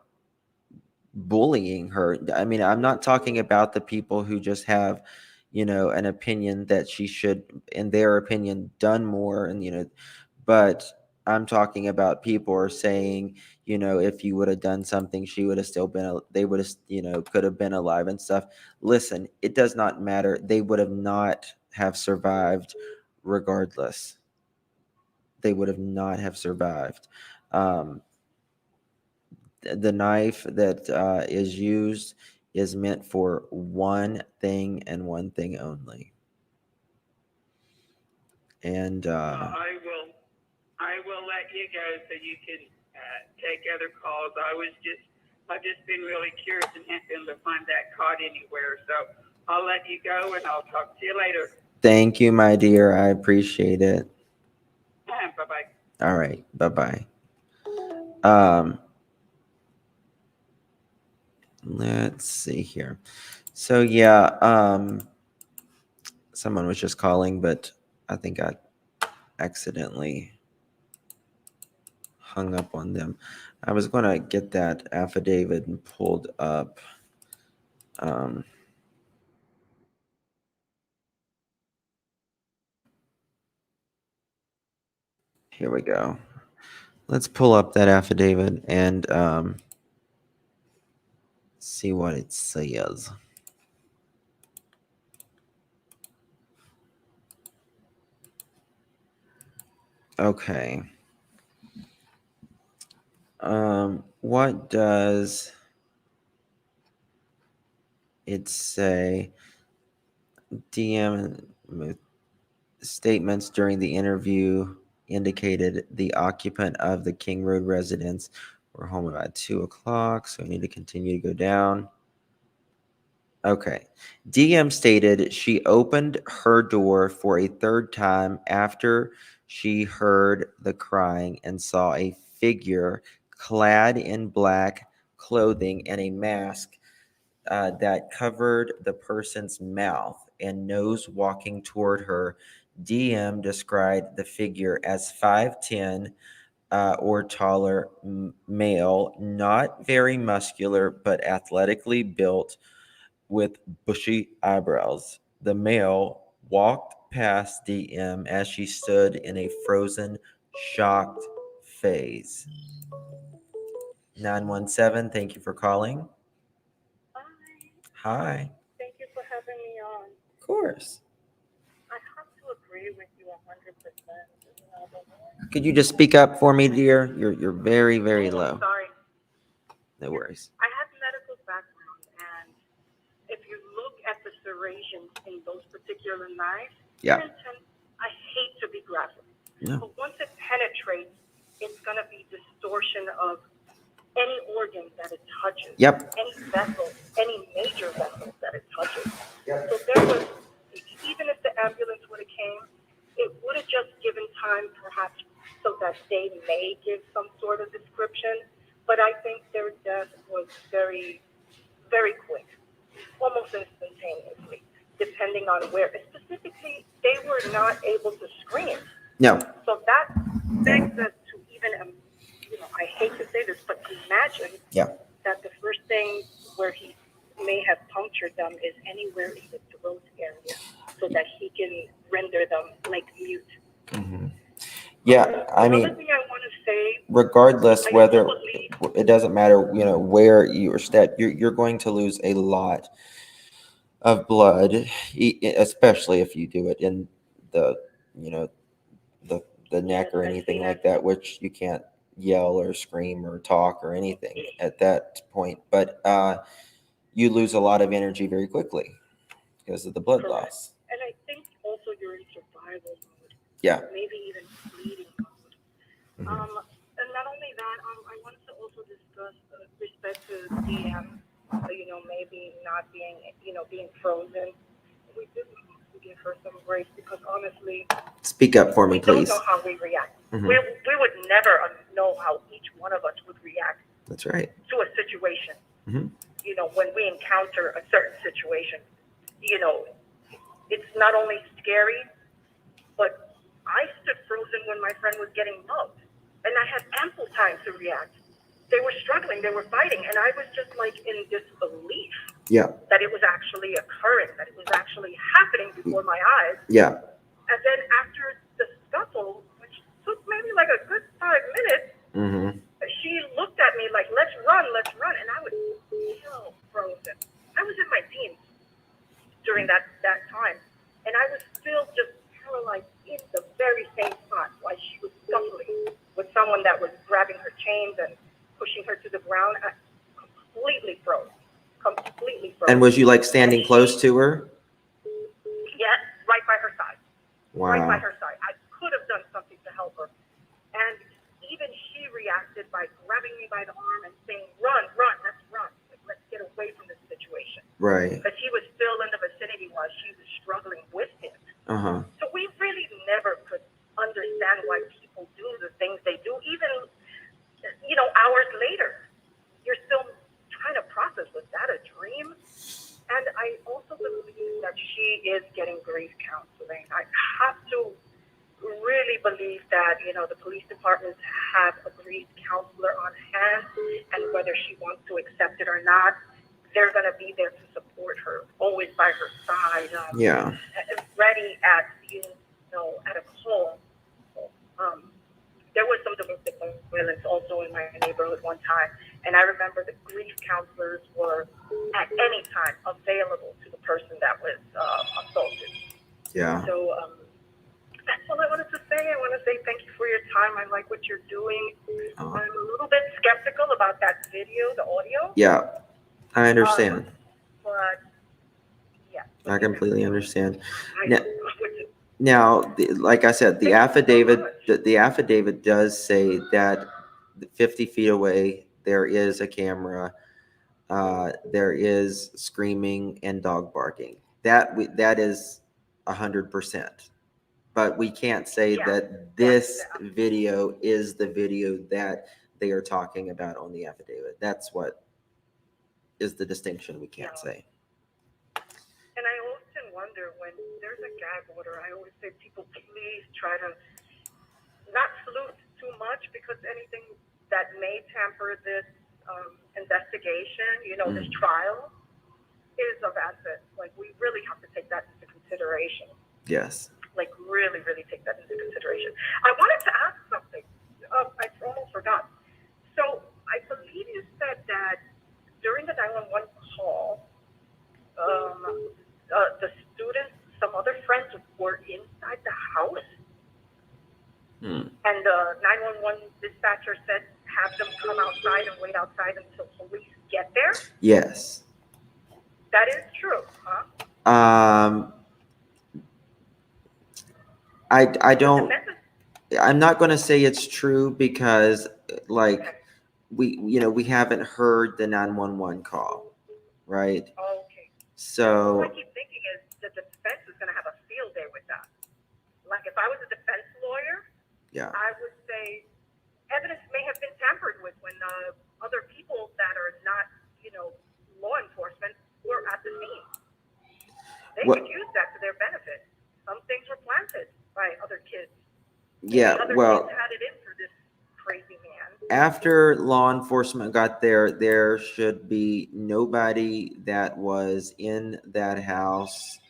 bullying her. I mean, I'm not talking about the people who just have, an opinion that she should, in their opinion, done more, and but I'm talking about people are saying, if you would have done something, she would have still been, they would have, could have been alive and stuff. Listen, it does not matter. They would have not have survived regardless. They would have not have survived. The knife that is used is meant for one thing and one thing only. And I will let you go so you can take other calls. I've just been really curious and hadn't been able to find that card anywhere. So I'll let you go, and I'll talk to you later. thank you, my dear. I appreciate it. Bye-bye. All right. Bye-bye. Let's see here. So yeah, someone was just calling, but I think I accidentally hung up on them. I was going to get that affidavit and pulled up. Here we go. Let's pull up that affidavit and see what it says. Okay. What does it say? DM statements during the interview indicated the occupant of the King Road residence were home about 2 o'clock, so we need to continue to go down. Okay. DM stated she opened her door for a third time after she heard the crying and saw a figure clad in black clothing and a mask that covered the person's mouth and nose walking toward her. DM described the figure as 5'10" or taller male, not very muscular, but athletically built with bushy eyebrows. The male walked past DM as she stood in a frozen, shocked phase. 917, thank you for calling. Hi. Thank you for having me on. Of course. I have to agree with you 100%. Could you just speak up for me, dear? You're very, very low. Sorry. No worries. I have medical background, and if you look at the serrations in those particular knives, Yeah. I hate to be graphic, No. but once it penetrates, it's going to be distortion of any organ that it touches. Yep. Any vessel, any major vessel that it touches. Yep. So there was, even if the ambulance would have came, it would have just given time perhaps so that they may give some sort of description. But I think their death was very, very quick, almost instantaneously, depending on where. Specifically, they were not able to scream. No. So that begs us to even, I hate to say this, but imagine that the first thing where he may have punctured them is anywhere in the throat area so that he can render them like mute. Yeah, I mean, Another thing I want to say, regardless I whether also believe, it doesn't matter, where you are step, you're going to lose a lot of blood, especially if you do it in the, you know, the neck or anything like that, which you can't yell or scream or talk or anything at that point. But you lose a lot of energy very quickly because of the blood loss. and I think also you're in survival mode. Yeah. Maybe even bleeding mode. And not only that, I wanted to also discuss respect to DM, maybe not being, being frozen. We do need to give her some grace because honestly, Speak up for me, we don't please. know how we react. Mhm. We would never know how each one of us would react That's right. to a situation. Mhm. When we encounter a certain situation, it's not only scary, but I stood frozen when my friend was getting mugged, and I had ample time to react. They were struggling, they were fighting, and I was just like in disbelief Yeah. that it was actually occurring, that it was actually happening before my eyes. Yeah. And then after the scuffle, which took maybe like a good 5 minutes, Mm-hmm. she looked at me like, let's run, and I was so frozen. I was in my teens during that time, and I was still just paralyzed in the very same spot while she was scuffling with someone that was grabbing her chains and pushing her to the ground. I completely froze. And was you like standing close to her? Yes, right by her side. Wow. Right by her side. I could have done something to help her. And even she reacted by grabbing me by the arm and saying, run, let's run. Like, let's get away from this situation. Right. Because he was still in the vicinity while she was struggling with him. Uh-huh. So we really never could understand why people do the things they do. Even, hours later, you're still trying to process, was that a dream? And I also believe that she is getting grief counseling. I have to really believe that, the police departments have a grief counselor on hand, and whether she wants to accept it or not, they're going to be there to support her, always by her side. Yeah. Ready at, at a call. There was some domestic violence also in my neighborhood one time, and I remember the grief counselors were at any time available to the person that was assaulted. Yeah. So that's all I wanted to say. I want to say thank you for your time. I like what you're doing. I'm a little bit skeptical about that video, the audio. Yeah, I understand. But yeah. I completely understand. Now, like I said, the affidavit does say that 50 feet away there is a camera, there is screaming and dog barking. That is 100%. But we can't say that this video is the video that they are talking about on the affidavit. That's what is the distinction we can't say. And I often wonder when there's a gag order, I always say, people, please try to not salute too much, because anything that may tamper this investigation, this trial, is of essence. Like, we really have to take that into consideration. Yes. Like, really, really take that into consideration. I wanted to ask something. I almost forgot. So I believe you said that during the 911 call, the students, some other friends were inside the house. And the 911 dispatcher said, have them come outside and wait outside until police get there? Yes. That is true, huh? I don't, I'm not going to say it's true because we haven't heard the 911 call, right? Okay. So what I keep thinking is the defense is going to have a field day with that. Like, if I was a defense lawyer, yeah, I would say evidence may have been tampered with when other people that are not, law enforcement were at the scene. They could use that to their benefit. Some things were planted by other kids. Yeah, other well, kids had it in for this crazy man. After law enforcement got there, there should be nobody that was in that house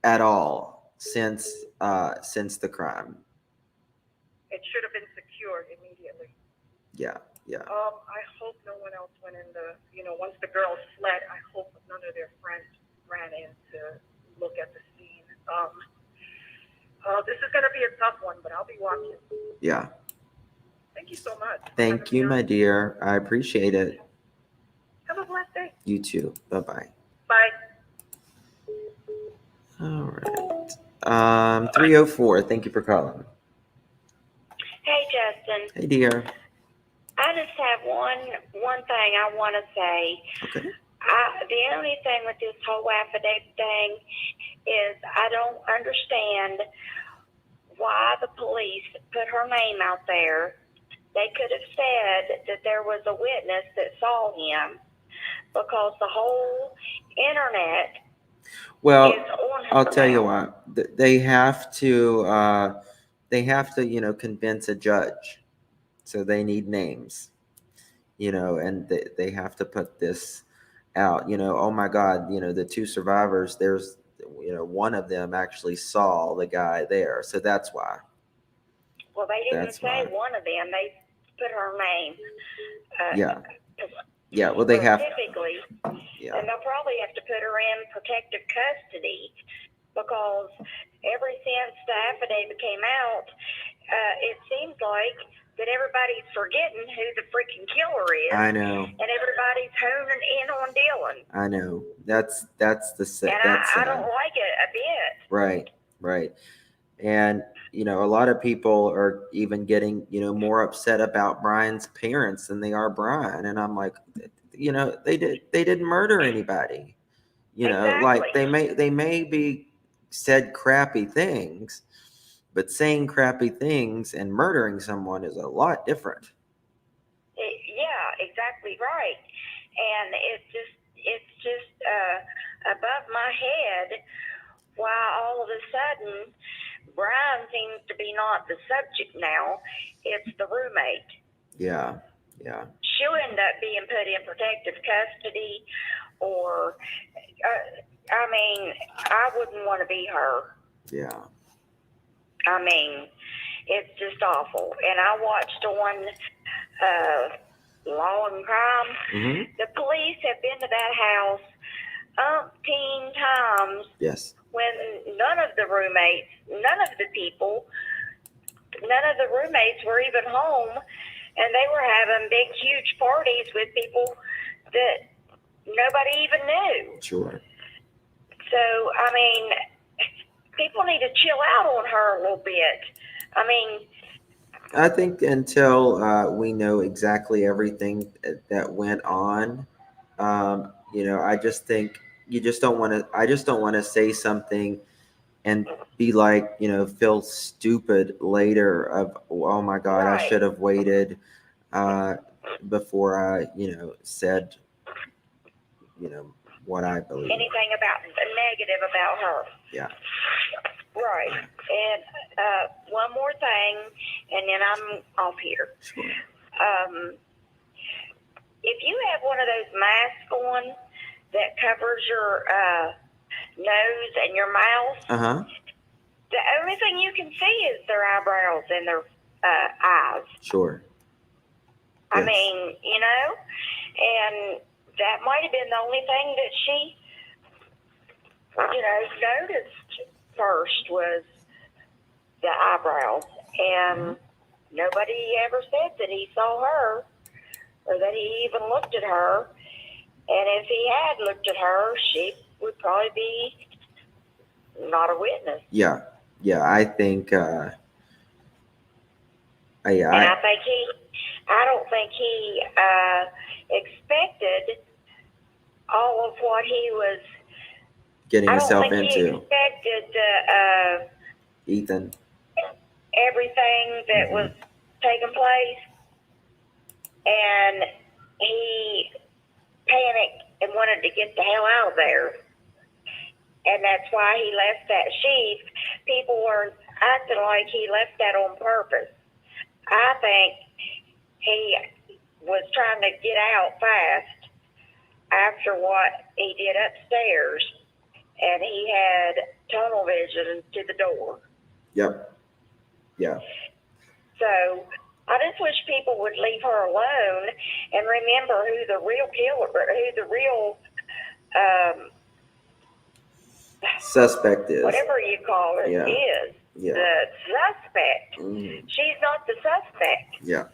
at all since the crime. It should have been secured immediately. Yeah. I hope no one else went in once the girls fled, I hope none of their friends ran in to look at the scene. This is going to be a tough one, but I'll be watching. Yeah. Thank you so much. Thank you, my dear. I appreciate it. Have a blessed day. You too. Bye-bye. Bye. All right. 304. Thank you for calling. Hey, Justin. Hey, dear. I just have one thing I want to say. Okay. The only thing with this whole affidavit thing is I don't understand why the police put her name out there. They could have said that there was a witness that saw him, because the whole internet Well, is on her I'll tell you mouth. what. They have to. Convince a judge. So they need names. And they have to put this out. Oh my God. The two survivors. There's. One of them actually saw the guy there. So that's why. Well, they didn't That's say why. one of them. They put her name. Yeah. Yeah. Well, they have. Specifically. Yeah. And they'll probably have to put her in protective custody, because ever since the affidavit came out, it seems like that everybody's forgetting who the freaking killer is. I know. And everybody's honing in on Dylan. I know. That's the And that's I don't like it a bit. right. And a lot of people are even getting more upset about Brian's parents than they are Brian. And I'm like, they didn't murder anybody. Like they may be said crappy things, but saying crappy things and murdering someone is a lot different. Yeah, exactly right. And it's just above my head why all of a sudden Brian seems to be not the subject now. It's the roommate. Yeah. She'll end up being put in protective custody, or I wouldn't want to be her. Yeah. It's just awful. And I watched on Law and Crime. Mm-hmm. The police have been to that house umpteen times. Yes. When none of the roommates were even home, and they were having big, huge parties with people that nobody even knew. Sure. So, people need to chill out on her a little bit. I think until we know exactly everything that went on, I just think I just don't want to say something and be like, feel stupid later of, oh my God, Right. I should have waited before I, said, what I believe. Anything about negative about her. Yeah. Right. And one more thing, and then I'm off here. Sure. If you have one of those masks on that covers your nose and your mouth, Uh-huh. the only thing you can see is their eyebrows and their eyes. Sure. Yes. And that might have been the only thing that she, noticed first was the eyebrows. And nobody ever said that he saw her or that he even looked at her. And if he had looked at her, she would probably be not a witness. Yeah. I think. I don't think he expected all of what he was getting himself I don't think he into. expected Ethan. everything that was taking place, and he panicked and wanted to get the hell out of there. And that's why he left that sheath. People were acting like he left that on purpose. I think he was trying to get out fast after what he did upstairs. And he had tunnel vision to the door. Yep. Yeah. So I just wish people would leave her alone and remember who the real killer, who the real Suspect is. whatever you call it is. Yeah. The suspect. Mm-hmm. She's not the suspect. Yeah.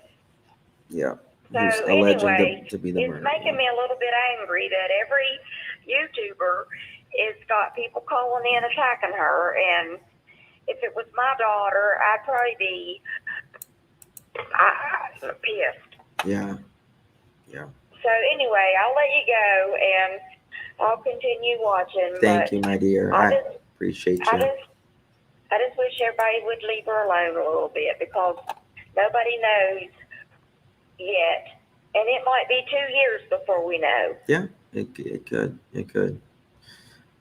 Yeah. So Who's alleged anyway, to be the it's murderer. making me a little bit angry that every YouTuber has got people calling in attacking her, and if it was my daughter, I'd probably be pissed. Yeah. Yeah. So anyway, I'll let you go, and I'll continue watching. Thank you, my dear. I appreciate you. I just wish everybody would leave her alone a little bit, because nobody knows yet, and it might be 2 years before we know. Yeah, it could. Okay.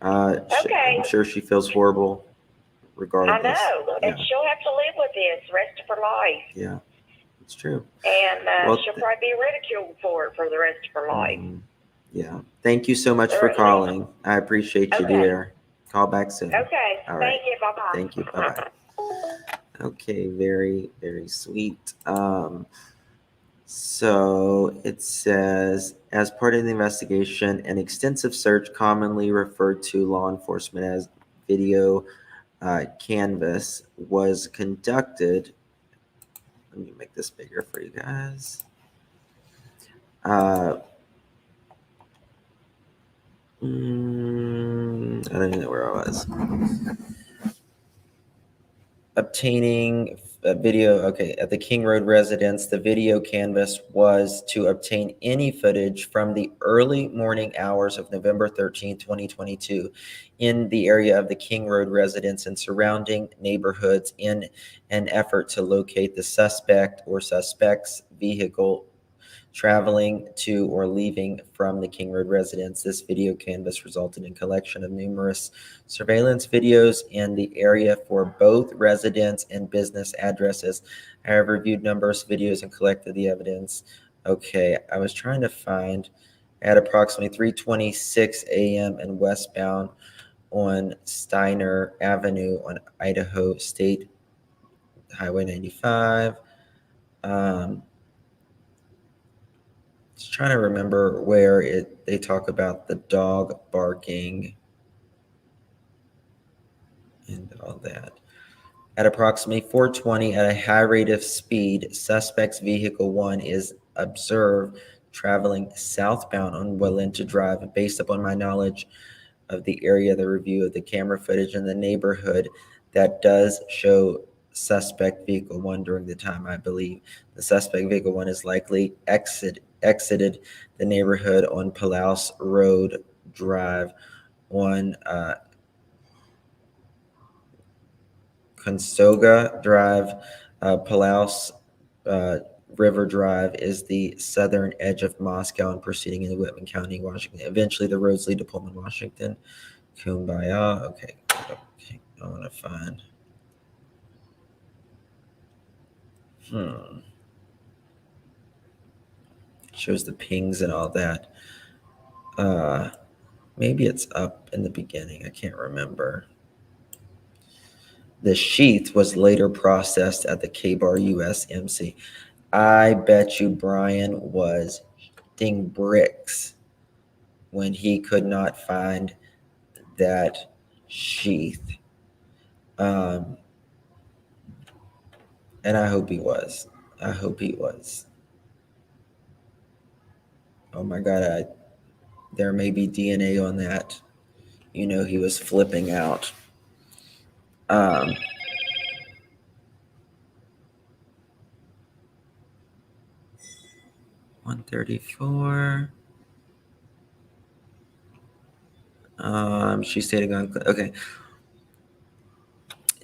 Okay. I'm sure she feels horrible regardless. I know, and she'll have to live with this the rest of her life. Yeah, it's true. And she'll probably be ridiculed for it for the rest of her life. Yeah. Thank you so much for calling. I appreciate you, dear. Call back soon. Okay. All right. Thank you. Bye-bye. Thank you. Bye-bye. Okay, very, very sweet. So it says, as part of the investigation, an extensive search, commonly referred to law enforcement as video canvas, was conducted. Let me make this bigger for you guys. I don't even know where I was. Obtaining a video, at the King Road residence, the video canvas was to obtain any footage from the early morning hours of November 13, 2022, in the area of the King Road residence and surrounding neighborhoods in an effort to locate the suspect or suspect's vehicle traveling to or leaving from the King Road residence. This video canvas resulted in collection of numerous surveillance videos in the area for both residence and business addresses. I have reviewed numerous videos and collected the evidence. Okay, I was trying to find at approximately 3:26 a.m. and westbound on Steiner Avenue on Idaho State Highway 95. Just trying to remember where they talk about the dog barking and all that. At approximately 4:20 at a high rate of speed, suspect's vehicle 1 is observed traveling southbound on Wellington Drive. Based upon my knowledge of the area, the review of the camera footage in the neighborhood, that does show suspect vehicle 1 during the time. I believe the suspect vehicle 1 is likely exited the neighborhood on Palouse Road Drive on Constoga Drive. Palouse River Drive is the southern edge of Moscow and proceeding into Whitman County, Washington. Eventually, the roads lead to Pullman, Washington. Kumbaya. Okay. I want to find. Shows the pings and all that. Maybe it's up in the beginning. I can't remember. The sheath was later processed at the K-Bar USMC. I bet you Brian was ding bricks when he could not find that sheath. And I hope he was. Oh my God, there may be DNA on that. You know, he was flipping out. 134. She stated okay.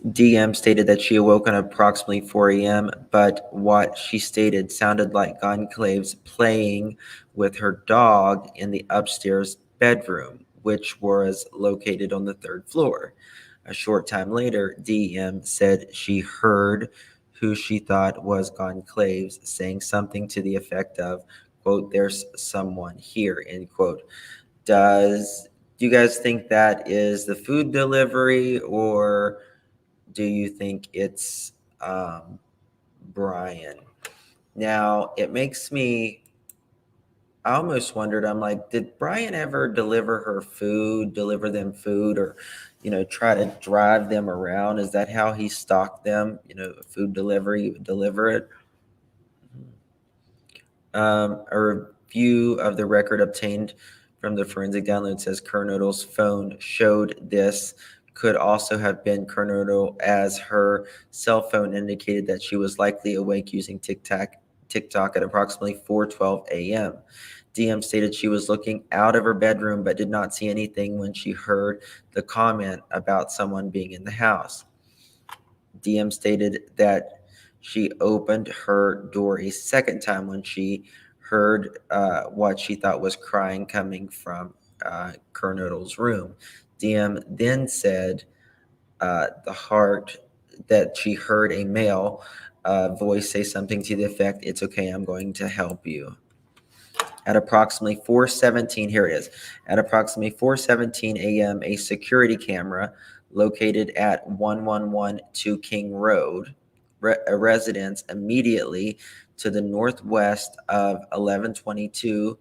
DM stated that she awoke at approximately 4 a.m., but what she stated sounded like Gonclave's playing with her dog in the upstairs bedroom, which was located on the 3rd floor. A short time later, DM said she heard who she thought was Gonclave's saying something to the effect of, quote, "There's someone here," end quote. Does Do you guys think that is the food delivery, or do you think it's Brian? Now, it makes me, I almost wondered, I'm like, did Brian ever deliver them food, or, try to drive them around? Is that how he stalked them? Food delivery, he would deliver it. A review of the record obtained from the forensic download says Kernodle's phone showed this could also have been Kernodle, as her cell phone indicated that she was likely awake using TikTok at approximately 4:12 a.m. DM stated she was looking out of her bedroom but did not see anything when she heard the comment about someone being in the house. DM stated that she opened her door a second time when she heard what she thought was crying coming from Kernodle's room. DM then said that she heard a male voice say something to the effect, "It's okay, I'm going to help you." At approximately 4:17, here it is. At approximately 4:17 a.m., a security camera located at 1112 King Road, a residence immediately to the northwest of 1122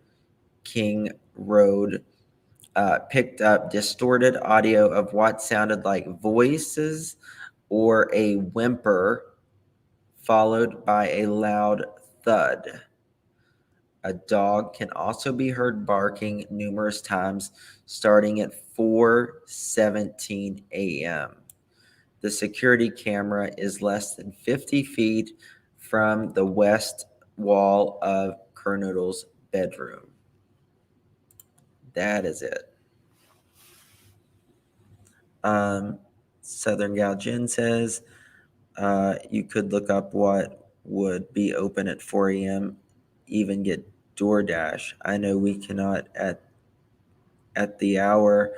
King Road, picked up distorted audio of what sounded like voices or a whimper, followed by a loud thud. A dog can also be heard barking numerous times starting at 4:17 a.m. The security camera is less than 50 feet from the west wall of Kernodle's bedroom. That is it. Southern Gal Jen says you could look up what would be open at 4 a.m., even get DoorDash. I know we cannot at the hour,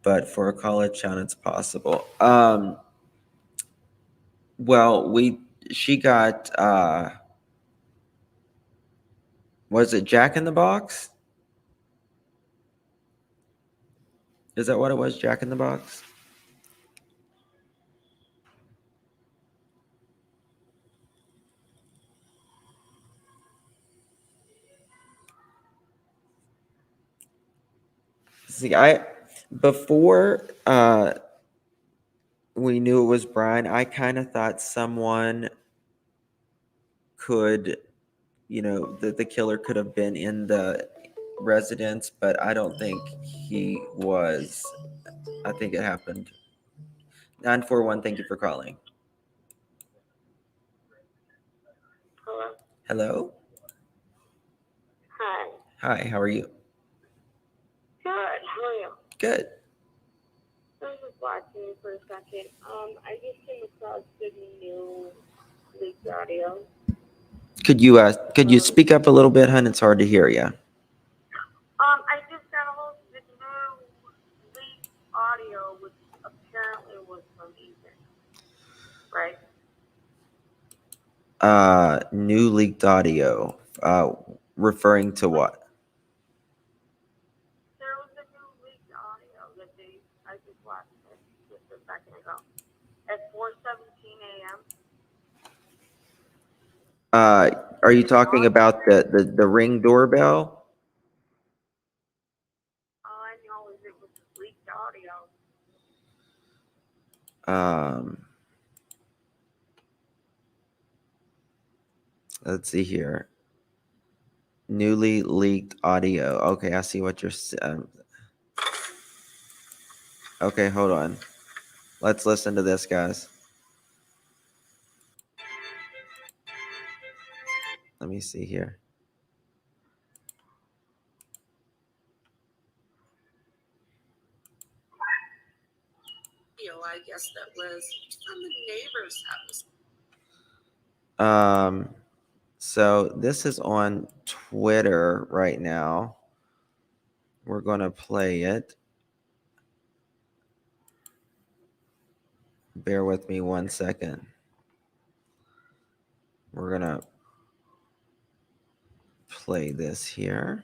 but for a college town, it's possible. Well, she got was it Jack in the Box? Is that what it was, Jack in the Box? See, before we knew it was Brian, I kind of thought someone could, that the killer could have been in the residence, but I don't think he was. I think it happened. 941, thank you for calling. Hello. Hello? Hi. Hi, how are you? Good. How are you? Good. I was just watching for a second. I just came across the new leaked audio. Could you speak up a little bit, hun? It's hard to hear you. I just got a hold of the new leaked audio, which apparently was from Ethan, right? New leaked audio. Referring to what? There was a new leaked audio that I just watched it just a second ago at 4:17 a.m. Are you talking about the Ring doorbell? All I know is it was leaked audio. Let's see here. Newly leaked audio. Okay, I see what you're saying. Okay, hold on. Let's listen to this, guys. Let me see here. I guess that was from the neighbor's house. So this is on Twitter right now. We're gonna play it. Bear with me 1 second. We're gonna play this here.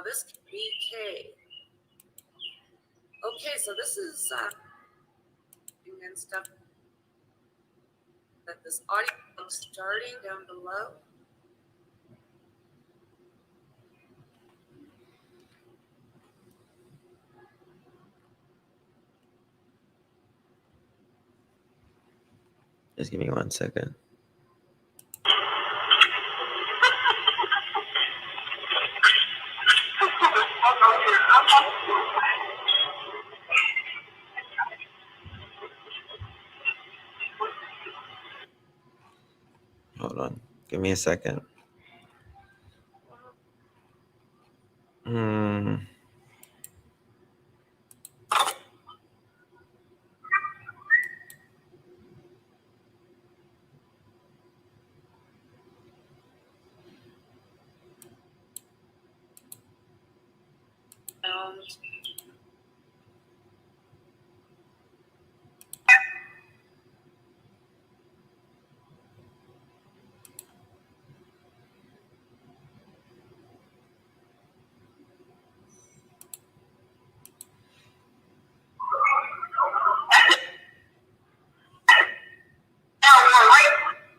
Now this BK. Okay, so this is and stuff that this audio starting down below. Just give me 1 second. Hold on. Give me a second.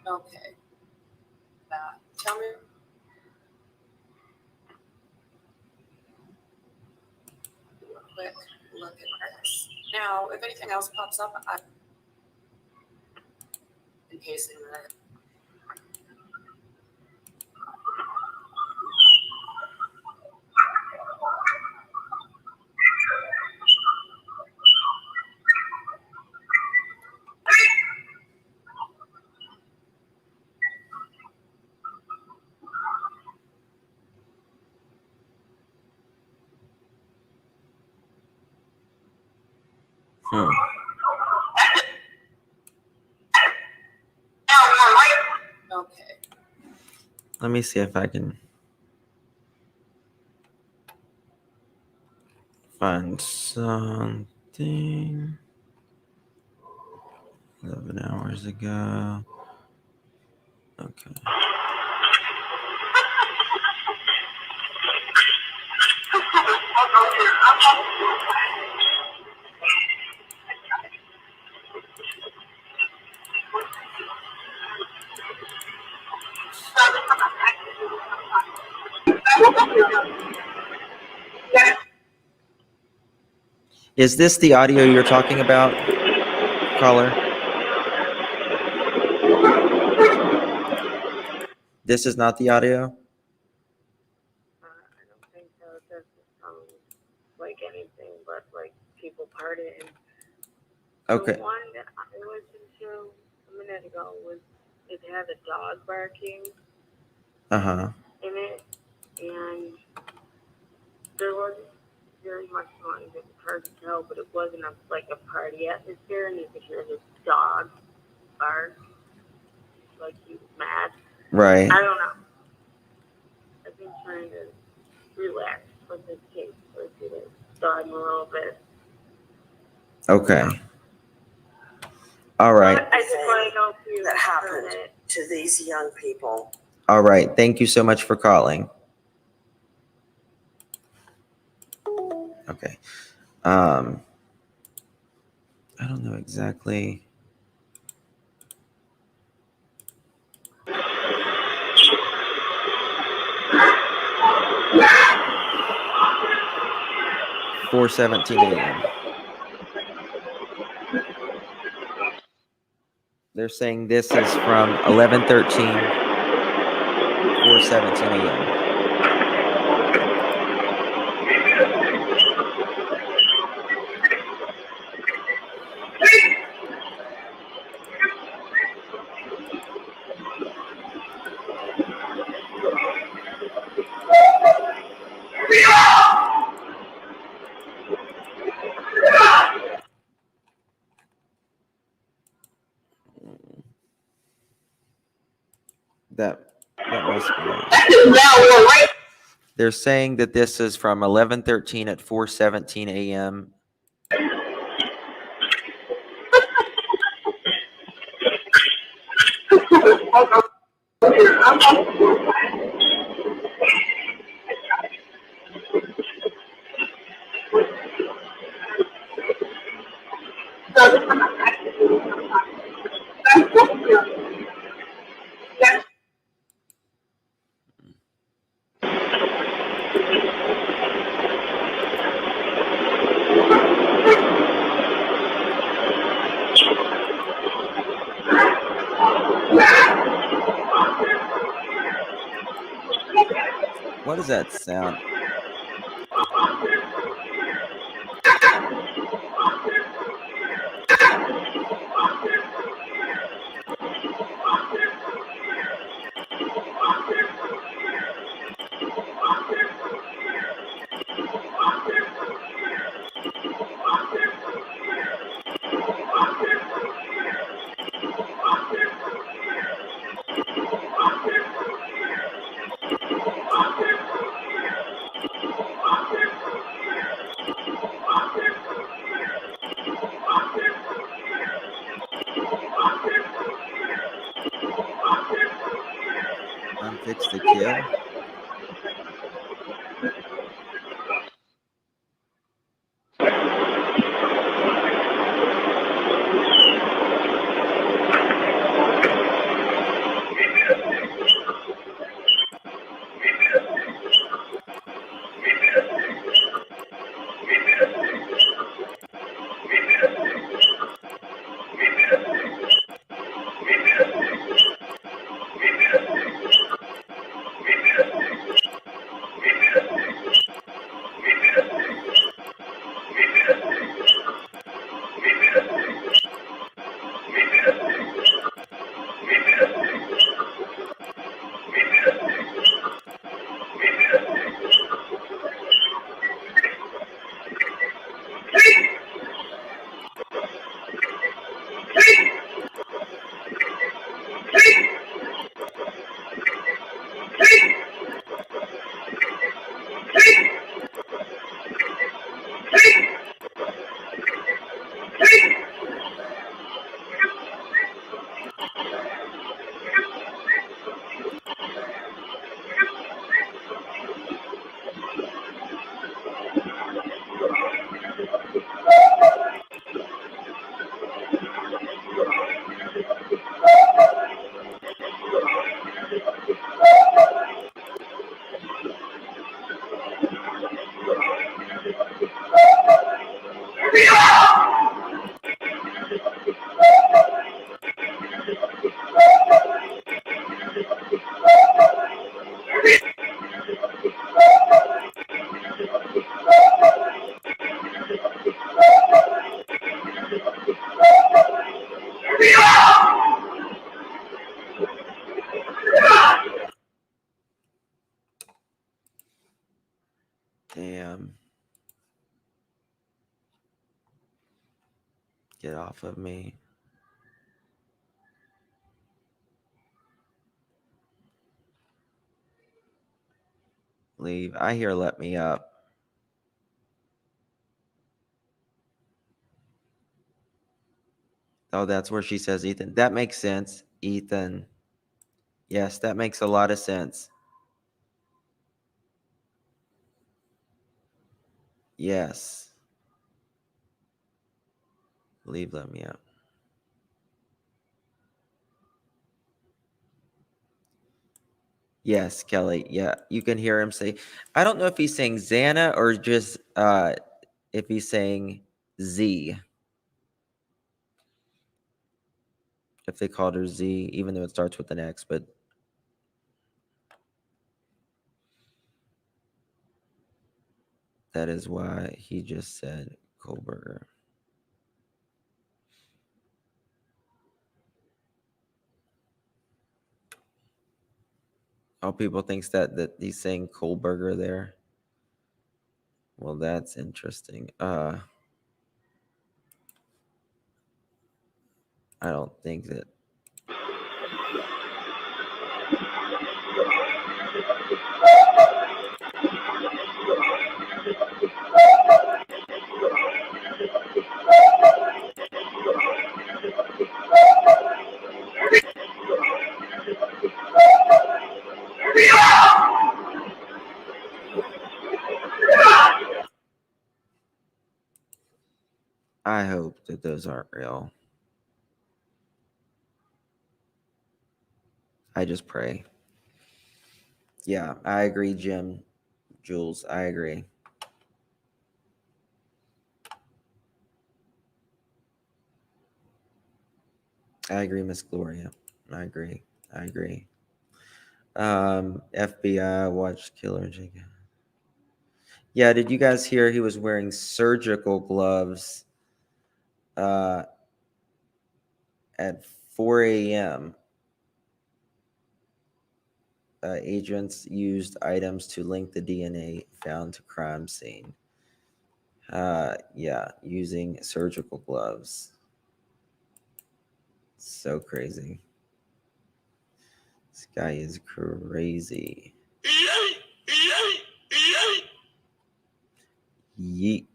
Okay. Tell me. Quick look at this. Now, if anything else pops up, I'm encasing that. Okay. Let me see if I can find something. 11 hours ago. Okay. Is this the audio you're talking about, caller? This is not the audio? I don't think so. It doesn't sound like anything but like people partying. Okay. The one that I listened to a minute ago was it had a dog barking in it, and there wasn't very much noise. It was hard to tell, but it wasn't like a party atmosphere, and you could hear this dog bark like he was mad. Right. I don't know. I've been trying to relax with this case for a few days, so I'm a little bit. Okay. All right. I just want to know if you that heard happened it. to these young people. All right. Thank you so much for calling. Okay. I don't know exactly. Four 17 a.m. They're saying this is from 11:13, 4:17 a.m. That must be it. They're saying that this is from 11:13 at 4:17 a.m. What does that sound? Unfix the kill. Damn. Get off of me. Leave. I hear let me up. Oh, that's where she says Ethan. That makes sense. Ethan. Yes, that makes a lot of sense. Yes. Leave let me up. Yes, Kelly. Yeah, you can hear him say, I don't know if he's saying Xana or just if he's saying Z. If they called her Z, even though it starts with an X, but that is why he just said Kohlberger. Oh, people thinks that he's saying Kohlberger there. Well, that's interesting. I don't think that. I hope that those aren't real. I just pray. Yeah, I agree, Jim. Jules, I agree. I agree, Miss Gloria. I agree. FBI watched killer Jacob. Yeah, did you guys hear he was wearing surgical gloves at 4 a.m.? Agents used items to link the DNA found to crime scene. Yeah, using surgical gloves. So crazy. This guy is crazy. Yeet.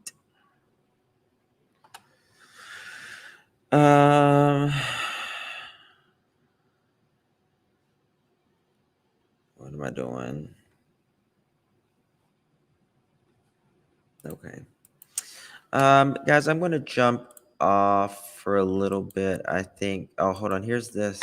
What am I doing? Okay. Guys, I'm going to jump off for a little bit. I think. Oh, hold on. Here's this.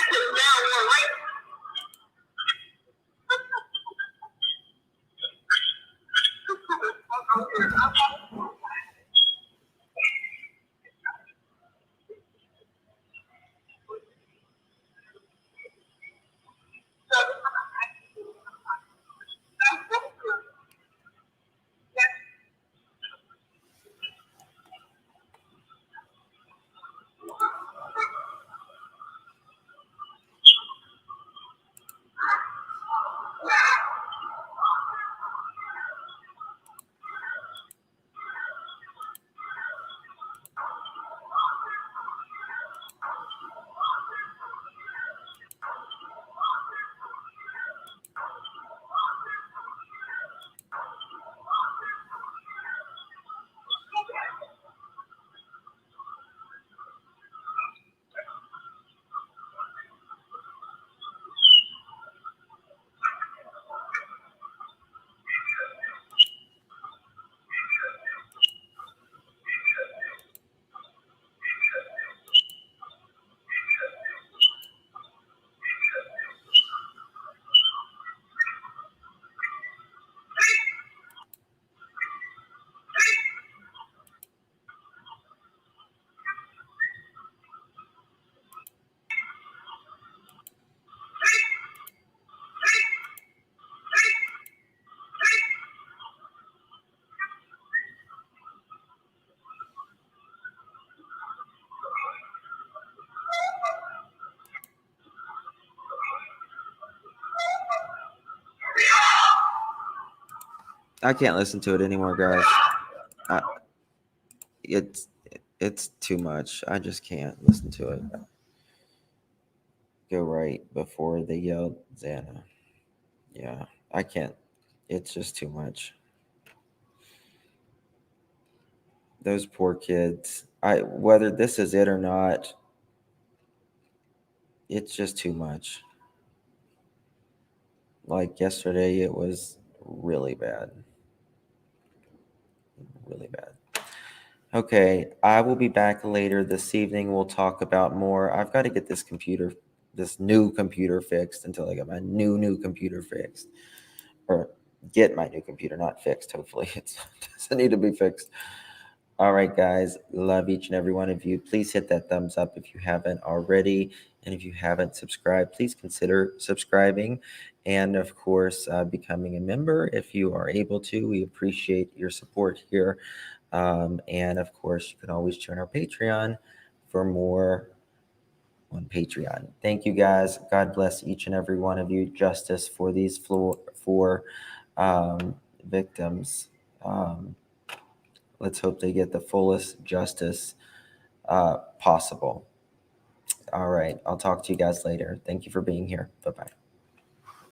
I can't listen to it anymore, guys. It's too much. I just can't listen to it. Go right before they yelled Xana. Yeah, I can't. It's just too much. Those poor kids. Whether this is it or not, it's just too much. Like yesterday, it was really bad. Really bad. Okay, I will be back later this evening. We'll talk about more. I've got to get this new computer fixed until I get my new computer fixed. Or get my new computer, not fixed. Hopefully, it doesn't need to be fixed. All right, guys. Love each and every one of you. Please hit that thumbs up if you haven't already. And if you haven't subscribed, please consider subscribing. And of course, becoming a member if you are able to. We appreciate your support here. And of course, you can always join our Patreon for more on Patreon. Thank you, guys. God bless each and every one of you. Justice for these four victims. Let's hope they get the fullest justice possible. All right. I'll talk to you guys later. Thank you for being here. Bye-bye.